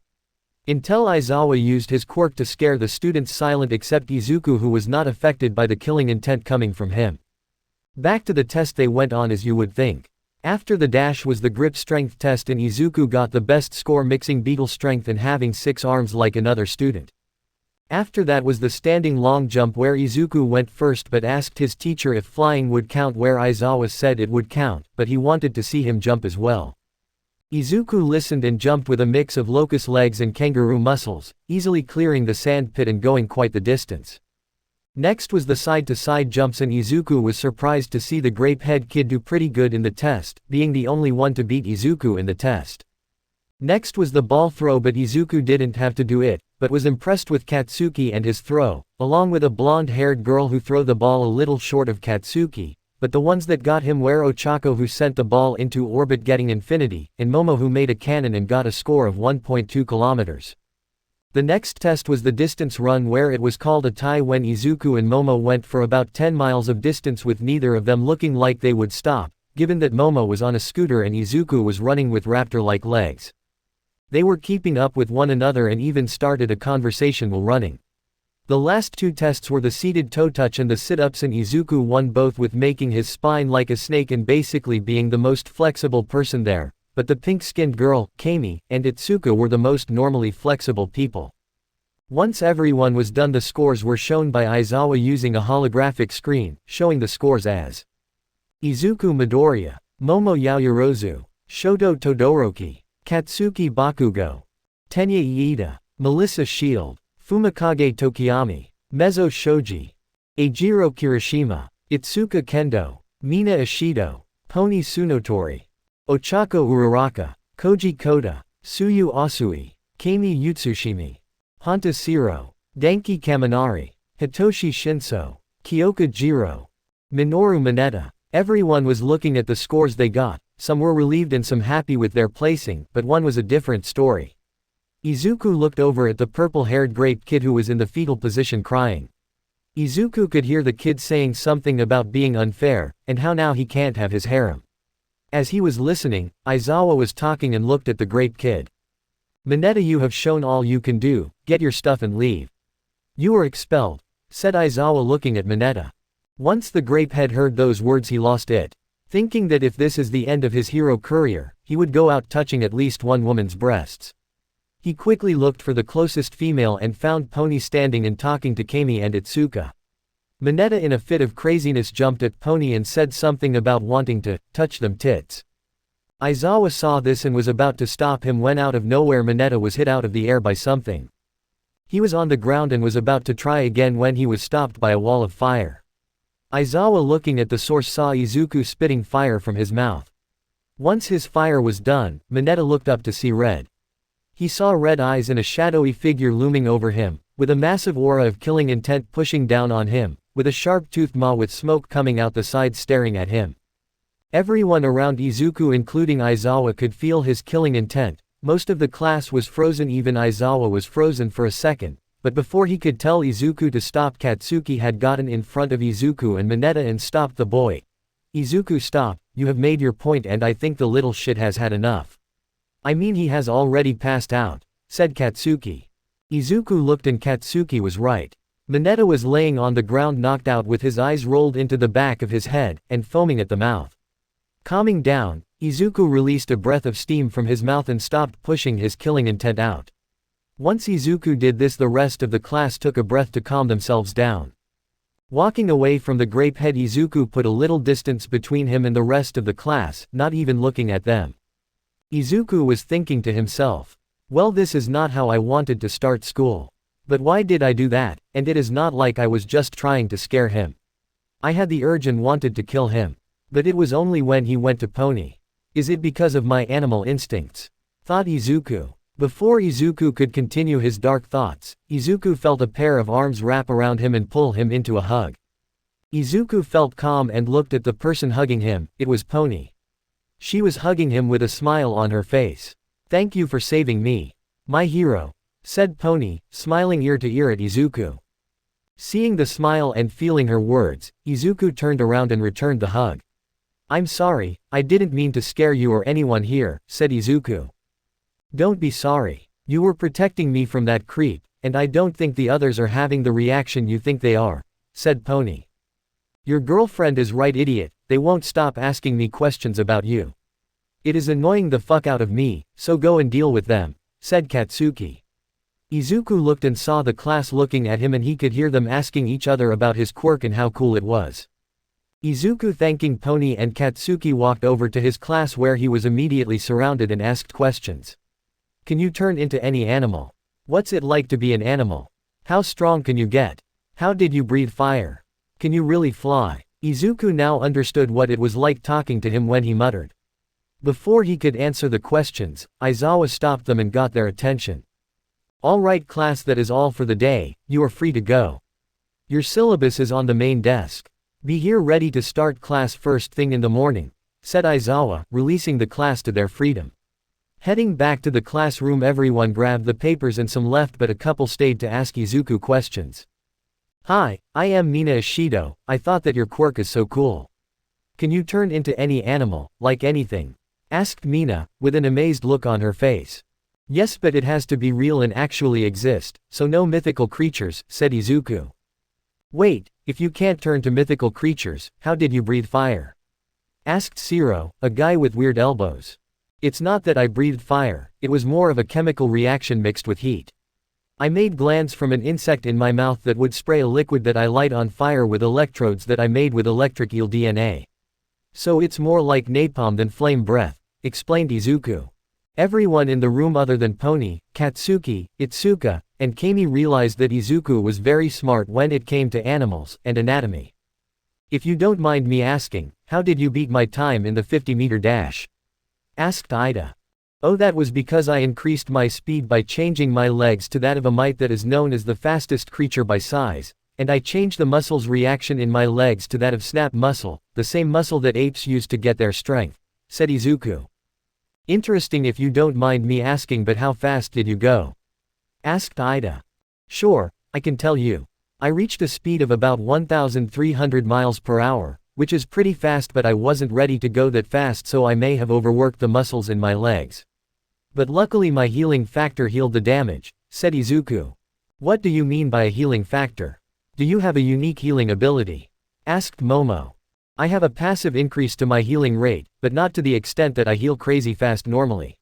Until Aizawa used his quirk to scare the students silent except Izuku, who was not affected by the killing intent coming from him. Back to the test they went on as you would think. After the dash was the grip strength test and Izuku got the best score, mixing beetle strength and having 6 arms like another student. After that was the standing long jump where Izuku went first but asked his teacher if flying would count, where Aizawa said it would count, but he wanted to see him jump as well. Izuku listened and jumped with a mix of locust legs and kangaroo muscles, easily clearing the sand pit and going quite the distance. Next was the side-to-side jumps and Izuku was surprised to see the grape-head kid do pretty good in the test, being the only one to beat Izuku in the test. Next was the ball throw, but Izuku didn't have to do it, but was impressed with Katsuki and his throw, along with a blonde-haired girl who threw the ball a little short of Katsuki, but the ones that got him were Ochako, who sent the ball into orbit getting infinity, and Momo, who made a cannon and got a score of 1.2 kilometers. The next test was the distance run, where it was called a tie when Izuku and Momo went for about 10 miles of distance with neither of them looking like they would stop, given that Momo was on a scooter and Izuku was running with raptor-like legs. They were keeping up with one another and even started a conversation while running. The last 2 tests were the seated toe touch and the sit-ups, and Izuku won both with making his spine like a snake and basically being the most flexible person there, but the pink-skinned girl, Kami, and Itsuka were the most normally flexible people. Once everyone was done, the scores were shown by Aizawa using a holographic screen, showing the scores as Izuku Midoriya, Momo Yaoyorozu, Shoto Todoroki, Katsuki Bakugo, Tenya Iida, Melissa Shield, Fumikage Tokiyami, Mezzo Shoji, Eijiro Kirishima, Itsuka Kendo, Mina Ishido, Pony Tsunotori, Ochako Uraraka, Koji Koda, Suyu Asui, Kami Yutsushimi, Honta Siro, Danki Kaminari, Hitoshi Shinso, Kyoka Jiro, Minoru Mineta. Everyone was looking at the scores they got, some were relieved and some happy with their placing, but one was a different story. Izuku looked over at the purple-haired grape kid who was in the fetal position crying. Izuku could hear the kid saying something about being unfair, and how now he can't have his harem. As he was listening, Aizawa was talking and looked at the grape kid. Mineta, you have shown all you can do, get your stuff and leave. You are expelled, said Aizawa looking at Mineta. Once the grape head heard those words he lost it. Thinking that if this is the end of his hero career, he would go out touching at least one woman's breasts. He quickly looked for the closest female and found Pony standing and talking to Kami and Itsuka. Mineta in a fit of craziness jumped at Pony and said something about wanting to touch them tits. Aizawa saw this and was about to stop him when out of nowhere Mineta was hit out of the air by something. He was on the ground and was about to try again when he was stopped by a wall of fire. Aizawa looking at the source saw Izuku spitting fire from his mouth. Once his fire was done, Mineta looked up to see red. He saw red eyes and a shadowy figure looming over him, with a massive aura of killing intent pushing down on him, with a sharp-toothed maw with smoke coming out the side staring at him. Everyone around Izuku including Aizawa could feel his killing intent. Most of the class was frozen, even Aizawa was frozen for a second, but before he could tell Izuku to stop, Katsuki had gotten in front of Izuku and Mineta and stopped the boy. Izuku, stop, you have made your point and I think the little shit has had enough. I mean, he has already passed out, said Katsuki. Izuku looked and Katsuki was right. Mineta was laying on the ground knocked out with his eyes rolled into the back of his head, and foaming at the mouth. Calming down, Izuku released a breath of steam from his mouth and stopped pushing his killing intent out. Once Izuku did this, the rest of the class took a breath to calm themselves down. Walking away from the grape head, Izuku put a little distance between him and the rest of the class, not even looking at them. Izuku was thinking to himself, well, this is not how I wanted to start school. But why did I do that? And it is not like I was just trying to scare him. I had the urge and wanted to kill him. But it was only when he went to Pony. Is it because of my animal instincts? Thought Izuku. Before Izuku could continue his dark thoughts, Izuku felt a pair of arms wrap around him and pull him into a hug. Izuku felt calm and looked at the person hugging him. It was Pony. She was hugging him with a smile on her face. Thank you for saving me, my hero, said Pony, smiling ear to ear at Izuku. Seeing the smile and feeling her words, Izuku turned around and returned the hug. I'm sorry, I didn't mean to scare you or anyone here, said Izuku. Don't be sorry. You were protecting me from that creep, and I don't think the others are having the reaction you think they are, said Pony. Your girlfriend is right, idiot, they won't stop asking me questions about you. It is annoying the fuck out of me, so go and deal with them, said Katsuki. Izuku looked and saw the class looking at him and he could hear them asking each other about his quirk and how cool it was. Izuku thanking Pony and Katsuki walked over to his class where he was immediately surrounded and asked questions. Can you turn into any animal? What's it like to be an animal? How strong can you get? How did you breathe fire? Can you really fly? Izuku now understood what it was like talking to him when he muttered. Before he could answer the questions, Aizawa stopped them and got their attention. All right class, that is all for the day, you are free to go. Your syllabus is on the main desk. Be here ready to start class first thing in the morning, said Aizawa, releasing the class to their freedom. Heading back to the classroom, everyone grabbed the papers and some left, but a couple stayed to ask Izuku questions. Hi, I am Mina Ishido, I thought that your quirk is so cool. Can you turn into any animal, like anything? Asked Mina, with an amazed look on her face. Yes, but it has to be real and actually exist, so no mythical creatures, said Izuku. Wait, if you can't turn to mythical creatures, how did you breathe fire? Asked Siro, a guy with weird elbows. It's not that I breathed fire, it was more of a chemical reaction mixed with heat. I made glands from an insect in my mouth that would spray a liquid that I light on fire with electrodes that I made with electric eel DNA. So it's more like napalm than flame breath, explained Izuku. Everyone in the room other than Pony, Katsuki, Itsuka, and Kami realized that Izuku was very smart when it came to animals and anatomy. If you don't mind me asking, how did you beat my time in the 50-meter dash? Asked Ida. Oh, that was because I increased my speed by changing my legs to that of a mite that is known as the fastest creature by size, and I changed the muscle's reaction in my legs to that of snap muscle, the same muscle that apes use to get their strength, said Izuku. Interesting if you don't mind me asking, but how fast did you go? Asked Ida. Sure, I can tell you. I reached a speed of about 1,300 miles per hour, which is pretty fast, but I wasn't ready to go that fast, so I may have overworked the muscles in my legs. But luckily my healing factor healed the damage, said Izuku. What do you mean by a healing factor? Do you have a unique healing ability? Asked Momo. I have a passive increase to my healing rate, but not to the extent that I heal crazy fast normally.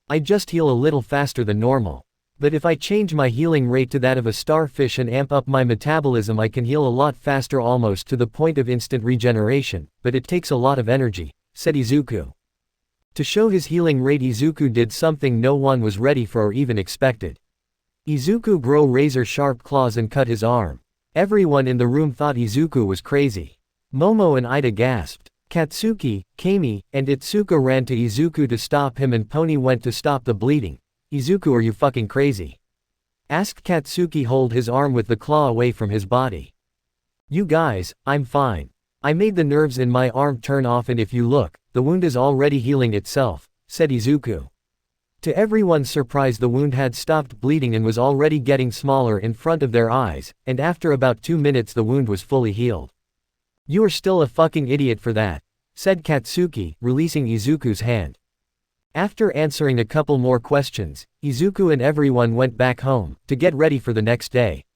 I just heal a little faster than normal. But if I change my healing rate to that of a starfish and amp up my metabolism, I can heal a lot faster, almost to the point of instant regeneration, but it takes a lot of energy, said Izuku. To show his healing rate, Izuku did something no one was ready for or even expected. Izuku grew razor-sharp claws and cut his arm. Everyone in the room thought Izuku was crazy. Momo and Ida gasped. Katsuki, Kami, and Itsuka ran to Izuku to stop him, and Pony went to stop the bleeding. Izuku, are you fucking crazy? Asked Katsuki, hold his arm with the claw away from his body. You guys, I'm fine. I made the nerves in my arm turn off, and if you look, the wound is already healing itself, said Izuku. To everyone's surprise, the wound had stopped bleeding and was already getting smaller in front of their eyes, and after about 2 minutes the wound was fully healed. You are still a fucking idiot for that, said Katsuki, releasing Izuku's hand. After answering a couple more questions, Izuku and everyone went back home, to get ready for the next day.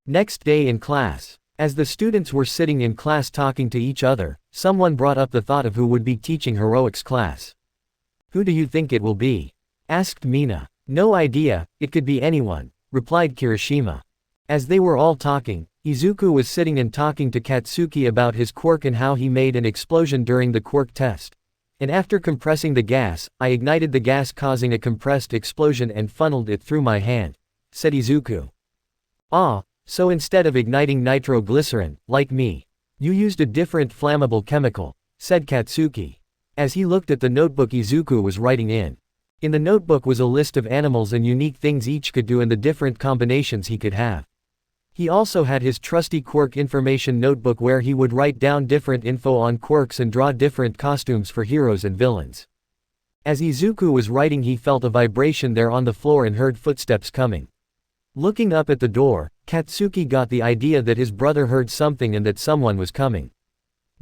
Next day in class. As the students were sitting in class talking to each other, someone brought up the thought of who would be teaching heroics class. Who do you think it will be? Asked Mina. No idea, it could be anyone, replied Kirishima. As they were all talking, Izuku was sitting and talking to Katsuki about his quirk and how he made an explosion during the quirk test. And after compressing the gas, I ignited the gas, causing a compressed explosion and funneled it through my hand, said Izuku. Ah, so instead of igniting nitroglycerin, like me, you used a different flammable chemical, said Katsuki. As he looked at the notebook Izuku was writing in. In the notebook was a list of animals and unique things each could do and the different combinations he could have. He also had his trusty quirk information notebook where he would write down different info on quirks and draw different costumes for heroes and villains. As Izuku was writing, he felt a vibration there on the floor and heard footsteps coming. Looking up at the door, Katsuki got the idea that his brother heard something and that someone was coming.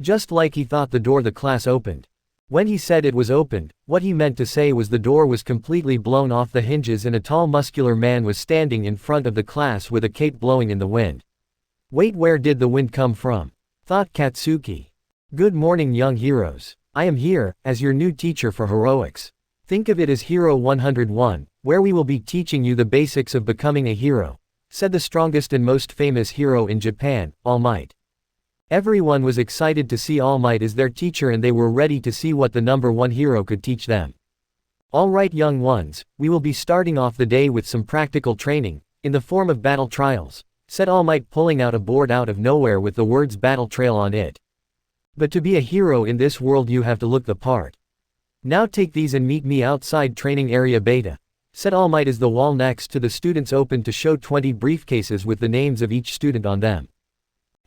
Just like he thought, the door the class opened. When he said it was opened, what he meant to say was the door was completely blown off the hinges and a tall muscular man was standing in front of the class with a cape blowing in the wind. Wait, where did the wind come from? Thought Katsuki. Good morning, young heroes. I am here, as your new teacher for heroics. Think of it as Hero 101, where we will be teaching you the basics of becoming a hero, said the strongest and most famous hero in Japan, All Might. Everyone was excited to see All Might as their teacher, and they were ready to see what the #1 hero could teach them. Alright, young ones, we will be starting off the day with some practical training, in the form of battle trials, said All Might, pulling out a board out of nowhere with the words battle trail on it. But to be a hero in this world you have to look the part. Now take these and meet me outside training area beta, said All Might as the wall next to the students opened to show 20 briefcases with the names of each student on them.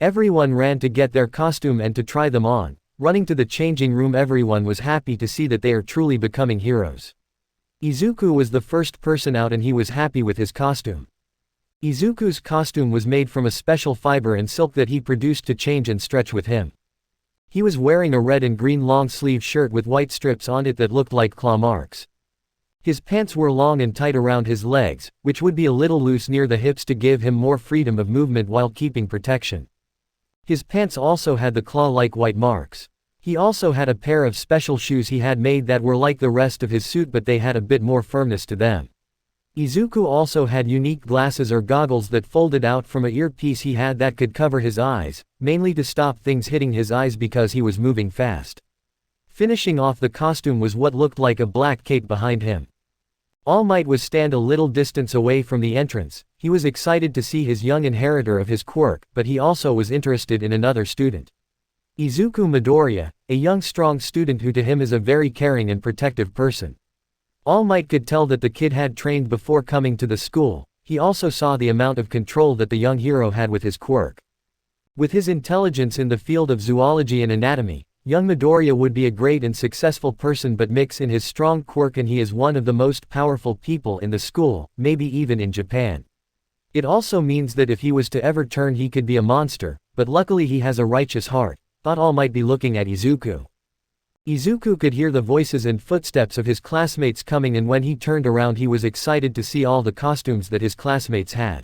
Everyone ran to get their costume and to try them on. Running to the changing room, everyone was happy to see that they are truly becoming heroes. Izuku was the first person out and he was happy with his costume. Izuku's costume was made from a special fiber and silk that he produced to change and stretch with him. He was wearing a red and green long-sleeve shirt with white strips on it that looked like claw marks. His pants were long and tight around his legs, which would be a little loose near the hips to give him more freedom of movement while keeping protection. His pants also had the claw-like white marks. He also had a pair of special shoes he had made that were like the rest of his suit, but they had a bit more firmness to them. Izuku also had unique glasses or goggles that folded out from a earpiece he had that could cover his eyes, mainly to stop things hitting his eyes because he was moving fast. Finishing off the costume was what looked like a black cape behind him. All Might was stand a little distance away from the entrance. He was excited to see his young inheritor of his quirk, but he also was interested in another student. Izuku Midoriya, a young strong student who to him is a very caring and protective person. All Might could tell that the kid had trained before coming to the school. He also saw the amount of control that the young hero had with his quirk. With his intelligence in the field of zoology and anatomy, young Midoriya would be a great and successful person, but mix in his strong quirk and he is one of the most powerful people in the school, maybe even in Japan. It also means that if he was to ever turn he could be a monster, but luckily he has a righteous heart, thought All Might be looking at Izuku. Izuku could hear the voices and footsteps of his classmates coming, and when he turned around he was excited to see all the costumes that his classmates had.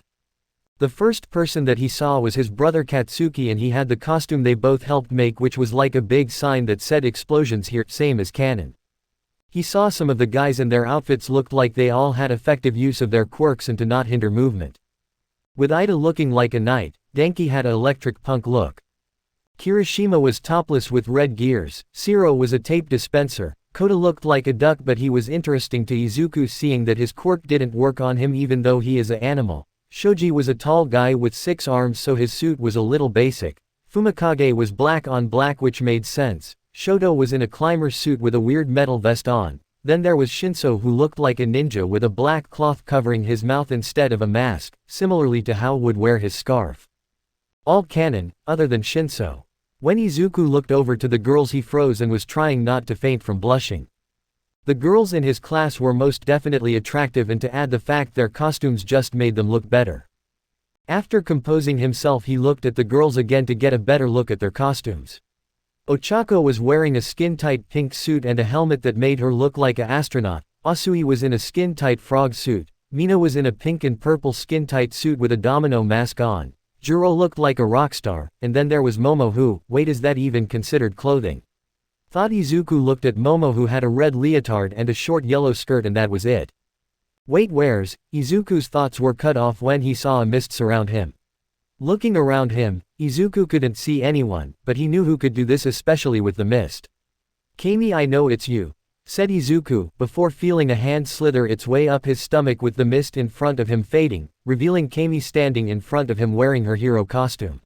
The first person that he saw was his brother Katsuki, and he had the costume they both helped make, which was like a big sign that said explosions here, same as canon. He saw some of the guys and their outfits looked like they all had effective use of their quirks and to not hinder movement. With Ida looking like a knight, Denki had an electric punk look. Kirishima was topless with red gears, Shiro was a tape dispenser, Kota looked like a duck, but he was interesting to Izuku seeing that his quirk didn't work on him even though he is an animal. Shoji was a tall guy with 6 arms, so his suit was a little basic. Fumikage was black on black, which made sense. Shoto was in a climber's suit with a weird metal vest on. Then there was Shinso, who looked like a ninja with a black cloth covering his mouth instead of a mask, similarly to how would wear his scarf. All canon, other than Shinso. When Izuku looked over to the girls he froze and was trying not to faint from blushing. The girls in his class were most definitely attractive, and to add the fact their costumes just made them look better. After composing himself he looked at the girls again to get a better look at their costumes. Ochako was wearing a skin-tight pink suit and a helmet that made her look like an astronaut, Asui was in a skin-tight frog suit, Mina was in a pink and purple skin-tight suit with a domino mask on. Juro looked like a rock star, and then there was Momo who, wait, is that even considered clothing? Thought Izuku looked at Momo, who had a red leotard and a short yellow skirt, and that was it. Wait, where's? Izuku's thoughts were cut off when he saw a mist surround him. Looking around him, Izuku couldn't see anyone, but he knew who could do this, especially with the mist. Kami, I know it's you, said Izuku, before feeling a hand slither its way up his stomach with the mist in front of him fading, revealing Kami standing in front of him wearing her hero costume.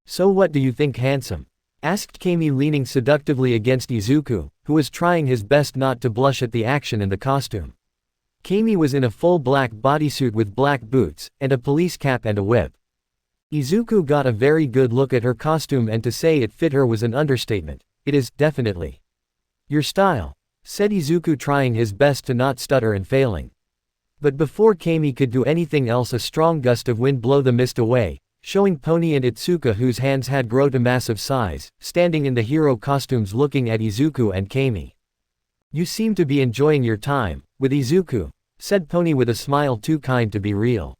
So what do you think, handsome? Asked Kami, leaning seductively against Izuku, who was trying his best not to blush at the action in the costume. Kami was in a full black bodysuit with black boots, and a police cap and a whip. Izuku got a very good look at her costume, and to say it fit her was an understatement. It is, definitely. Your style, said Izuku, trying his best to not stutter and failing. But before Kami could do anything else, a strong gust of wind blew the mist away, showing Pony and Itsuka, whose hands had grown to massive size, standing in the hero costumes looking at Izuku and Kami. You seem to be enjoying your time with Izuku, said Pony with a smile too kind to be real.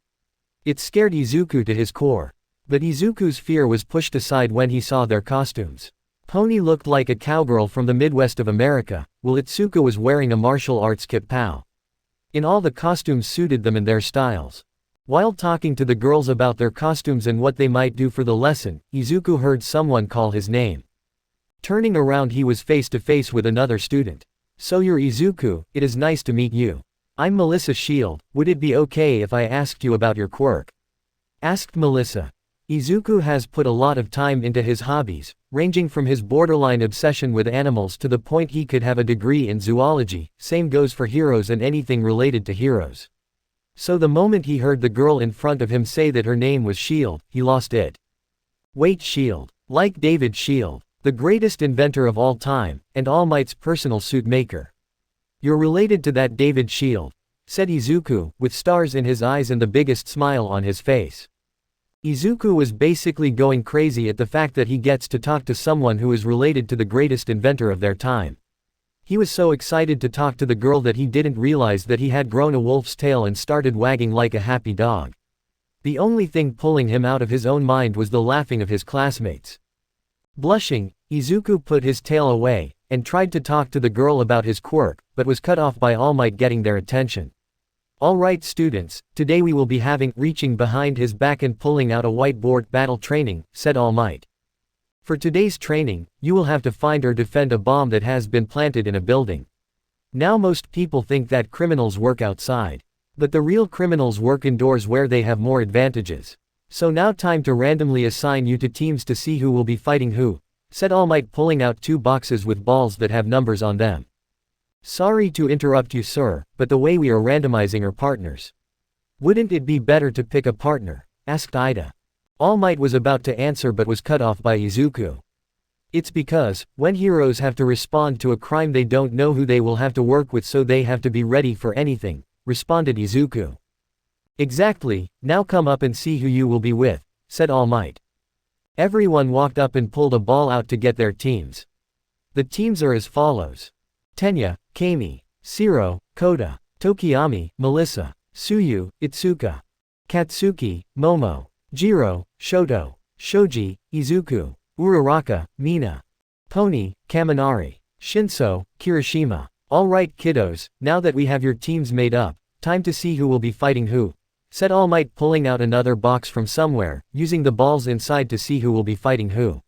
It scared Izuku to his core. But Izuku's fear was pushed aside when he saw their costumes. Pony looked like a cowgirl from the Midwest of America, while Itsuka was wearing a martial arts kip-pow. In all, the costumes suited them and their styles. While talking to the girls about their costumes and what they might do for the lesson, Izuku heard someone call his name. Turning around, he was face to face with another student. So you're Izuku, it is nice to meet you. I'm Melissa Shield, would it be okay if I asked you about your quirk? Asked Melissa. Izuku has put a lot of time into his hobbies, ranging from his borderline obsession with animals to the point he could have a degree in zoology, same goes for heroes and anything related to heroes. So the moment he heard the girl in front of him say that her name was Shield, he lost it. Wait, Shield. Like David Shield, the greatest inventor of all time, and All Might's personal suit maker. You're related to that David Shield, said Izuku, with stars in his eyes and the biggest smile on his face. Izuku was basically going crazy at the fact that he gets to talk to someone who is related to the greatest inventor of their time. He was so excited to talk to the girl that he didn't realize that he had grown a wolf's tail and started wagging like a happy dog. The only thing pulling him out of his own mind was the laughing of his classmates. Blushing, Izuku put his tail away, and tried to talk to the girl about his quirk, but was cut off by All Might getting their attention. Alright students, today we will be having, reaching behind his back and pulling out a whiteboard, battle training, said All Might. For today's training, you will have to find or defend a bomb that has been planted in a building. Now most people think that criminals work outside. But the real criminals work indoors where they have more advantages. So now time to randomly assign you to teams to see who will be fighting who, said All Might, pulling out 2 boxes with balls that have numbers on them. Sorry to interrupt you, sir, but the way we are randomizing are partners. Wouldn't it be better to pick a partner? Asked Ida. All Might was about to answer but was cut off by Izuku. It's because, when heroes have to respond to a crime they don't know who they will have to work with, so they have to be ready for anything, responded Izuku. Exactly, now come up and see who you will be with, said All Might. Everyone walked up and pulled a ball out to get their teams. The teams are as follows. Tenya, Kami, Shiro, Kota, Tokiyami, Melissa, Tsuyu, Itsuka, Katsuki, Momo, Jiro, Shoto, Shoji, Izuku, Uraraka, Mina, Pony, Kaminari, Shinso, Kirishima. Alright kiddos, now that we have your teams made up, time to see who will be fighting who, said All Might, pulling out another box from somewhere, using the balls inside to see who will be fighting who.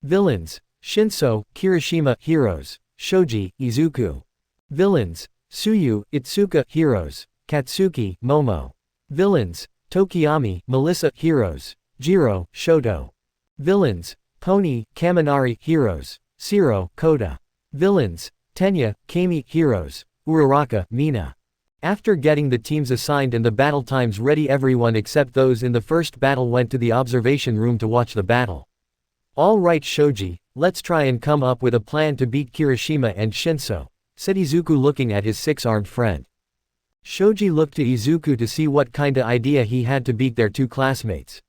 Villains, Shinso, Kirishima. Heroes, Shoji, Izuku. Villains, Tsuyu, Itsuka. Heroes, Katsuki, Momo. Villains, Tokiyami, Melissa. Heroes, Jiro, Shoto. Villains, Pony, Kaminari. Heroes, Shiro, Kota. Villains, Tenya, Kami. Heroes, Uraraka, Mina. After getting the teams assigned and the battle times ready, everyone except those in the first battle went to the observation room to watch the battle. All right Shoji, let's try and come up with a plan to beat Kirishima and Shinso, said Izuku, looking at his six-armed friend. Shoji looked to Izuku to see what kinda idea he had to beat their two classmates.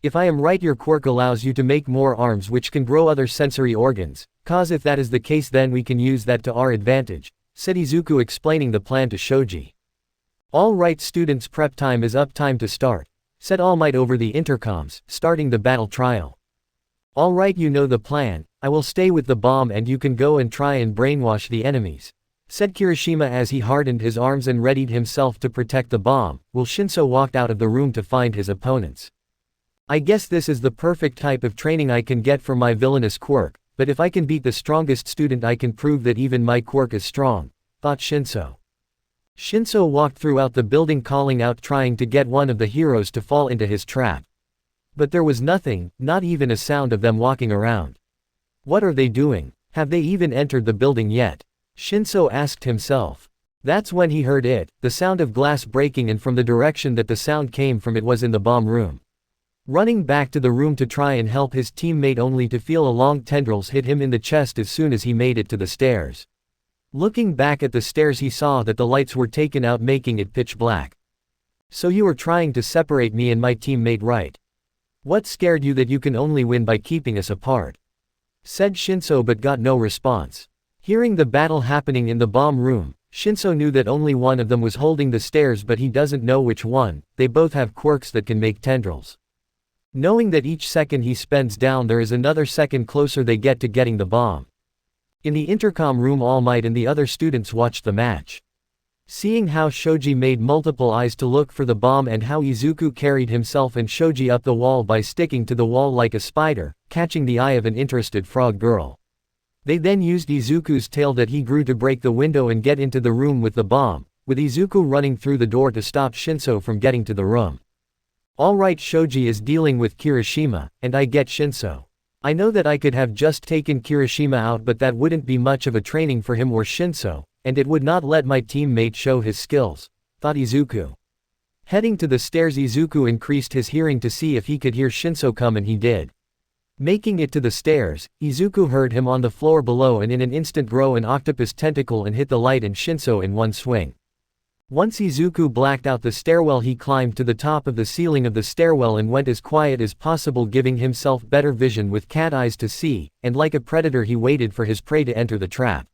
If I am right, your quirk allows you to make more arms which can grow other sensory organs, cause if that is the case then we can use that to our advantage, said Izuku, explaining the plan to Shoji. All right students, prep time is up, time to start, said All Might over the intercoms, starting the battle trial. All right, you know the plan, I will stay with the bomb and you can go and try and brainwash the enemies, said Kirishima as he hardened his arms and readied himself to protect the bomb, while Shinso walked out of the room to find his opponents. I guess this is the perfect type of training I can get for my villainous quirk, but if I can beat the strongest student I can prove that even my quirk is strong, thought Shinso. Shinso walked throughout the building calling out, trying to get one of the heroes to fall into his trap. But there was nothing, not even a sound of them walking around. What are they doing? Have they even entered the building yet? Shinso asked himself. That's when he heard it, the sound of glass breaking, and from the direction that the sound came from it was in the bomb room. Running back to the room to try and help his teammate, only to feel a long tendrils hit him in the chest as soon as he made it to the stairs. Looking back at the stairs, he saw that the lights were taken out, making it pitch black. So you were trying to separate me and my teammate, right? What scared you that you can only win by keeping us apart? Said Shinso, but got no response. Hearing the battle happening in the bomb room, Shinso knew that only one of them was holding the stairs, but he doesn't know which one. They both have quirks that can make tendrils. Knowing that each second he spends down there is another second closer they get to getting the bomb. In the intercom room, All Might and the other students watched the match. Seeing how Shoji made multiple eyes to look for the bomb and how Izuku carried himself and Shoji up the wall by sticking to the wall like a spider, catching the eye of an interested frog girl. They then used Izuku's tail that he grew to break the window and get into the room with the bomb, with Izuku running through the door to stop Shinso from getting to the room. Alright, Shoji is dealing with Kirishima, and I get Shinso. I know that I could have just taken Kirishima out, but that wouldn't be much of a training for him or Shinso, and it would not let my teammate show his skills, thought Izuku. Heading to the stairs, Izuku increased his hearing to see if he could hear Shinso come, and he did. Making it to the stairs, Izuku heard him on the floor below and in an instant grow an octopus tentacle and hit the light and Shinso in one swing. Once Izuku blacked out the stairwell, he climbed to the top of the ceiling of the stairwell and went as quiet as possible, giving himself better vision with cat eyes to see, and like a predator he waited for his prey to enter the trap.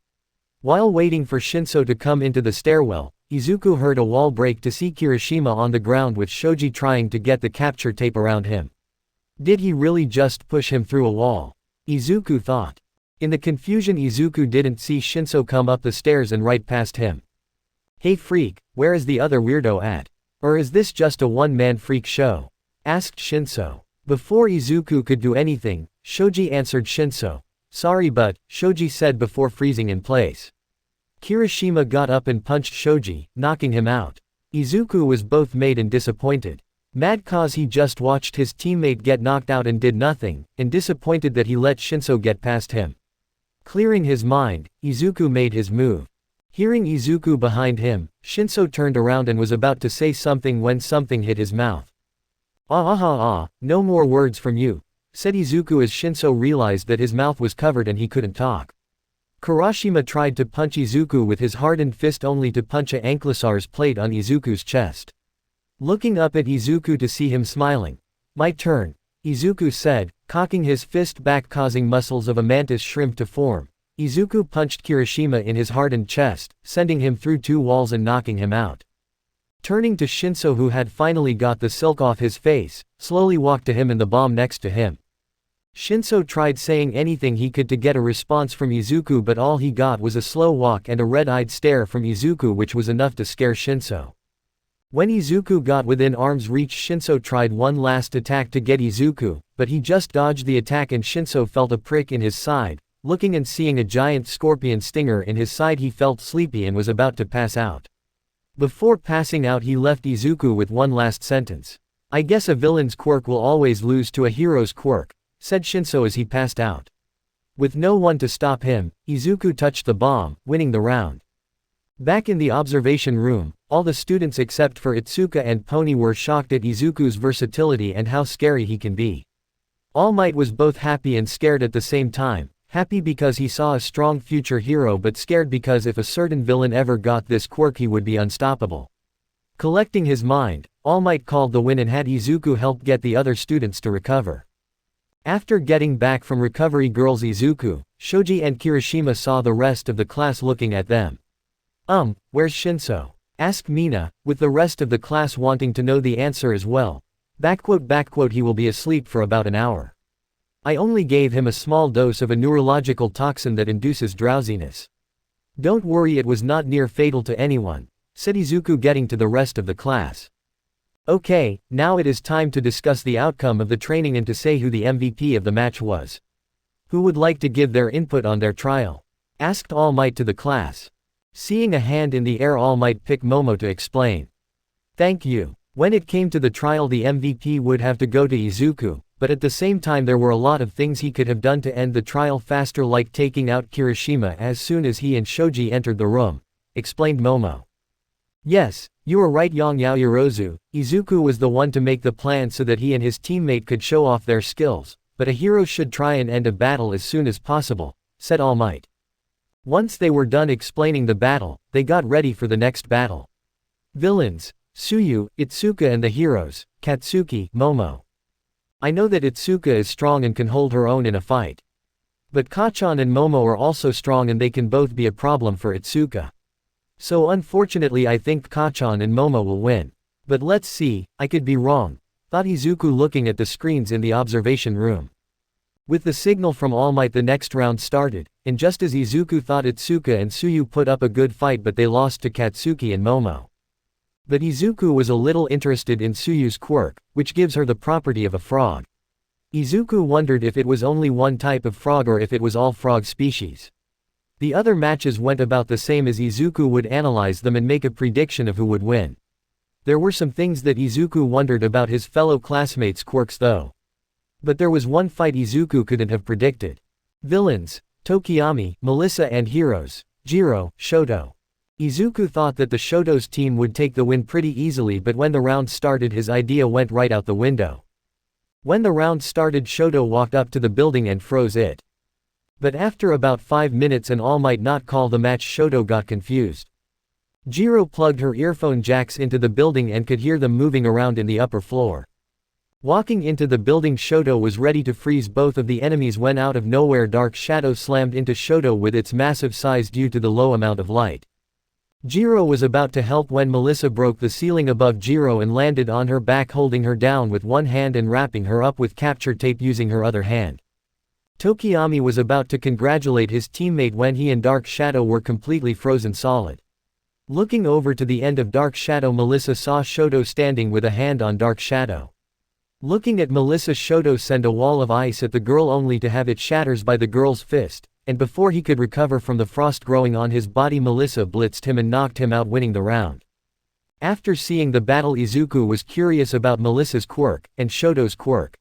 While waiting for Shinso to come into the stairwell, Izuku heard a wall break to see Kirishima on the ground with Shoji trying to get the capture tape around him. Did he really just push him through a wall? Izuku thought. In the confusion, Izuku didn't see Shinso come up the stairs and right past him. Hey freak, where is the other weirdo at? Or is this just a one-man freak show? Asked Shinso. Before Izuku could do anything, Shoji answered Shinso. Sorry, but, Shoji said before freezing in place. Kirishima got up and punched Shoji, knocking him out. Izuku was both mad and disappointed. Mad cause he just watched his teammate get knocked out and did nothing, and disappointed that he let Shinso get past him. Clearing his mind, Izuku made his move. Hearing Izuku behind him, Shinso turned around and was about to say something when something hit his mouth. No more words from you, said Izuku as Shinso realized that his mouth was covered and he couldn't talk. Kirishima tried to punch Izuku with his hardened fist only to punch a Anklesaur's plate on Izuku's chest. Looking up at Izuku to see him smiling. "My turn," Izuku said, cocking his fist back causing muscles of a mantis shrimp to form. Izuku punched Kirishima in his hardened chest, sending him through 2 walls and knocking him out. Turning to Shinso who had finally got the silk off his face, slowly walked to him and the bomb next to him. Shinso tried saying anything he could to get a response from Izuku but all he got was a slow walk and a red-eyed stare from Izuku which was enough to scare Shinso. When Izuku got within arm's reach Shinso tried one last attack to get Izuku, but he just dodged the attack and Shinso felt a prick in his side. Looking and seeing a giant scorpion stinger in his side he felt sleepy and was about to pass out. Before passing out he left Izuku with one last sentence. "I guess a villain's quirk will always lose to a hero's quirk," said Shinso as he passed out. With no one to stop him, Izuku touched the bomb, winning the round. Back in the observation room, all the students except for Itsuka and Pony were shocked at Izuku's versatility and how scary he can be. All Might was both happy and scared at the same time, happy because he saw a strong future hero but scared because if a certain villain ever got this quirk he would be unstoppable. Collecting his mind, All Might called the win and had Izuku help get the other students to recover. After getting back from Recovery Girls Izuku, Shoji and Kirishima saw the rest of the class looking at them. Where's Shinso?" asked Mina, with the rest of the class wanting to know the answer as well. "He will be asleep for about an hour. I only gave him a small dose of a neurological toxin that induces drowsiness. Don't worry, it was not near fatal to anyone," said Izuku getting to the rest of the class. "Okay, now it is time to discuss the outcome of the training and to say who the MVP of the match was. Who would like to give their input on their trial?" asked All Might to the class. Seeing a hand in the air All Might picked Momo to explain. "Thank you. When it came to the trial the MVP would have to go to Izuku, but at the same time there were a lot of things he could have done to end the trial faster like taking out Kirishima as soon as he and Shoji entered the room," explained Momo. "Yes, you were right Yang Yaoyorozu, Izuku was the one to make the plan so that he and his teammate could show off their skills, but a hero should try and end a battle as soon as possible," said All Might. Once they were done explaining the battle, they got ready for the next battle. Villains: Tsuyu, Itsuka and the heroes: Katsuki, Momo. I know that Itsuka is strong and can hold her own in a fight. But Kacchan and Momo are also strong and they can both be a problem for Itsuka. So unfortunately I think Kacchan and Momo will win. But let's see, I could be wrong, thought Izuku looking at the screens in the observation room. With the signal from All Might the next round started, and just as Izuku thought Itsuka and Tsuyu put up a good fight but they lost to Katsuki and Momo. But Izuku was a little interested in Tsuyu's quirk, which gives her the property of a frog. Izuku wondered if it was only one type of frog or if it was all frog species. The other matches went about the same as Izuku would analyze them and make a prediction of who would win. There were some things that Izuku wondered about his fellow classmates' quirks though. But there was one fight Izuku couldn't have predicted. Villains: Tokiyami, Melissa and heroes: Jiro, Shoto. Izuku thought that the Shoto's team would take the win pretty easily but when the round started his idea went right out the window. When the round started Shoto walked up to the building and froze it. But after about 5 minutes and All Might not call the match Shoto got confused. Jiro plugged her earphone jacks into the building and could hear them moving around in the upper floor. Walking into the building Shoto was ready to freeze both of the enemies when out of nowhere Dark Shadow slammed into Shoto with its massive size due to the low amount of light. Jiro was about to help when Melissa broke the ceiling above Jiro and landed on her back holding her down with one hand and wrapping her up with capture tape using her other hand. Tokiyami was about to congratulate his teammate when he and Dark Shadow were completely frozen solid. Looking over to the end of Dark Shadow Melissa saw Shoto standing with a hand on Dark Shadow. Looking at Melissa Shoto sent a wall of ice at the girl only to have it shatters by the girl's fist, and before he could recover from the frost growing on his body Melissa blitzed him and knocked him out winning the round. After seeing the battle Izuku was curious about Melissa's quirk, and Shoto's quirk.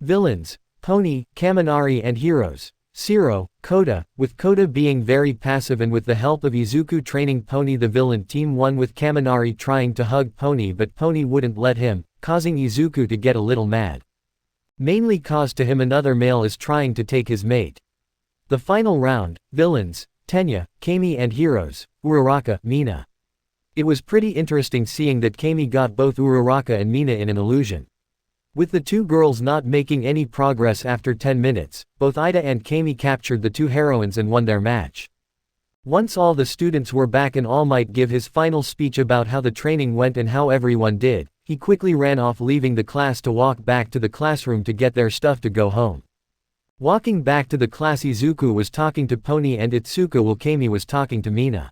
Villains: Pony, Kaminari and heroes: Shiro, Kota, with Kota being very passive and with the help of Izuku training Pony the villain team won with Kaminari trying to hug Pony but Pony wouldn't let him, causing Izuku to get a little mad. mainly caused to him another male is trying to take his mate. The final round, villains, Tenya, Kami and heroes, Uraraka, Mina. It was pretty interesting seeing that Kami got both Uraraka and Mina in an illusion. With the two girls not making any progress after 10 minutes, both Ida and Kami captured the two heroines and won their match. Once all the students were back and All Might give his final speech about how the training went and how everyone did, he quickly ran off leaving the class to walk back to the classroom to get their stuff to go home. Walking back to the class, Izuku was talking to Pony and Itsuka while Kami was talking to Mina.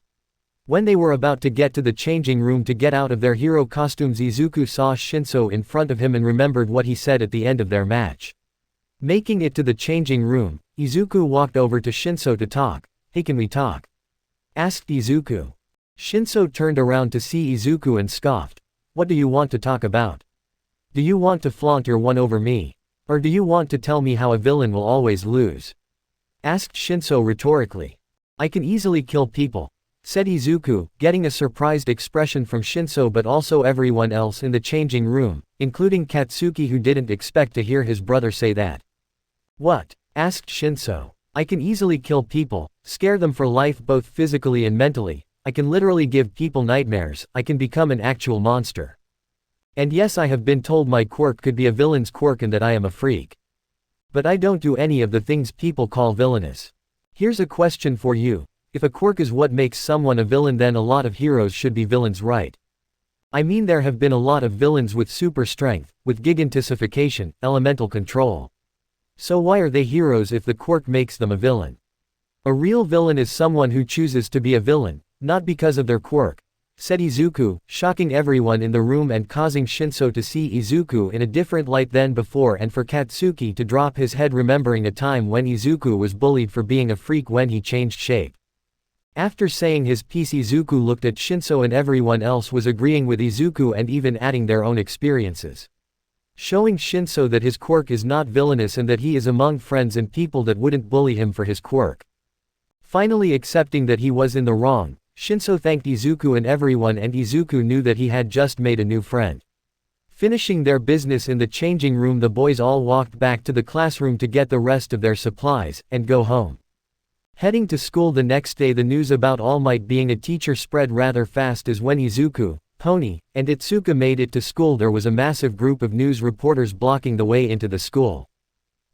When they were about to get to the changing room to get out of their hero costumes, Izuku saw Shinso in front of him and remembered what he said at the end of their match. Making it to the changing room, Izuku walked over to Shinso to talk. "Hey, can we talk?" asked Izuku. Shinso turned around to see Izuku and scoffed. "What do you want to talk about? Do you want to flaunt your one over me? Or do you want to tell me how a villain will always lose?" asked Shinso rhetorically. "I can easily kill people," said Izuku, getting a surprised expression from Shinso but also everyone else in the changing room, including Katsuki, who didn't expect to hear his brother say that. "What?" asked Shinso. "I can easily kill people, scare them for life both physically and mentally. I can literally give people nightmares. I can become an actual monster. And yes, I have been told my quirk could be a villain's quirk and that I am a freak. But I don't do any of the things people call villainous. Here's a question for you. If a quirk is what makes someone a villain, then a lot of heroes should be villains, right? I mean, there have been a lot of villains with super strength, with gigantification, elemental control. So why are they heroes if the quirk makes them a villain? A real villain is someone who chooses to be a villain, not because of their quirk," said Izuku, shocking everyone in the room and causing Shinso to see Izuku in a different light than before and for Katsuki to drop his head, remembering a time when Izuku was bullied for being a freak when he changed shape. After saying his piece, Izuku looked at Shinso and everyone else was agreeing with Izuku and even adding their own experiences. Showing Shinso that his quirk is not villainous and that he is among friends and people that wouldn't bully him for his quirk. Finally accepting that he was in the wrong, Shinso thanked Izuku and everyone, and Izuku knew that he had just made a new friend. Finishing their business in the changing room, the boys all walked back to the classroom to get the rest of their supplies, and go home. Heading to school the next day, the news about All Might being a teacher spread rather fast, as when Izuku, Pony, and Itsuka made it to school, there was a massive group of news reporters blocking the way into the school.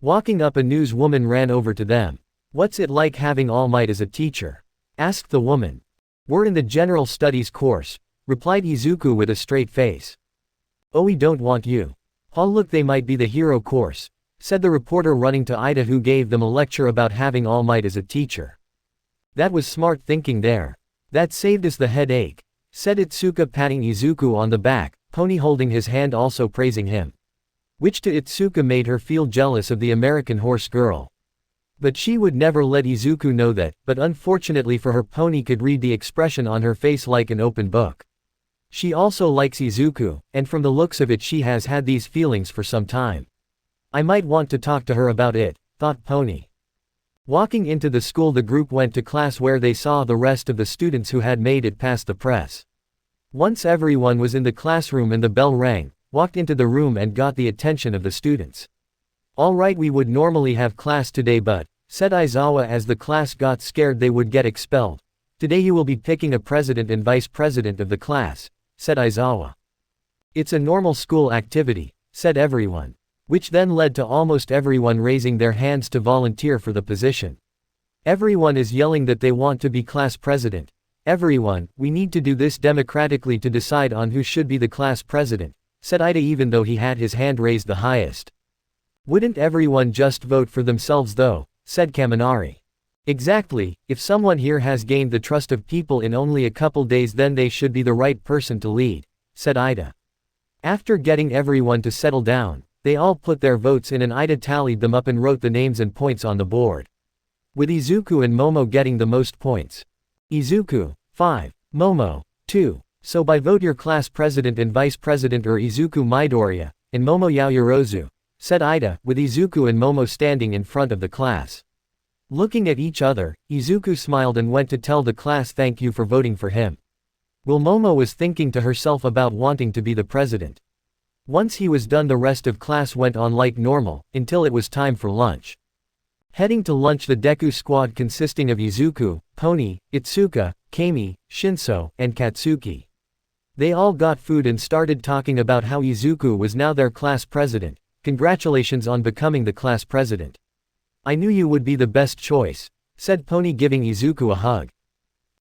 Walking up, a newswoman ran over to them. "What's it like having All Might as a teacher?" asked the woman. "We're in the general studies course," replied Izuku with a straight face. "Oh, we don't want you. Oh, look, they might be the hero course," said the reporter, running to Ida, who gave them a lecture about having All Might as a teacher. "That was smart thinking there. That saved us the headache," said Itsuka, patting Izuku on the back, Pony holding his hand also praising him. Which to Itsuka made her feel jealous of the American horse girl. But she would never let Izuku know that, but unfortunately for her, Pony could read the expression on her face like an open book. She also likes Izuku, and from the looks of it she has had these feelings for some time. "I might want to talk to her about it," thought Pony. Walking into the school, the group went to class where they saw the rest of the students who had made it past the press. Once everyone was in the classroom and the bell rang, walked into the room and got the attention of the students. "All right, we would normally have class today, but," said Aizawa as the class got scared they would get expelled. "Today you will be picking a president and vice president of the class," said Aizawa. "It's a normal school activity," said everyone. Which then led to almost everyone raising their hands to volunteer for the position. Everyone is yelling that they want to be class president. "Everyone, we need to do this democratically to decide on who should be the class president," said Ida, even though he had his hand raised the highest. "Wouldn't everyone just vote for themselves though?" said Kaminari. "Exactly, if someone here has gained the trust of people in only a couple days, then they should be the right person to lead," said Ida. After getting everyone to settle down, they all put their votes in and Ida tallied them up and wrote the names and points on the board. With Izuku and Momo getting the most points. Izuku, 5. Momo, 2. "So by vote your class president and vice president are Izuku Midoriya, and Momo Yaoyorozu," said Ida, with Izuku and Momo standing in front of the class. Looking at each other, Izuku smiled and went to tell the class thank you for voting for him. While Momo was thinking to herself about wanting to be the president. Once he was done, the rest of class went on like normal, until it was time for lunch. Heading to lunch, the Deku squad consisting of Izuku, Pony, Itsuka, Kami, Shinso, and Katsuki. They all got food and started talking about how Izuku was now their class president. Congratulations on becoming the class president. I knew you would be the best choice, said Pony, giving Izuku a hug.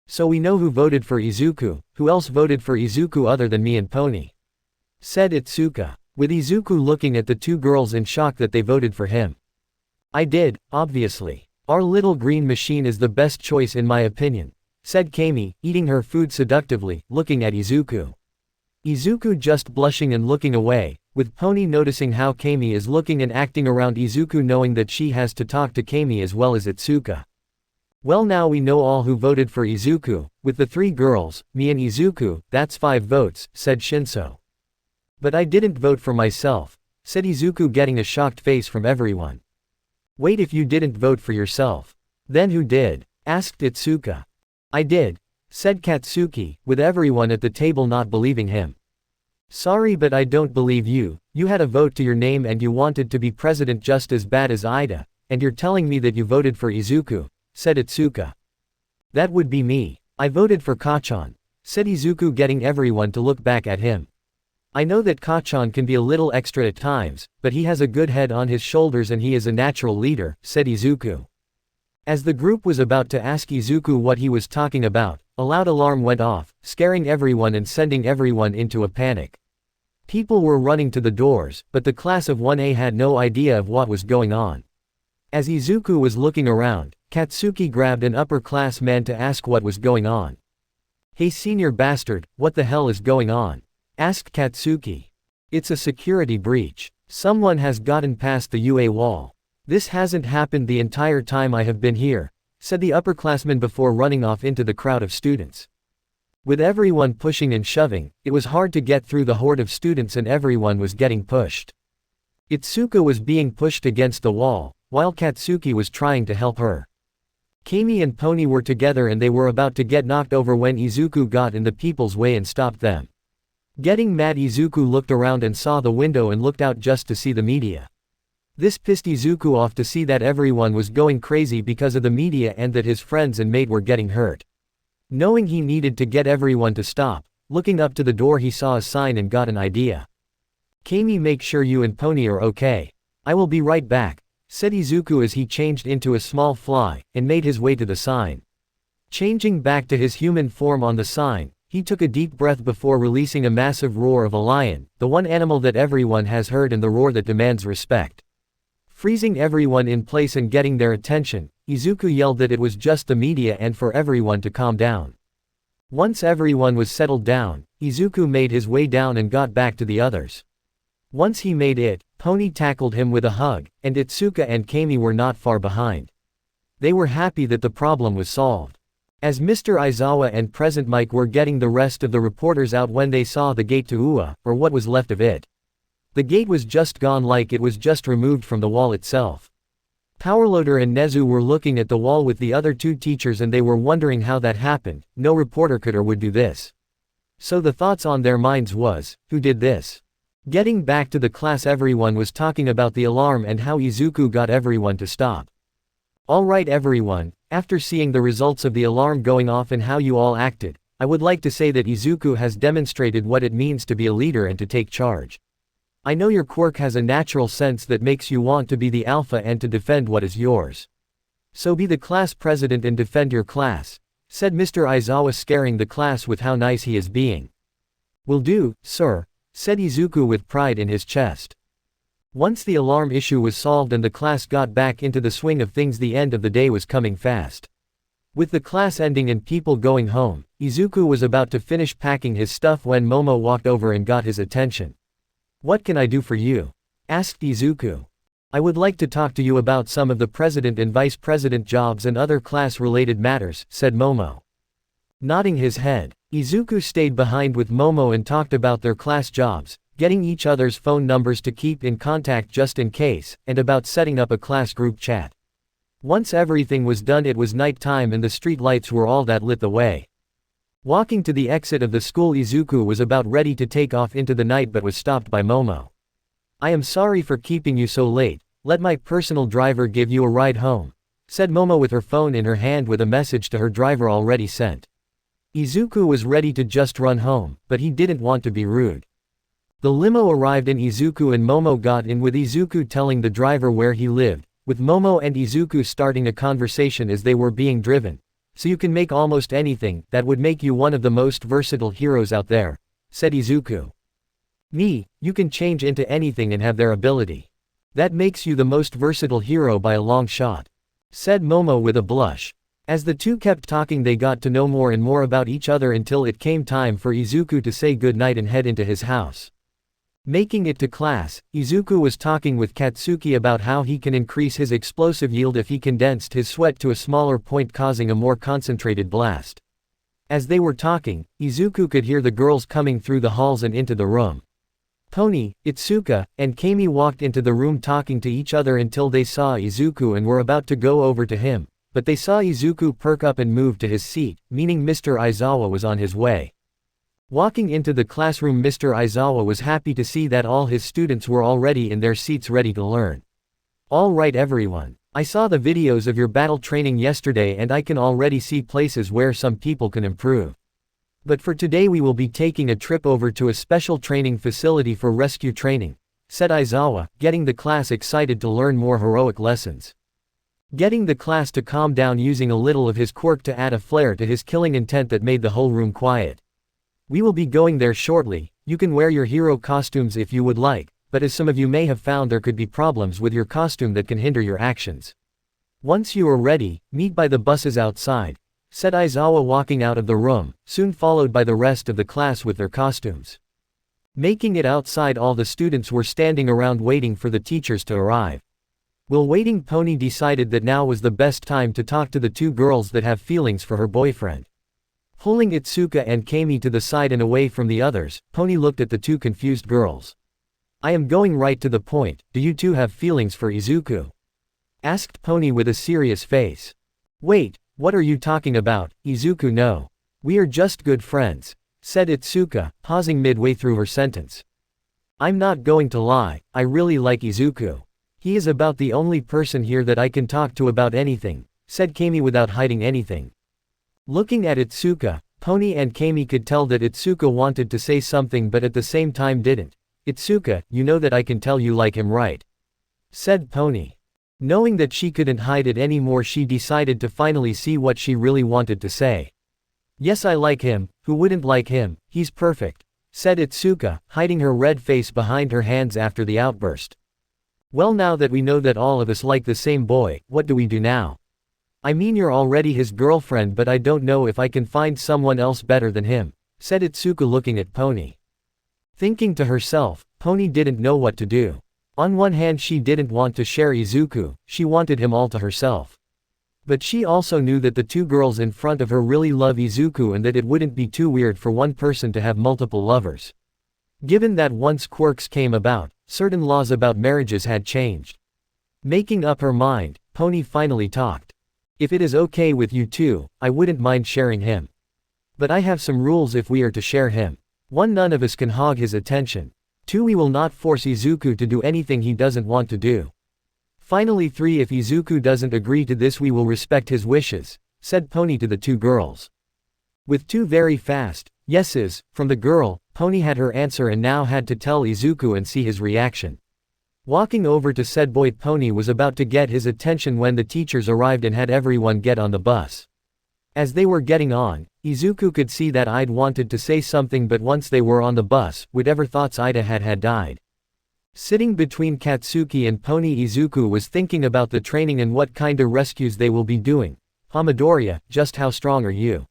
So we know who voted for Izuku. Who else voted for Izuku other than me and Pony? Said Itsuka, with Izuku looking at the two girls in shock that they voted for him. I did, obviously. Our little green machine is the best choice in my opinion, said Kami, eating her food seductively, looking at Izuku. Izuku just blushing and looking away, with Pony noticing how Kami is looking and acting around Izuku, knowing that she has to talk to Kami as well as Itsuka. Well, now we know all who voted for Izuku, with the three girls, me and Izuku. That's 5 votes, said Shinso. But I didn't vote for myself, said Izuku, getting a shocked face from everyone. Wait, if you didn't vote for yourself, then who did? Asked Itsuka. I did, said Katsuki, with everyone at the table not believing him. Sorry, but I don't believe you. You had a vote to your name and you wanted to be president just as bad as Ida, and you're telling me that you voted for Izuku, said Itsuka. That would be me. I voted for Kachan, said Izuku, getting everyone to look back at him. I know that Kachan can be a little extra at times, but he has a good head on his shoulders and he is a natural leader, said Izuku. As the group was about to ask Izuku what he was talking about, a loud alarm went off, scaring everyone and sending everyone into a panic. People were running to the doors, but the class of 1A had no idea of what was going on. As Izuku was looking around, Katsuki grabbed an upper-class man to ask what was going on. Hey senior bastard, what the hell is going on? Asked Katsuki. It's a security breach. Someone has gotten past the UA wall. This hasn't happened the entire time I have been here, said the upperclassman before running off into the crowd of students. With everyone pushing and shoving, it was hard to get through the horde of students and everyone was getting pushed. Itsuka was being pushed against the wall, while Katsuki was trying to help her. Kami and Pony were together and they were about to get knocked over when Izuku got in the people's way and stopped them. Getting mad, Izuku looked around and saw the window and looked out just to see the media. This pissed Izuku off to see that everyone was going crazy because of the media and that his friends and mate were getting hurt. Knowing he needed to get everyone to stop, looking up to the door he saw a sign and got an idea. Kami, make sure you and Pony are okay. I will be right back, said Izuku as he changed into a small fly, and made his way to the sign. Changing back to his human form on the sign, he took a deep breath before releasing a massive roar of a lion, the one animal that everyone has heard and the roar that demands respect. Freezing everyone in place and getting their attention, Izuku yelled that it was just the media and for everyone to calm down. Once everyone was settled down, Izuku made his way down and got back to the others. Once he made it, Pony tackled him with a hug, and Itsuka and Kami were not far behind. They were happy that the problem was solved. As Mr. Aizawa and Present Mike were getting the rest of the reporters out when they saw the gate to UA, or what was left of it. The gate was just gone, like it was just removed from the wall itself. Powerloader and Nezu were looking at the wall with the other 2 teachers and they were wondering how that happened. No reporter could or would do this. So the thoughts on their minds was, who did this? Getting back to the class, everyone was talking about the alarm and how Izuku got everyone to stop. Alright everyone, after seeing the results of the alarm going off and how you all acted, I would like to say that Izuku has demonstrated what it means to be a leader and to take charge. I know your quirk has a natural sense that makes you want to be the alpha and to defend what is yours. So be the class president and defend your class, said Mr. Aizawa, scaring the class with how nice he is being. Will do, sir, said Izuku with pride in his chest. Once the alarm issue was solved and the class got back into the swing of things, the end of the day was coming fast. With the class ending and people going home, Izuku was about to finish packing his stuff when Momo walked over and got his attention. What can I do for you? Asked Izuku. I would like to talk to you about some of the president and vice president jobs and other class-related matters, said Momo. Nodding his head, Izuku stayed behind with Momo and talked about their class jobs, getting each other's phone numbers to keep in contact just in case, and about setting up a class group chat. Once everything was done, it was night time and the street lights were all that lit the way. Walking to the exit of the school, Izuku was about ready to take off into the night but was stopped by Momo. "I am sorry for keeping you so late, let my personal driver give you a ride home," said Momo with her phone in her hand with a message to her driver already sent. Izuku was ready to just run home, but he didn't want to be rude. The limo arrived and Izuku and Momo got in, with Izuku telling the driver where he lived, with Momo and Izuku starting a conversation as they were being driven. "So you can make almost anything, that would make you one of the most versatile heroes out there," said Izuku. "Me, you can change into anything and have their ability. That makes you the most versatile hero by a long shot," said Momo with a blush. As the two kept talking, they got to know more and more about each other until it came time for Izuku to say goodnight and head into his house. Making it to class, Izuku was talking with Katsuki about how he can increase his explosive yield if he condensed his sweat to a smaller point, causing a more concentrated blast. As they were talking, Izuku could hear the girls coming through the halls and into the room. Pony, Itsuka, and Kami walked into the room talking to each other until they saw Izuku and were about to go over to him, but they saw Izuku perk up and move to his seat, meaning Mr. Aizawa was on his way. Walking into the classroom, Mr. Aizawa was happy to see that all his students were already in their seats ready to learn. "All right everyone, I saw the videos of your battle training yesterday and I can already see places where some people can improve. But for today we will be taking a trip over to a special training facility for rescue training," said Aizawa, getting the class excited to learn more heroic lessons. Getting the class to calm down using a little of his quirk to add a flair to his killing intent that made the whole room quiet. "We will be going there shortly, you can wear your hero costumes if you would like, but as some of you may have found, there could be problems with your costume that can hinder your actions. Once you are ready, meet by the buses outside," said Aizawa, walking out of the room, soon followed by the rest of the class with their costumes. Making it outside, all the students were standing around waiting for the teachers to arrive. While waiting, Pony decided that now was the best time to talk to the two girls that have feelings for her boyfriend. Pulling Itsuka and Kami to the side and away from the others, Pony looked at the two confused girls. "I am going right to the point, do you two have feelings for Izuku?" asked Pony with a serious face. "Wait, what are you talking about, Izuku? No. We are just good friends," said Itsuka, pausing midway through her sentence. "I'm not going to lie, I really like Izuku. He is about the only person here that I can talk to about anything," said Kami without hiding anything. Looking at Itsuka, Pony and Kami could tell that Itsuka wanted to say something but at the same time didn't. "Itsuka, you know that I can tell you like him, right?" said Pony. Knowing that she couldn't hide it anymore, she decided to finally see what she really wanted to say. "Yes, I like him, who wouldn't like him, he's perfect," said Itsuka, hiding her red face behind her hands after the outburst. "Well, now that we know that all of us like the same boy, what do we do now? I mean, you're already his girlfriend, but I don't know if I can find someone else better than him," said Itsuka, looking at Pony. Thinking to herself, Pony didn't know what to do. On one hand, she didn't want to share Izuku, she wanted him all to herself. But she also knew that the two girls in front of her really love Izuku and that it wouldn't be too weird for one person to have multiple lovers. Given that once quirks came about, certain laws about marriages had changed. Making up her mind, Pony finally talked. "If it is okay with you two, I wouldn't mind sharing him. But I have some rules if we are to share him. 1. None of us can hog his attention. 2. We will not force Izuku to do anything he doesn't want to do. Finally 3. If Izuku doesn't agree to this, we will respect his wishes," said Pony to the two girls. With two very fast yeses from the girl, Pony had her answer and now had to tell Izuku and see his reaction. Walking over to said boy, Pony was about to get his attention when the teachers arrived and had everyone get on the bus. As they were getting on, Izuku could see that Ida wanted to say something, but once they were on the bus, whatever thoughts Ida had died. Sitting between Katsuki and Pony, Izuku was thinking about the training and what kinda rescues they will be doing. "Midoriya, just how strong are you?"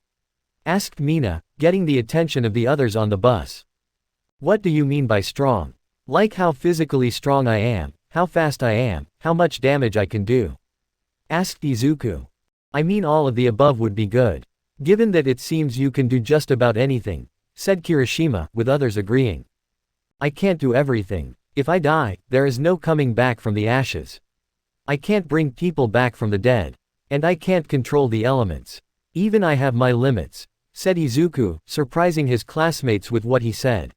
asked Mina, getting the attention of the others on the bus. "What do you mean by strong? Like how physically strong I am, how fast I am, how much damage I can do?" asked Izuku. "I mean all of the above would be good. Given that it seems you can do just about anything," said Kirishima, with others agreeing. "I can't do everything. If I die, there is no coming back from the ashes. I can't bring people back from the dead. And I can't control the elements. Even I have my limits," said Izuku, surprising his classmates with what he said.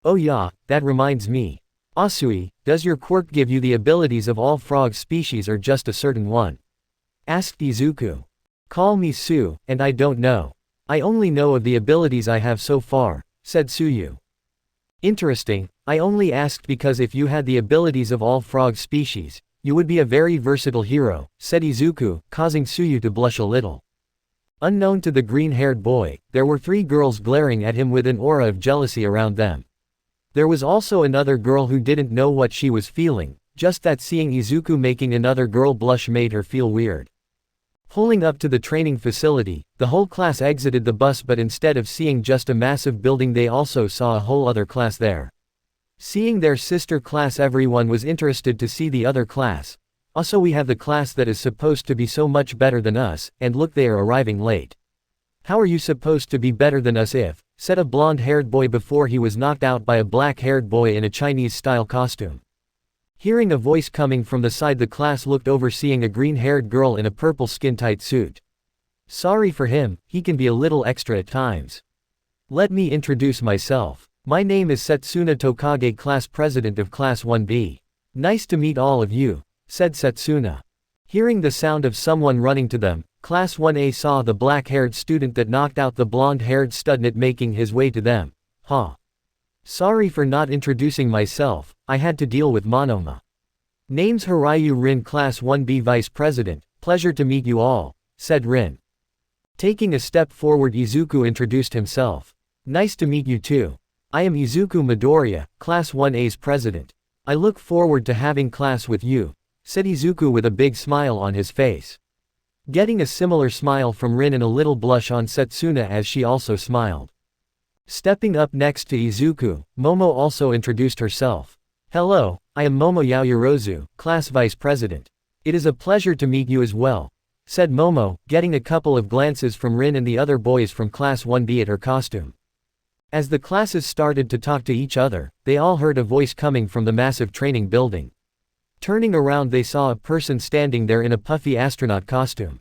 Oh yeah, that reminds me. Asui, does your quirk give you the abilities of all frog species or just a certain one? Asked Izuku. Call me Su, and I don't know. I only know of the abilities I have so far, said Suyu. Interesting, I only asked because if you had the abilities of all frog species, you would be a very versatile hero, said Izuku, causing Suyu to blush a little. Unknown to the green-haired boy, there were 3 girls glaring at him with an aura of jealousy around them. There was also another girl who didn't know what she was feeling, just that seeing Izuku making another girl blush made her feel weird. Pulling up to the training facility, the whole class exited the bus, but instead of seeing just a massive building they also saw a whole other class there. Seeing their sister class, everyone was interested to see the other class. Also, we have the class that is supposed to be so much better than us, and look, they are arriving late. How are you supposed to be better than us if, said a blonde-haired boy before he was knocked out by a black-haired boy in a Chinese-style costume. Hearing a voice coming from the side, the class looked over, seeing a green-haired girl in a purple skin-tight suit. Sorry for him, he can be a little extra at times. Let me introduce myself. My name is Setsuna Tokage, class president of Class 1B. Nice to meet all of you, said Setsuna. Hearing the sound of someone running to them, Class 1A saw the black-haired student that knocked out the blonde-haired student making his way to them. Huh. Sorry for not introducing myself, I had to deal with Monoma. Name's Hiryu Rin, Class 1B Vice President, pleasure to meet you all, said Rin. Taking a step forward, Izuku introduced himself. Nice to meet you too. I am Izuku Midoriya, Class 1A's President. I look forward to having class with you, said Izuku with a big smile on his face. Getting a similar smile from Rin and a little blush on Setsuna as she also smiled. Stepping up next to Izuku, Momo also introduced herself. Hello, I am Momo Yaoyorozu, Class Vice President. It is a pleasure to meet you as well, said Momo, getting a couple of glances from Rin and the other boys from Class 1B at her costume. As the classes started to talk to each other, they all heard a voice coming from the massive training building. Turning around, they saw a person standing there in a puffy astronaut costume.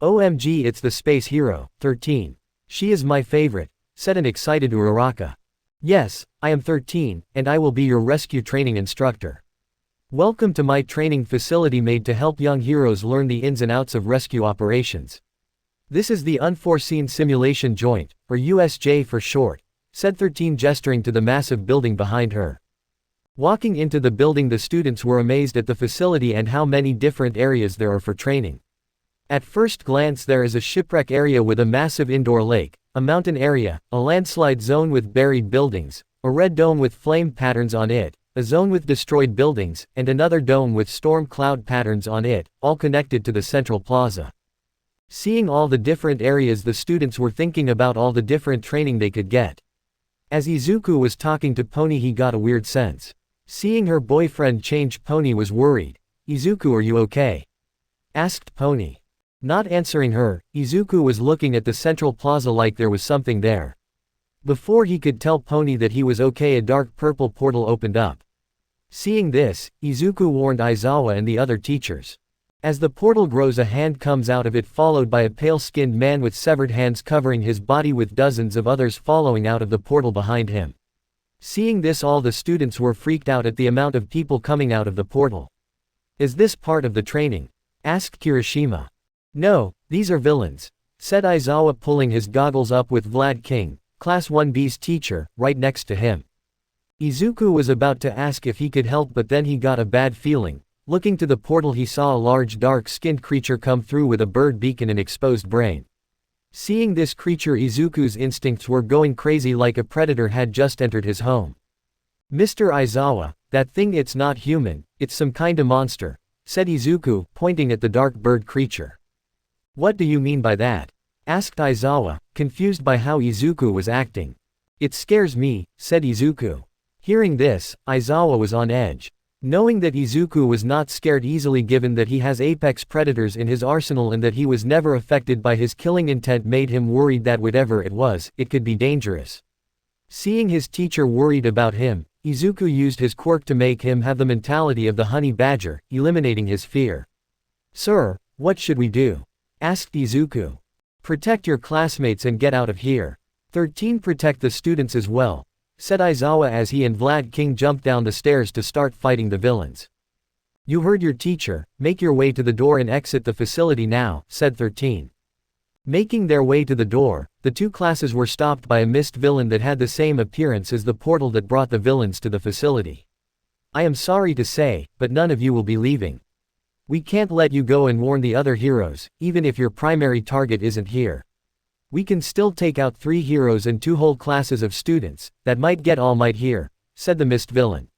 OMG, it's the space hero, 13. She is my favorite, said an excited Uraraka. Yes, I am 13, and I will be your rescue training instructor. Welcome to my training facility made to help young heroes learn the ins and outs of rescue operations. This is the Unforeseen Simulation Joint, or USJ for short, said 13, gesturing to the massive building behind her. Walking into the building, the students were amazed at the facility and how many different areas there are for training. At first glance, there is a shipwreck area with a massive indoor lake, a mountain area, a landslide zone with buried buildings, a red dome with flame patterns on it, a zone with destroyed buildings, and another dome with storm cloud patterns on it, all connected to the central plaza. Seeing all the different areas, the students were thinking about all the different training they could get. As Izuku was talking to Pony, he got a weird sense. Seeing her boyfriend change, Pony was worried. Izuku, are you okay? Asked Pony. Not answering her, Izuku was looking at the central plaza like there was something there. Before he could tell Pony that he was okay, a dark purple portal opened up. Seeing this, Izuku warned Aizawa and the other teachers. As the portal grows, a hand comes out of it, followed by a pale-skinned man with severed hands covering his body, with dozens of others following out of the portal behind him. Seeing this, all the students were freaked out at the amount of people coming out of the portal. Is this part of the training? Asked Kirishima. No, these are villains, said Aizawa, pulling his goggles up, with Vlad King, Class 1B's teacher, right next to him. Izuku was about to ask if he could help, but then he got a bad feeling. Looking to the portal, he saw a large dark-skinned creature come through with a bird beak and an exposed brain. Seeing this creature, Izuku's instincts were going crazy like a predator had just entered his home. Mr. Aizawa, that thing, it's not human, it's some kinda monster, said Izuku, pointing at the dark bird creature. What do you mean by that? Asked Aizawa, confused by how Izuku was acting. It scares me, said Izuku. Hearing this, Aizawa was on edge. Knowing that Izuku was not scared easily, given that he has apex predators in his arsenal and that he was never affected by his killing intent, made him worried that whatever it was, it could be dangerous. Seeing his teacher worried about him, Izuku used his quirk to make him have the mentality of the honey badger, eliminating his fear. Sir, what should we do? Asked Izuku. Protect your classmates and get out of here. 13 Protect the students as well, said Aizawa as he and Vlad King jumped down the stairs to start fighting the villains. You heard your teacher, make your way to the door and exit the facility now, said 13. Making their way to the door, the two classes were stopped by a mist villain that had the same appearance as the portal that brought the villains to the facility. I am sorry to say, but none of you will be leaving. We can't let you go and warn the other heroes, even if your primary target isn't here. We can still take out 3 heroes and 2 whole classes of students, that might get All Might here, said the mist villain.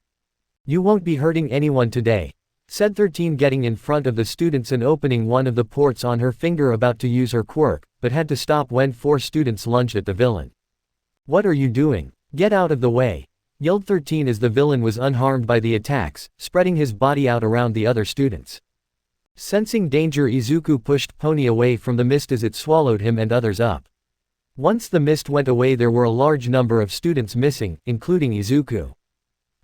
You won't be hurting anyone today, said 13 getting in front of the students and opening one of the ports on her finger about to use her quirk, but had to stop when 4 students lunged at the villain. What are you doing? Get out of the way, yelled 13 as the villain was unharmed by the attacks, spreading his body out around the other students. Sensing danger, Izuku pushed Pony away from the mist as it swallowed him and others up. Once the mist went away, there were a large number of students missing, including Izuku.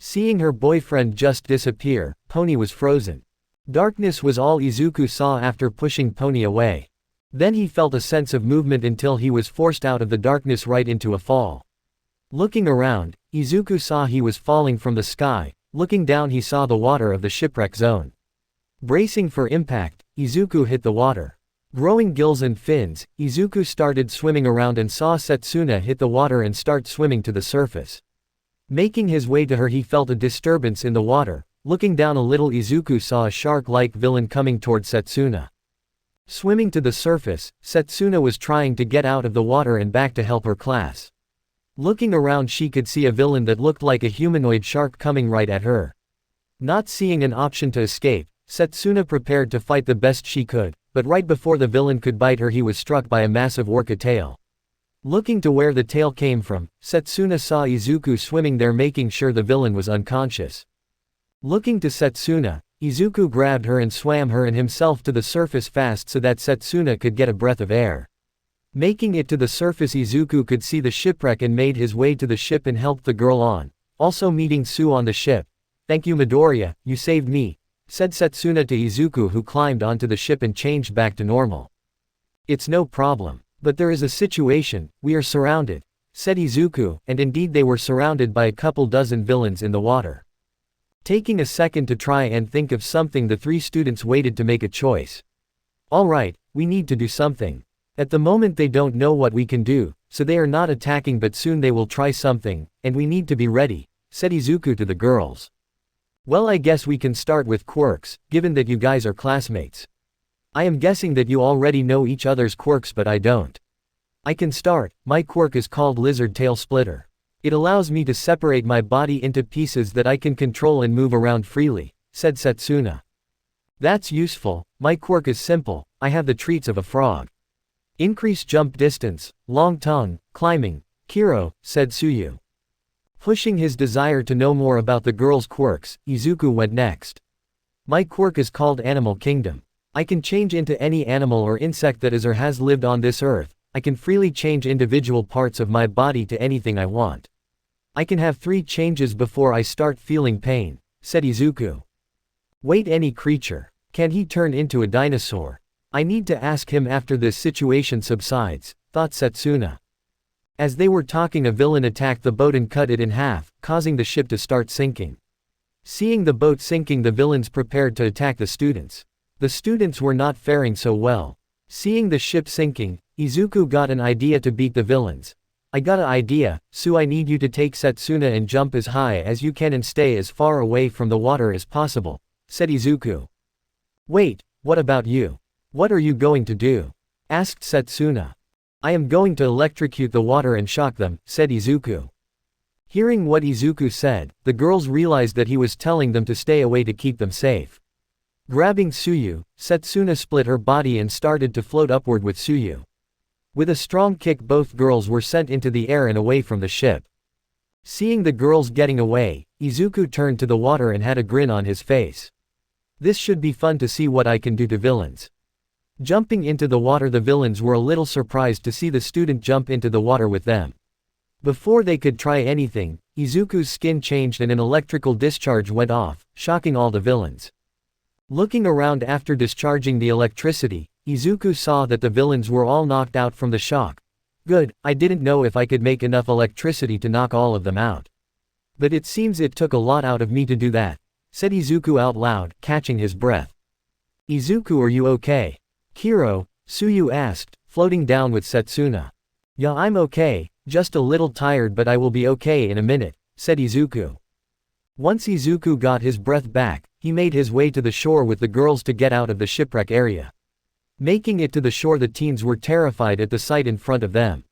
Seeing her boyfriend just disappear, Pony was frozen. Darkness was all Izuku saw after pushing Pony away. Then he felt a sense of movement until he was forced out of the darkness right into a fall. Looking around, Izuku saw he was falling from the sky. Looking down, he saw the water of the shipwreck zone. Bracing for impact, Izuku hit the water. Growing gills and fins, Izuku started swimming around and saw Setsuna hit the water and start swimming to the surface. Making his way to her, he felt a disturbance in the water. Looking down a little, Izuku saw a shark-like villain coming toward Setsuna. Swimming to the surface, Setsuna was trying to get out of the water and back to help her class. Looking around, she could see a villain that looked like a humanoid shark coming right at her. Not seeing an option to escape, Setsuna prepared to fight the best she could, but right before the villain could bite her, he was struck by a massive orca tail. Looking to where the tail came from, Setsuna saw Izuku swimming there, making sure the villain was unconscious. Looking to Setsuna, Izuku grabbed her and swam her and himself to the surface fast so that Setsuna could get a breath of air. Making it to the surface, Izuku could see the shipwreck and made his way to the ship and helped the girl on, also meeting Sue on the ship. Thank you Midoriya, you saved me, said Setsuna to Izuku, who climbed onto the ship and changed back to normal. It's no problem. But there is a situation, we are surrounded, said Izuku, and indeed they were surrounded by a couple dozen villains in the water. Taking a second to try and think of something, the 3 students waited to make a choice. Alright, we need to do something. At the moment they don't know what we can do, so they are not attacking, but soon they will try something, and we need to be ready, said Izuku to the girls. Well, I guess we can start with quirks, given that you guys are classmates. I am guessing that you already know each other's quirks, but I don't. I can start. My quirk is called Lizard Tail Splitter. It allows me to separate my body into pieces that I can control and move around freely, said Setsuna. That's useful. My quirk is simple, I have the traits of a frog. Increase jump distance, long tongue, climbing. Kiro, said Tsuyu. Pushing his desire to know more about the girl's quirks, Izuku went next. My quirk is called Animal Kingdom. I can change into any animal or insect that is or has lived on this earth. I can freely change individual parts of my body to anything I want. I can have 3 changes before I start feeling pain, said Izuku. Wait, any creature. Can he turn into a dinosaur? I need to ask him after this situation subsides, thought Setsuna. As they were talking, a villain attacked the boat and cut it in half, causing the ship to start sinking. Seeing the boat sinking, the villains prepared to attack the students. The students were not faring so well. Seeing the ship sinking, Izuku got an idea to beat the villains. I got an idea, Sue. I need you to take Setsuna and jump as high as you can and stay as far away from the water as possible, said Izuku. Wait, what about you? What are you going to do? Asked Setsuna. I am going to electrocute the water and shock them, said Izuku. Hearing what Izuku said, the girls realized that he was telling them to stay away to keep them safe. Grabbing Tsuyu, Setsuna split her body and started to float upward with Tsuyu. With a strong kick, both girls were sent into the air and away from the ship. Seeing the girls getting away, Izuku turned to the water and had a grin on his face. This should be fun to see what I can do to villains. Jumping into the water, the villains were a little surprised to see the student jump into the water with them. Before they could try anything, Izuku's skin changed and an electrical discharge went off, shocking all the villains. Looking around after discharging the electricity, Izuku saw that the villains were all knocked out from the shock. Good, I didn't know if I could make enough electricity to knock all of them out. But it seems it took a lot out of me to do that, said Izuku out loud, catching his breath. Izuku, are you okay? Kiro, Tsuyu asked, floating down with Setsuna. Yeah, I'm okay, just a little tired, but I will be okay in a minute, said Izuku. Once Izuku got his breath back, he made his way to the shore with the girls to get out of the shipwreck area. Making it to the shore, the teens were terrified at the sight in front of them.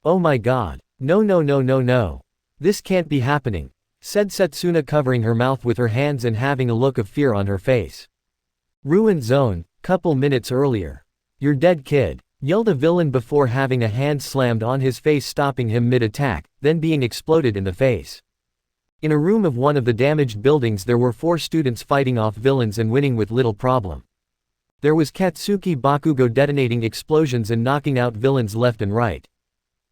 Oh my god. No no no no no. This can't be happening, said Setsuna, covering her mouth with her hands and having a look of fear on her face. Ruined zone, couple minutes earlier. You're dead, kid, yelled a villain before having a hand slammed on his face, stopping him mid-attack, then being exploded in the face. In a room of one of the damaged buildings there were 4 students fighting off villains and winning with little problem. There was Katsuki Bakugo detonating explosions and knocking out villains left and right.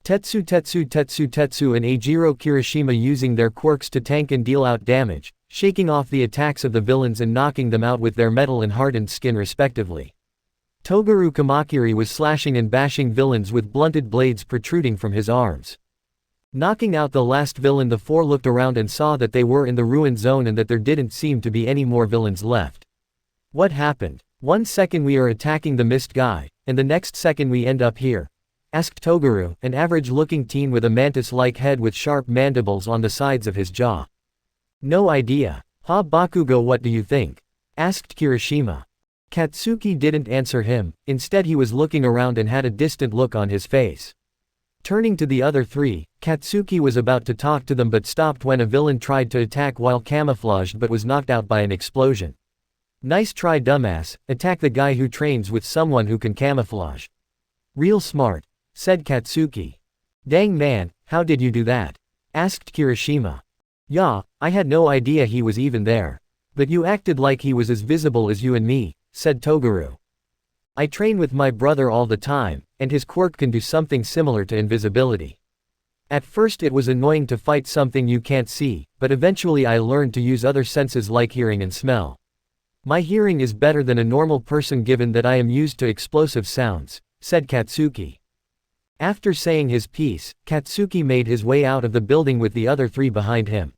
Tetsu and Eijiro Kirishima using their quirks to tank and deal out damage, shaking off the attacks of the villains and knocking them out with their metal and hardened skin respectively. Togaru Kamakiri was slashing and bashing villains with blunted blades protruding from his arms. Knocking out the last villain, the 4 looked around and saw that they were in the ruined zone and that there didn't seem to be any more villains left. What happened? One second we are attacking the mist guy, and the next second we end up here? Asked Togaru, an average-looking teen with a mantis-like head with sharp mandibles on the sides of his jaw. No idea. Ha Bakugo, what do you think? Asked Kirishima. Katsuki didn't answer him, instead he was looking around and had a distant look on his face. Turning to the other 3, Katsuki was about to talk to them but stopped when a villain tried to attack while camouflaged but was knocked out by an explosion. Nice try, dumbass, attack the guy who trains with someone who can camouflage. Real smart, said Katsuki. Dang man, how did you do that? Asked Kirishima. Yeah, I had no idea he was even there. But you acted like he was as visible as you and me, said Togaru. I train with my brother all the time, and his quirk can do something similar to invisibility. At first it was annoying to fight something you can't see, but eventually I learned to use other senses like hearing and smell. My hearing is better than a normal person given that I am used to explosive sounds, said Katsuki. After saying his piece, Katsuki made his way out of the building with the other 3 behind him.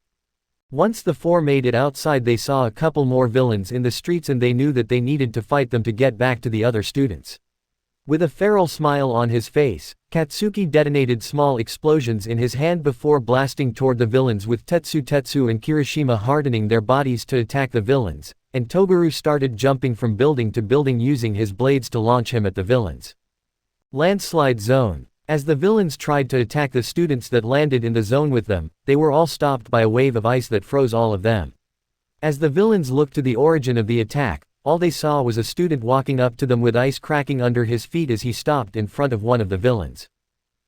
Once the 4 made it outside, they saw a couple more villains in the streets and they knew that they needed to fight them to get back to the other students. With a feral smile on his face, Katsuki detonated small explosions in his hand before blasting toward the villains, with Tetsu and Kirishima hardening their bodies to attack the villains, and Togaru started jumping from building to building using his blades to launch him at the villains. Landslide zone. As the villains tried to attack the students that landed in the zone with them, they were all stopped by a wave of ice that froze all of them. As the villains looked to the origin of the attack, all they saw was a student walking up to them with ice cracking under his feet as he stopped in front of one of the villains.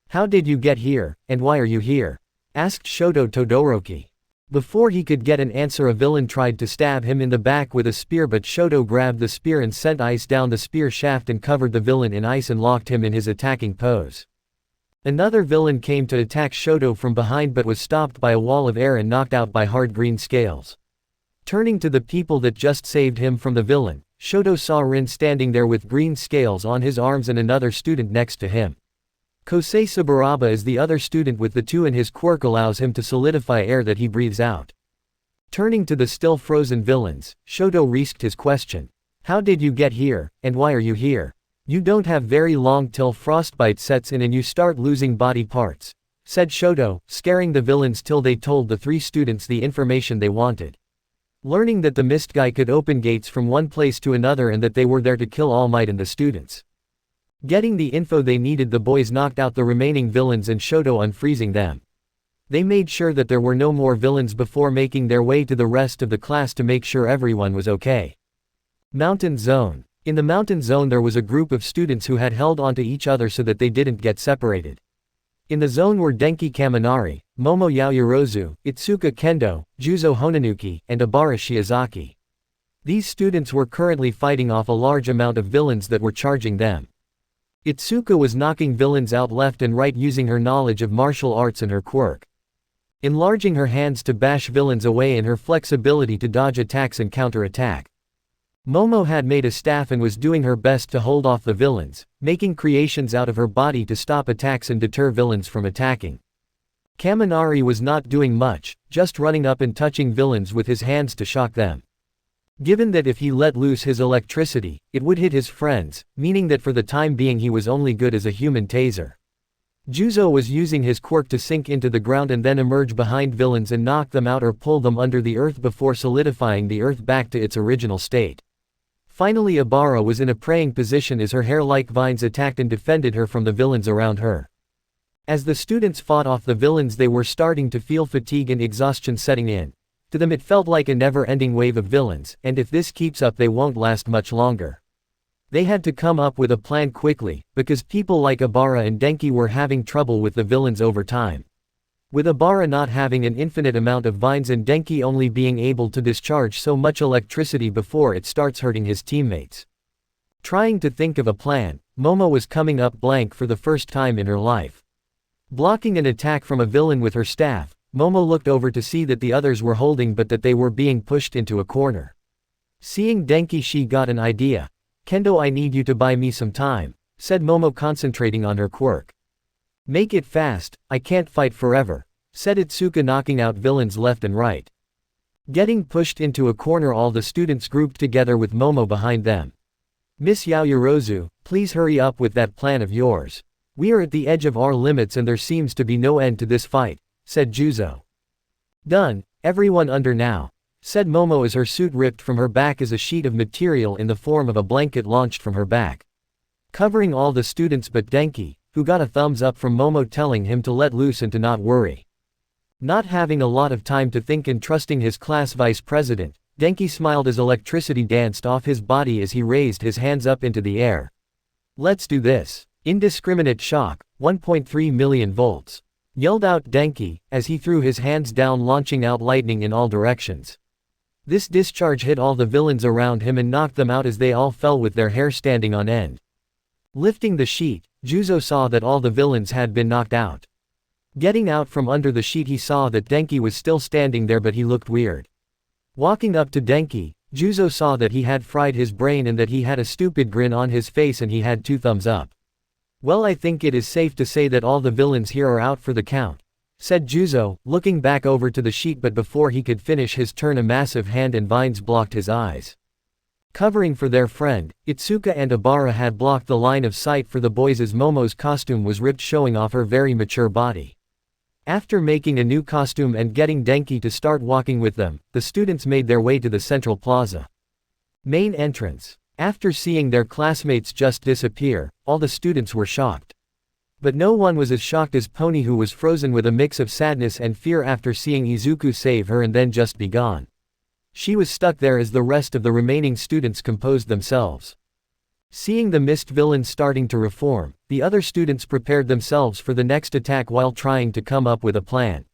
How did you get here, and why are you here? Asked Shoto Todoroki. Before he could get an answer, a villain tried to stab him in the back with a spear, but Shoto grabbed the spear and sent ice down the spear shaft and covered the villain in ice and locked him in his attacking pose. Another villain came to attack Shoto from behind but was stopped by a wall of air and knocked out by hard green scales. Turning to the people that just saved him from the villain, Shoto saw Rin standing there with green scales on his arms and another student next to him. Kosei Saburaba is the other student with the 2, and his quirk allows him to solidify air that he breathes out. Turning to the still frozen villains, Shoto risked his question. How did you get here, and why are you here? You don't have very long till frostbite sets in and you start losing body parts, said Shoto, scaring the villains till they told the 3 students the information they wanted. Learning that the mist guy could open gates from one place to another and that they were there to kill All Might and the students. Getting the info they needed, the boys knocked out the remaining villains and Shoto unfreezing them. They made sure that there were no more villains before making their way to the rest of the class to make sure everyone was okay. Mountain Zone. In the Mountain Zone there was a group of students who had held onto each other so that they didn't get separated. In the zone were Denki Kaminari, Momo Yaoyorozu, Itsuka Kendo, Juzo Honanuki, and Abara Shiozaki. These students were currently fighting off a large amount of villains that were charging them. Itsuka was knocking villains out left and right using her knowledge of martial arts and her quirk. Enlarging her hands to bash villains away and her flexibility to dodge attacks and counter-attack. Momo had made a staff and was doing her best to hold off the villains, making creations out of her body to stop attacks and deter villains from attacking. Kaminari was not doing much, just running up and touching villains with his hands to shock them. Given that if he let loose his electricity, it would hit his friends, meaning that for the time being he was only good as a human taser. Juzo was using his quirk to sink into the ground and then emerge behind villains and knock them out or pull them under the earth before solidifying the earth back to its original state. Finally, Ibara was in a praying position as her hair-like vines attacked and defended her from the villains around her. As the students fought off the villains, they were starting to feel fatigue and exhaustion setting in. To them it felt like a never-ending wave of villains, and if this keeps up they won't last much longer. They had to come up with a plan quickly, because people like Ibara and Denki were having trouble with the villains over time. With Ibara not having an infinite amount of vines and Denki only being able to discharge so much electricity before it starts hurting his teammates. Trying to think of a plan, Momo was coming up blank for the first time in her life. Blocking an attack from a villain with her staff, Momo looked over to see that the others were holding but that they were being pushed into a corner. Seeing Denki, she got an idea. "Kendo, I need you to buy me some time," said Momo, concentrating on her quirk. "Make it fast, I can't fight forever," said Itsuka, knocking out villains left and right. Getting pushed into a corner, all the students grouped together with Momo behind them. "Miss Yaoyorozu, please hurry up with that plan of yours. We are at the edge of our limits and there seems to be no end to this fight," said Juzo. "Done, everyone under now," said Momo as her suit ripped from her back as a sheet of material in the form of a blanket launched from her back, covering all the students but Denki, who got a thumbs up from Momo telling him to let loose and to not worry. Not having a lot of time to think and trusting his class vice president, Denki smiled as electricity danced off his body as he raised his hands up into the air. "Let's do this." "Indiscriminate shock, 1.3 million volts," yelled out Denki, as he threw his hands down, launching out lightning in all directions. This discharge hit all the villains around him and knocked them out as they all fell with their hair standing on end. Lifting the sheet, Juzo saw that all the villains had been knocked out. Getting out from under the sheet, he saw that Denki was still standing there, but he looked weird. Walking up to Denki, Juzo saw that he had fried his brain and that he had a stupid grin on his face and he had 2 thumbs up. "Well, I think it is safe to say that all the villains here are out for the count," said Juzo, looking back over to the sheet, but before he could finish his turn a massive hand and vines blocked his eyes. Covering for their friend, Itsuka and Ibara had blocked the line of sight for the boys as Momo's costume was ripped, showing off her very mature body. After making a new costume and getting Denki to start walking with them, the students made their way to the central plaza. Main entrance. After seeing their classmates just disappear, all the students were shocked. But no one was as shocked as Pony, who was frozen with a mix of sadness and fear after seeing Izuku save her and then just be gone. She was stuck there as the rest of the remaining students composed themselves. Seeing the mist villains starting to reform, the other students prepared themselves for the next attack while trying to come up with a plan.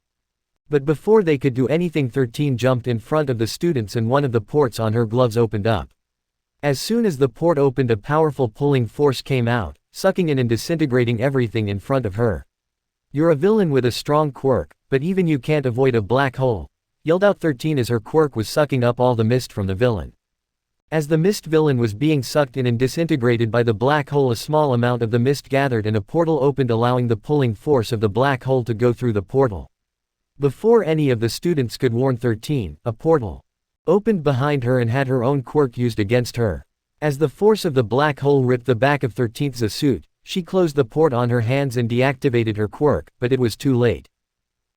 But before they could do anything, 13 jumped in front of the students and one of the ports on her gloves opened up. As soon as the port opened, a powerful pulling force came out, sucking in and disintegrating everything in front of her. "You're a villain with a strong quirk, but even you can't avoid a black hole," yelled out 13 as her quirk was sucking up all the mist from the villain. As the mist villain was being sucked in and disintegrated by the black hole, a small amount of the mist gathered and a portal opened, allowing the pulling force of the black hole to go through the portal. Before any of the students could warn 13, a portal opened behind her and had her own quirk used against her. As the force of the black hole ripped the back of 13's suit, she closed the port on her hands and deactivated her quirk, but it was too late.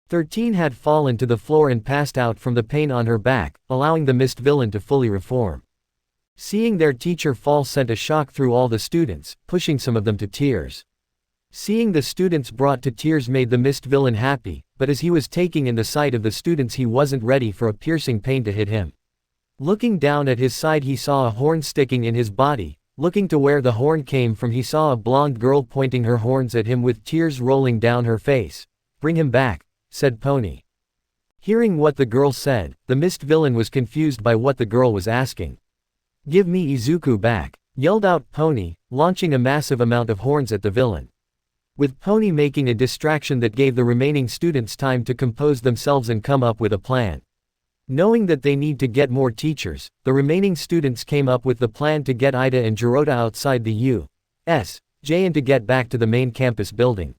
13 had fallen to the floor and passed out from the pain on her back, allowing the mist villain to fully reform. Seeing their teacher fall sent a shock through all the students, pushing some of them to tears. Seeing the students brought to tears made the mist villain happy, but as he was taking in the sight of the students, he wasn't ready for a piercing pain to hit him. Looking down at his side, he saw a horn sticking in his body. Looking to where the horn came from, he saw a blonde girl pointing her horns at him with tears rolling down her face. "Bring him back," said Pony. Hearing what the girl said, the mist villain was confused by what the girl was asking. "Give me Izuku back," yelled out Pony, launching a massive amount of horns at the villain. With Pony making a distraction that gave the remaining students time to compose themselves and come up with a plan. Knowing that they need to get more teachers, the remaining students came up with the plan to get Ida and Jirota outside the U.S.J. and to get back to the main campus building.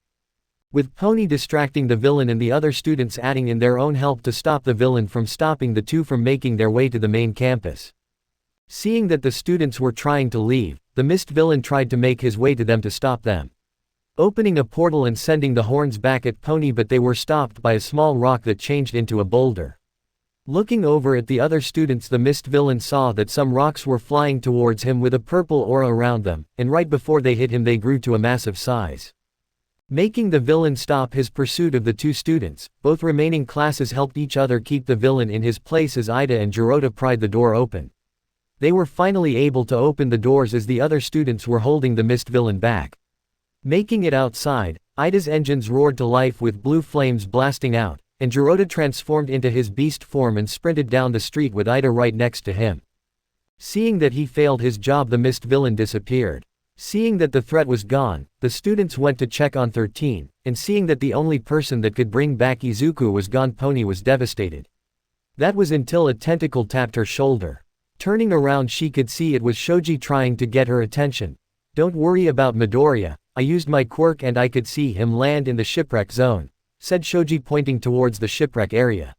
With Pony distracting the villain and the other students adding in their own help to stop the villain from stopping the two from making their way to the main campus. Seeing that the students were trying to leave, the mist villain tried to make his way to them to stop them, opening a portal and sending the horns back at Pony, but they were stopped by a small rock that changed into a boulder. Looking over at the other students, the mist villain saw that some rocks were flying towards him with a purple aura around them, and right before they hit him they grew to a massive size. Making the villain stop his pursuit of the two students, both remaining classes helped each other keep the villain in his place as Ida and Jirota pried the door open. They were finally able to open the doors as the other students were holding the mist villain back. Making it outside, Ida's engines roared to life with blue flames blasting out, and Jirota transformed into his beast form and sprinted down the street with Ida right next to him. Seeing that he failed his job, the mist villain disappeared. Seeing that the threat was gone, the students went to check on 13, and seeing that the only person that could bring back Izuku was gone, Pony was devastated. That was until a tentacle tapped her shoulder. Turning around, she could see it was Shoji trying to get her attention. "Don't worry about Midoriya, I used my quirk and I could see him land in the shipwreck zone," said Shoji, pointing towards the shipwreck area.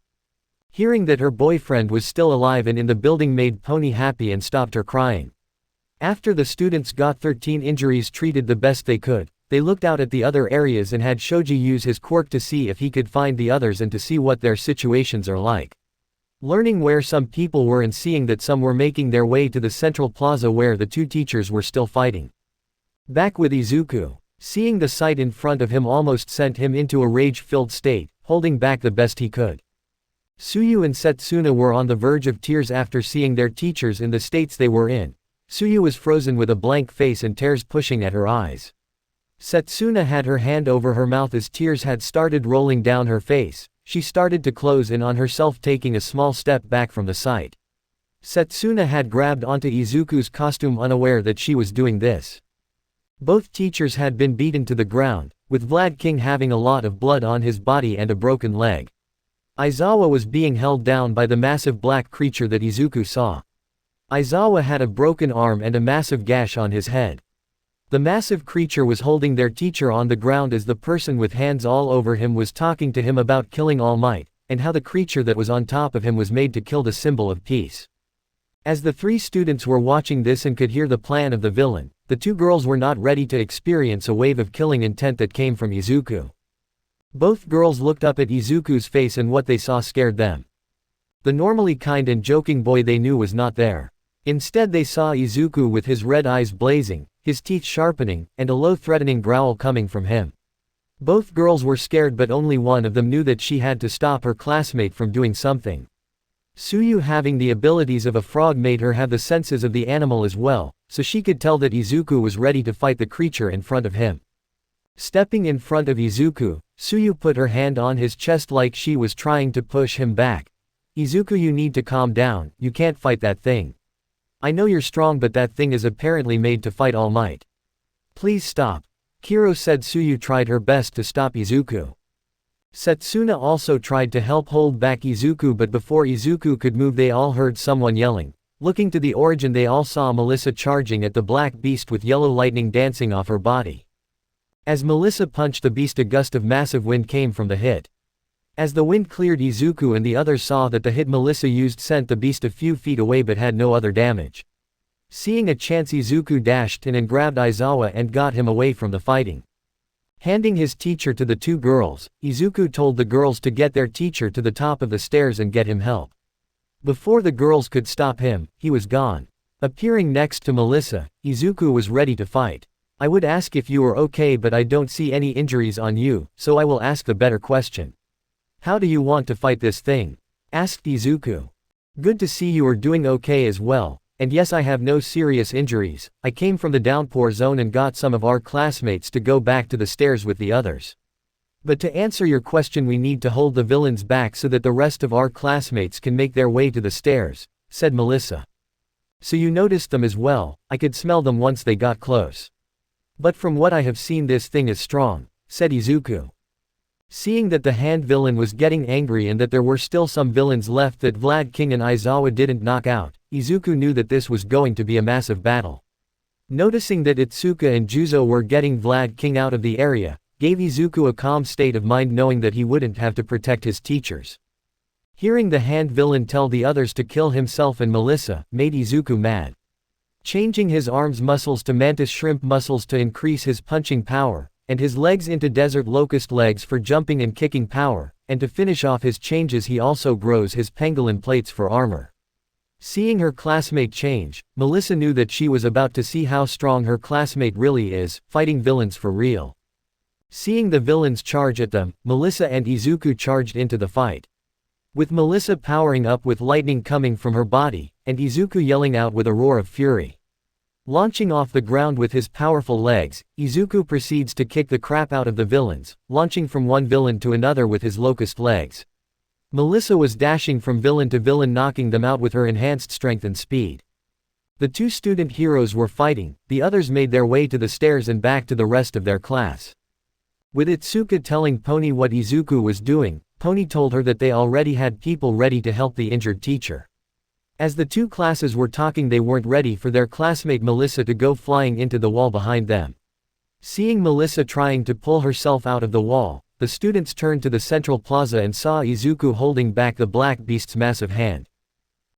Hearing that her boyfriend was still alive and in the building made Pony happy and stopped her crying. After the students got 13 injuries treated the best they could, they looked out at the other areas and had Shoji use his quirk to see if he could find the others and to see what their situations are like. Learning where some people were and seeing that some were making their way to the central plaza where the two teachers were still fighting. Back with Izuku, seeing the sight in front of him almost sent him into a rage-filled state, holding back the best he could. Tsuyu and Setsuna were on the verge of tears after seeing their teachers in the states they were in. Tsuyu was frozen with a blank face and tears pushing at her eyes. Setsuna had her hand over her mouth as tears had started rolling down her face. She started to close in on herself, taking a small step back from the sight. Setsuna had grabbed onto Izuku's costume, unaware that she was doing this. Both teachers had been beaten to the ground, with Vlad King having a lot of blood on his body and a broken leg. Aizawa was being held down by the massive black creature that Izuku saw. Aizawa had a broken arm and a massive gash on his head. The massive creature was holding their teacher on the ground as the person with hands all over him was talking to him about killing All Might, and how the creature that was on top of him was made to kill the symbol of peace. As the three students were watching this and could hear the plan of the villain, the two girls were not ready to experience a wave of killing intent that came from Izuku. Both girls looked up at Izuku's face and what they saw scared them. The normally kind and joking boy they knew was not there. Instead they saw Izuku with his red eyes blazing, his teeth sharpening, and a low threatening growl coming from him. Both girls were scared, but only one of them knew that she had to stop her classmate from doing something. Tsuyu, having the abilities of a frog, made her have the senses of the animal as well, so she could tell that Izuku was ready to fight the creature in front of him. Stepping in front of Izuku, Tsuyu put her hand on his chest like she was trying to push him back. "Izuku, you need to calm down, you can't fight that thing. I know you're strong, but that thing is apparently made to fight All Might. Please stop," Kiro said. Tsuyu tried her best to stop Izuku. Setsuna also tried to help hold back Izuku, but before Izuku could move they all heard someone yelling. Looking to the origin, they all saw Melissa charging at the black beast with yellow lightning dancing off her body. As Melissa punched the beast, a gust of massive wind came from the hit. As the wind cleared, Izuku and the others saw that the hit Melissa used sent the beast a few feet away but had no other damage. Seeing a chance, Izuku dashed in and grabbed Aizawa and got him away from the fighting. Handing his teacher to the two girls, Izuku told the girls to get their teacher to the top of the stairs and get him help. Before the girls could stop him, he was gone. Appearing next to Melissa, Izuku was ready to fight. "I would ask if you were okay, but I don't see any injuries on you, so I will ask the better question. How do you want to fight this thing?" asked Izuku. "Good to see you are doing okay as well, and yes, I have no serious injuries. I came from the downpour zone and got some of our classmates to go back to the stairs with the others. But to answer your question, we need to hold the villains back so that the rest of our classmates can make their way to the stairs," said Melissa. "So you noticed them as well? I could smell them once they got close. But from what I have seen, this thing is strong," said Izuku. Seeing that the hand villain was getting angry and that there were still some villains left that Vlad King and Aizawa didn't knock out, Izuku knew that this was going to be a massive battle. Noticing that Itsuka and Juzo were getting Vlad King out of the area, gave Izuku a calm state of mind knowing that he wouldn't have to protect his teachers. Hearing the hand villain tell the others to kill himself and Melissa, made Izuku mad. Changing his arms muscles to mantis shrimp muscles to increase his punching power, and his legs into desert locust legs for jumping and kicking power, and to finish off his changes he also grows his pangolin plates for armor. Seeing her classmate change, Melissa knew that she was about to see how strong her classmate really is, fighting villains for real. Seeing the villains charge at them, Melissa and Izuku charged into the fight. With Melissa powering up with lightning coming from her body, and Izuku yelling out with a roar of fury. Launching off the ground with his powerful legs, Izuku proceeds to kick the crap out of the villains, launching from one villain to another with his locust legs. Melissa was dashing from villain to villain knocking them out with her enhanced strength and speed. The two student heroes were fighting, the others made their way to the stairs and back to the rest of their class. With Itsuka telling Pony what Izuku was doing, Pony told her that they already had people ready to help the injured teacher. As the two classes were talking they weren't ready for their classmate Melissa to go flying into the wall behind them. Seeing Melissa trying to pull herself out of the wall, the students turned to the central plaza and saw Izuku holding back the black beast's massive hand.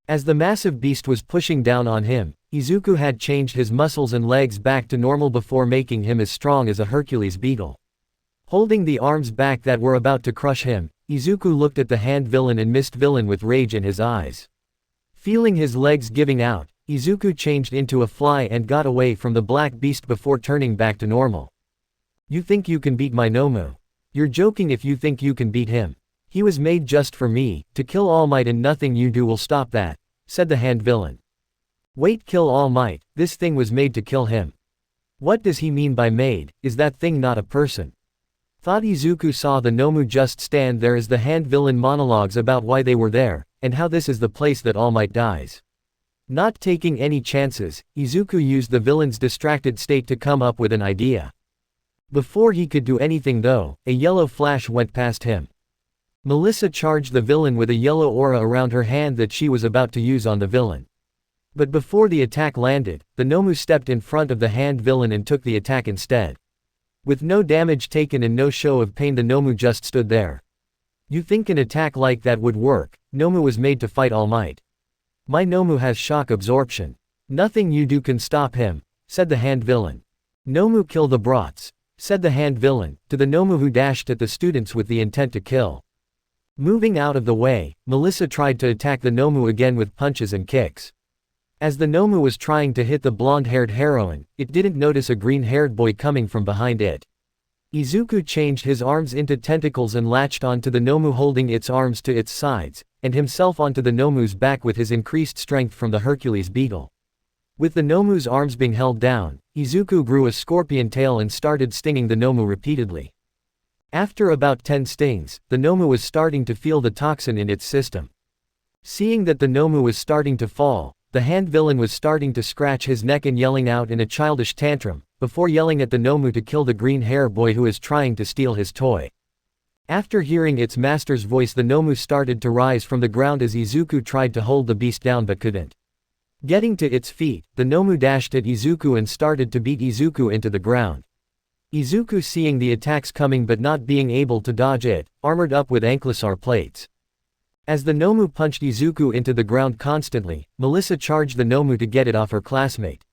As the massive beast was pushing down on him, Izuku had changed his muscles and legs back to normal before making him as strong as a Hercules beetle. Holding the arms back that were about to crush him, Izuku looked at the hand villain and mist villain with rage in his eyes. Feeling his legs giving out, Izuku changed into a fly and got away from the black beast before turning back to normal. "You think you can beat my Nomu? You're joking if you think you can beat him. He was made just for me, to kill All Might, and nothing you do will stop that," said the hand villain. "Wait, kill All Might? This thing was made to kill him. What does he mean by made? Is that thing not a person?" Thought Izuku saw the Nomu just stand there as the hand villain monologues about why they were there, and how this is the place that All Might dies. Not taking any chances, Izuku used the villain's distracted state to come up with an idea. Before he could do anything though, a yellow flash went past him. Melissa charged the villain with a yellow aura around her hand that she was about to use on the villain. But before the attack landed, the Nomu stepped in front of the hand villain and took the attack instead. With no damage taken and no show of pain, the Nomu just stood there. "You think an attack like that would work? Nomu was made to fight All Might. My Nomu has shock absorption. Nothing you do can stop him," said the hand villain. "Nomu, kill the brats," said the hand villain, to the Nomu who dashed at the students with the intent to kill. Moving out of the way, Melissa tried to attack the Nomu again with punches and kicks. As the Nomu was trying to hit the blonde-haired heroine, it didn't notice a green-haired boy coming from behind it. Izuku changed his arms into tentacles and latched onto the Nomu, holding its arms to its sides, and himself onto the Nomu's back with his increased strength from the Hercules beetle. With the Nomu's arms being held down, Izuku grew a scorpion tail and started stinging the Nomu repeatedly. After about 10 stings, the Nomu was starting to feel the toxin in its system. Seeing that the Nomu was starting to fall, the hand villain was starting to scratch his neck and yelling out in a childish tantrum, before yelling at the Nomu to kill the green hair boy who is trying to steal his toy. After hearing its master's voice, the Nomu started to rise from the ground as Izuku tried to hold the beast down but couldn't. Getting to its feet, the Nomu dashed at Izuku and started to beat Izuku into the ground. Izuku, seeing the attacks coming but not being able to dodge it, armored up with Ankylosar plates. As the Nomu punched Izuku into the ground constantly, Melissa charged the Nomu to get it off her classmate.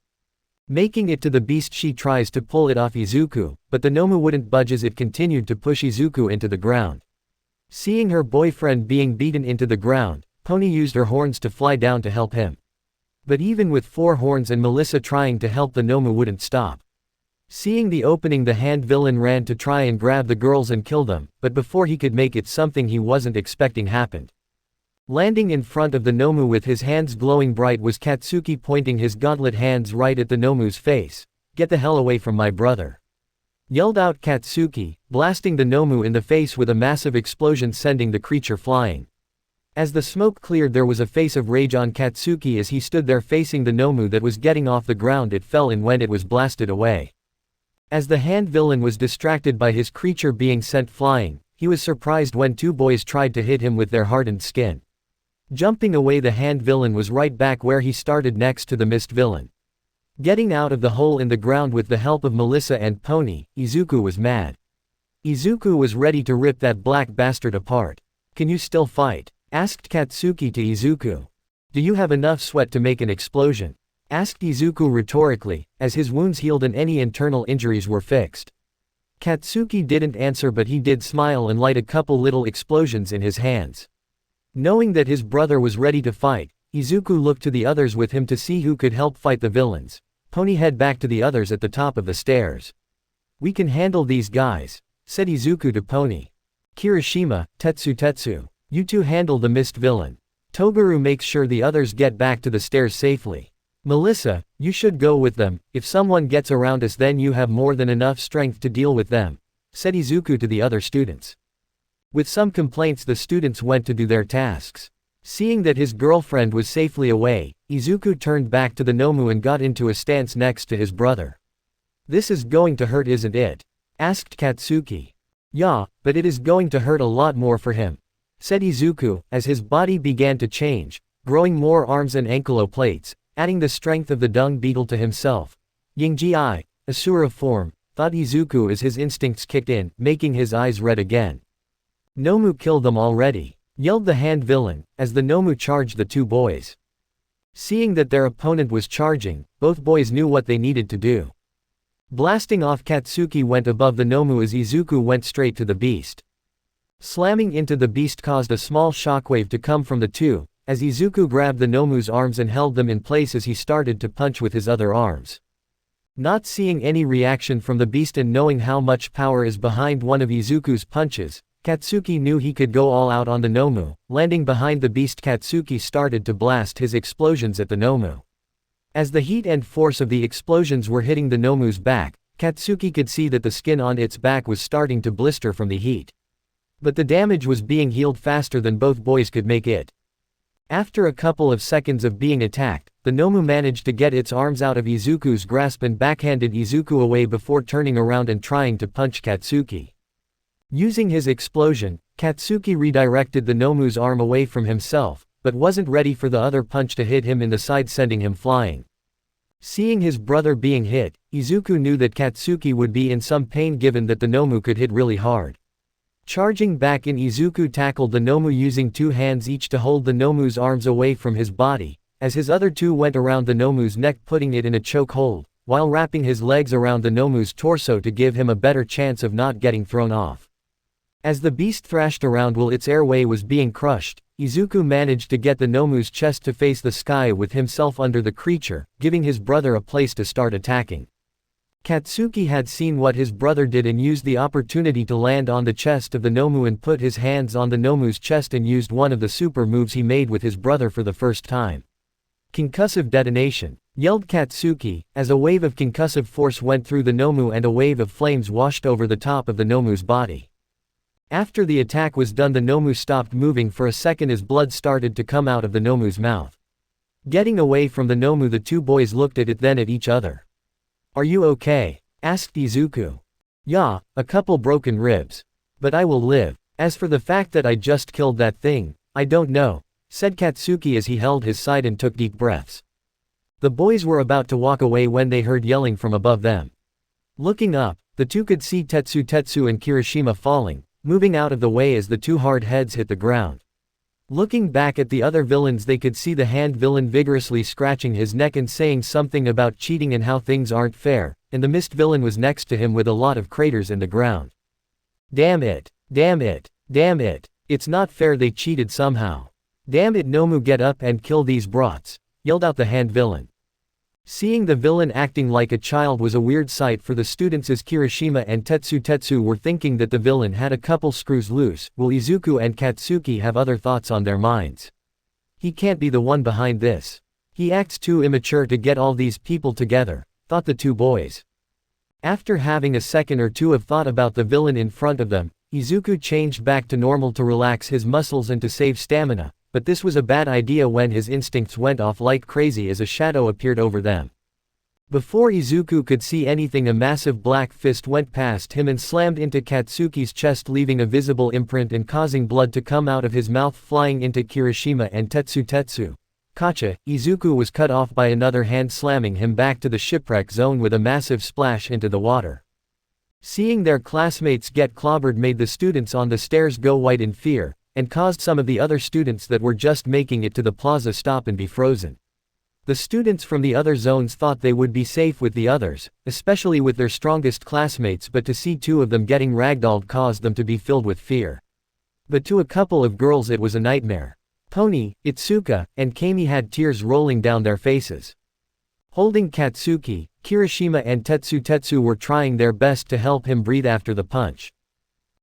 Making it to the beast, she tries to pull it off Izuku, but the Nomu wouldn't budge as it continued to push Izuku into the ground. Seeing her boyfriend being beaten into the ground, Pony used her horns to fly down to help him. But even with 4 horns and Melissa trying to help, the Nomu wouldn't stop. Seeing the opening, the hand villain ran to try and grab the girls and kill them, but before he could make it, something he wasn't expecting happened. Landing in front of the Nomu with his hands glowing bright was Katsuki, pointing his gauntlet hands right at the Nomu's face. "Get the hell away from my brother!" yelled out Katsuki, blasting the Nomu in the face with a massive explosion, sending the creature flying. As the smoke cleared, there was a face of rage on Katsuki as he stood there facing the Nomu that was getting off the ground. It fell in when it was blasted away. As the hand villain was distracted by his creature being sent flying, he was surprised when two boys tried to hit him with their hardened skin. Jumping away, the hand villain was right back where he started next to the mist villain. Getting out of the hole in the ground with the help of Melissa and Pony, Izuku was mad. Izuku was ready to rip that black bastard apart. "Can you still fight?" asked Katsuki to Izuku. "Do you have enough sweat to make an explosion?" asked Izuku rhetorically, as his wounds healed and any internal injuries were fixed. Katsuki didn't answer, but he did smile and light a couple little explosions in his hands. Knowing that his brother was ready to fight, Izuku looked to the others with him to see who could help fight the villains. Pony head back to the others at the top of the stairs. "We can handle these guys," said Izuku to Pony. "Kirishima, Tetsu, you two handle the mist villain. Toguru makes sure the others get back to the stairs safely. Melissa, you should go with them. If someone gets around us, then you have more than enough strength to deal with them," said Izuku to the other students. With some complaints, the students went to do their tasks. Seeing that his girlfriend was safely away, Izuku turned back to the Nomu and got into a stance next to his brother. "This is going to hurt, isn't it?" asked Katsuki. "Yeah, but it is going to hurt a lot more for him," said Izuku, as his body began to change, growing more arms and ankyloplates, adding the strength of the dung beetle to himself. "Yingji, Asura form," thought Izuku as his instincts kicked in, making his eyes red again. "Nomu killed them already," yelled the hand villain, as the Nomu charged the two boys. Seeing that their opponent was charging, both boys knew what they needed to do. Blasting off, Katsuki went above the Nomu as Izuku went straight to the beast. Slamming into the beast caused a small shockwave to come from the two, as Izuku grabbed the Nomu's arms and held them in place as he started to punch with his other arms. Not seeing any reaction from the beast and knowing how much power is behind one of Izuku's punches, Katsuki knew he could go all out on the Nomu. Landing behind the beast, Katsuki started to blast his explosions at the Nomu. As the heat and force of the explosions were hitting the Nomu's back, Katsuki could see that the skin on its back was starting to blister from the heat. But the damage was being healed faster than both boys could make it. After a couple of seconds of being attacked, the Nomu managed to get its arms out of Izuku's grasp and backhanded Izuku away before turning around and trying to punch Katsuki. Using his explosion, Katsuki redirected the Nomu's arm away from himself, but wasn't ready for the other punch to hit him in the side, sending him flying. Seeing his brother being hit, Izuku knew that Katsuki would be in some pain given that the Nomu could hit really hard. Charging back in, Izuku tackled the Nomu using two hands each to hold the Nomu's arms away from his body, as his other two went around the Nomu's neck, putting it in a choke hold, while wrapping his legs around the Nomu's torso to give him a better chance of not getting thrown off. As the beast thrashed around while its airway was being crushed, Izuku managed to get the Nomu's chest to face the sky with himself under the creature, giving his brother a place to start attacking. Katsuki had seen what his brother did and used the opportunity to land on the chest of the Nomu and put his hands on the Nomu's chest and used one of the super moves he made with his brother for the first time. "Concussive detonation," yelled Katsuki, as a wave of concussive force went through the Nomu and a wave of flames washed over the top of the Nomu's body. After the attack was done, the Nomu stopped moving for a second as blood started to come out of the Nomu's mouth. Getting away from the Nomu, the two boys looked at it, then at each other. "Are you okay?" asked Izuku. "Yeah, a couple broken ribs. But I will live. As for the fact that I just killed that thing, I don't know," said Katsuki as he held his side and took deep breaths. The boys were about to walk away when they heard yelling from above them. Looking up, the two could see Tetsu and Kirishima falling, moving out of the way as the two hard heads hit the ground. Looking back at the other villains, they could see the hand villain vigorously scratching his neck and saying something about cheating and how things aren't fair, and the mist villain was next to him with a lot of craters in the ground. "Damn it! Damn it! Damn it! It's not fair, they cheated somehow. Damn it, Nomu, get up and kill these brats," yelled out the hand villain. Seeing the villain acting like a child was a weird sight for the students, as Kirishima and Tetsu were thinking that the villain had a couple screws loose, while Izuku and Katsuki have other thoughts on their minds. "He can't be the one behind this. He acts too immature to get all these people together," thought the two boys. After having a second or two of thought about the villain in front of them, Izuku changed back to normal to relax his muscles and to save stamina. But this was a bad idea when his instincts went off like crazy as a shadow appeared over them. Before Izuku could see anything, a massive black fist went past him and slammed into Katsuki's chest, leaving a visible imprint and causing blood to come out of his mouth, flying into Kirishima and Tetsu. Kacha, Izuku was cut off by another hand, slamming him back to the shipwreck zone with a massive splash into the water. Seeing their classmates get clobbered made the students on the stairs go white in fear, and caused some of the other students that were just making it to the plaza stop and be frozen. The students from the other zones thought they would be safe with the others, especially with their strongest classmates, but to see two of them getting ragdolled caused them to be filled with fear. But to a couple of girls it was a nightmare. Pony, Itsuka, and Kami had tears rolling down their faces. Holding Katsuki, Kirishima and Tetsu were trying their best to help him breathe after the punch.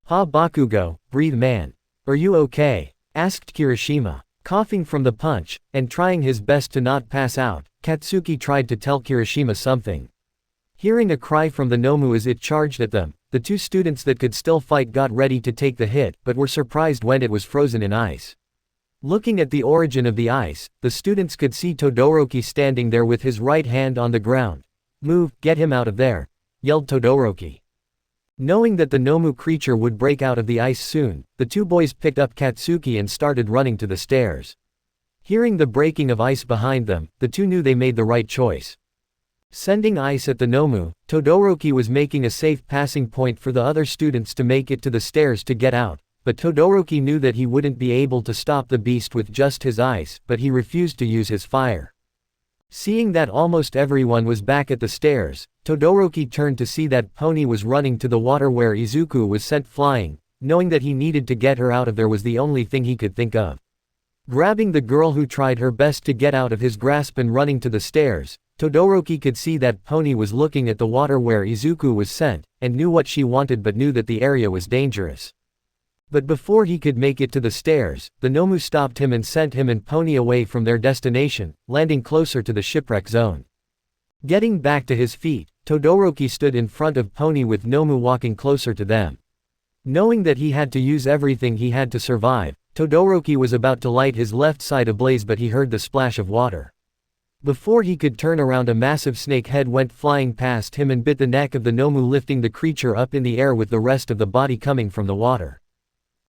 "Ha Bakugo, breathe man. Are you okay?" asked Kirishima. Coughing from the punch, and trying his best to not pass out, Katsuki tried to tell Kirishima something. Hearing a cry from the Nomu as it charged at them, the two students that could still fight got ready to take the hit, but were surprised when it was frozen in ice. Looking at the origin of the ice, the students could see Todoroki standing there with his right hand on the ground. "Move, get him out of there," yelled Todoroki. Knowing that the Nomu creature would break out of the ice soon, the two boys picked up Katsuki and started running to the stairs. Hearing the breaking of ice behind them, the two knew they made the right choice. Sending ice at the Nomu, Todoroki was making a safe passing point for the other students to make it to the stairs to get out, but Todoroki knew that he wouldn't be able to stop the beast with just his ice, but he refused to use his fire. Seeing that almost everyone was back at the stairs, Todoroki turned to see that Pony was running to the water where Izuku was sent flying. Knowing that he needed to get her out of there was the only thing he could think of. Grabbing the girl who tried her best to get out of his grasp and running to the stairs, Todoroki could see that Pony was looking at the water where Izuku was sent, and knew what she wanted but knew that the area was dangerous. But before he could make it to the stairs, the Nomu stopped him and sent him and Pony away from their destination, landing closer to the shipwreck zone. Getting back to his feet, Todoroki stood in front of Pony with Nomu walking closer to them. Knowing that he had to use everything he had to survive, Todoroki was about to light his left side ablaze, but he heard the splash of water. Before he could turn around, a massive snake head went flying past him and bit the neck of the Nomu, lifting the creature up in the air with the rest of the body coming from the water.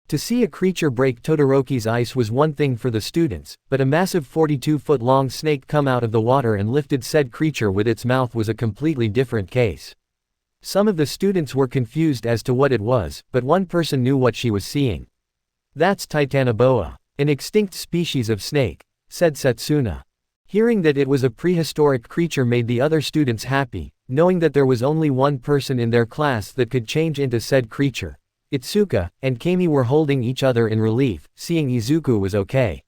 To see a creature break Todoroki's ice was one thing for the students, but a massive 42-foot-long snake come out of the water and lifted said creature with its mouth was a completely different case. Some of the students were confused as to what it was, but one person knew what she was seeing. "That's Titanoboa, an extinct species of snake," said Setsuna. Hearing that it was a prehistoric creature made the other students happy, knowing that there was only one person in their class that could change into said creature. Itsuka and Kami were holding each other in relief, seeing Izuku was okay.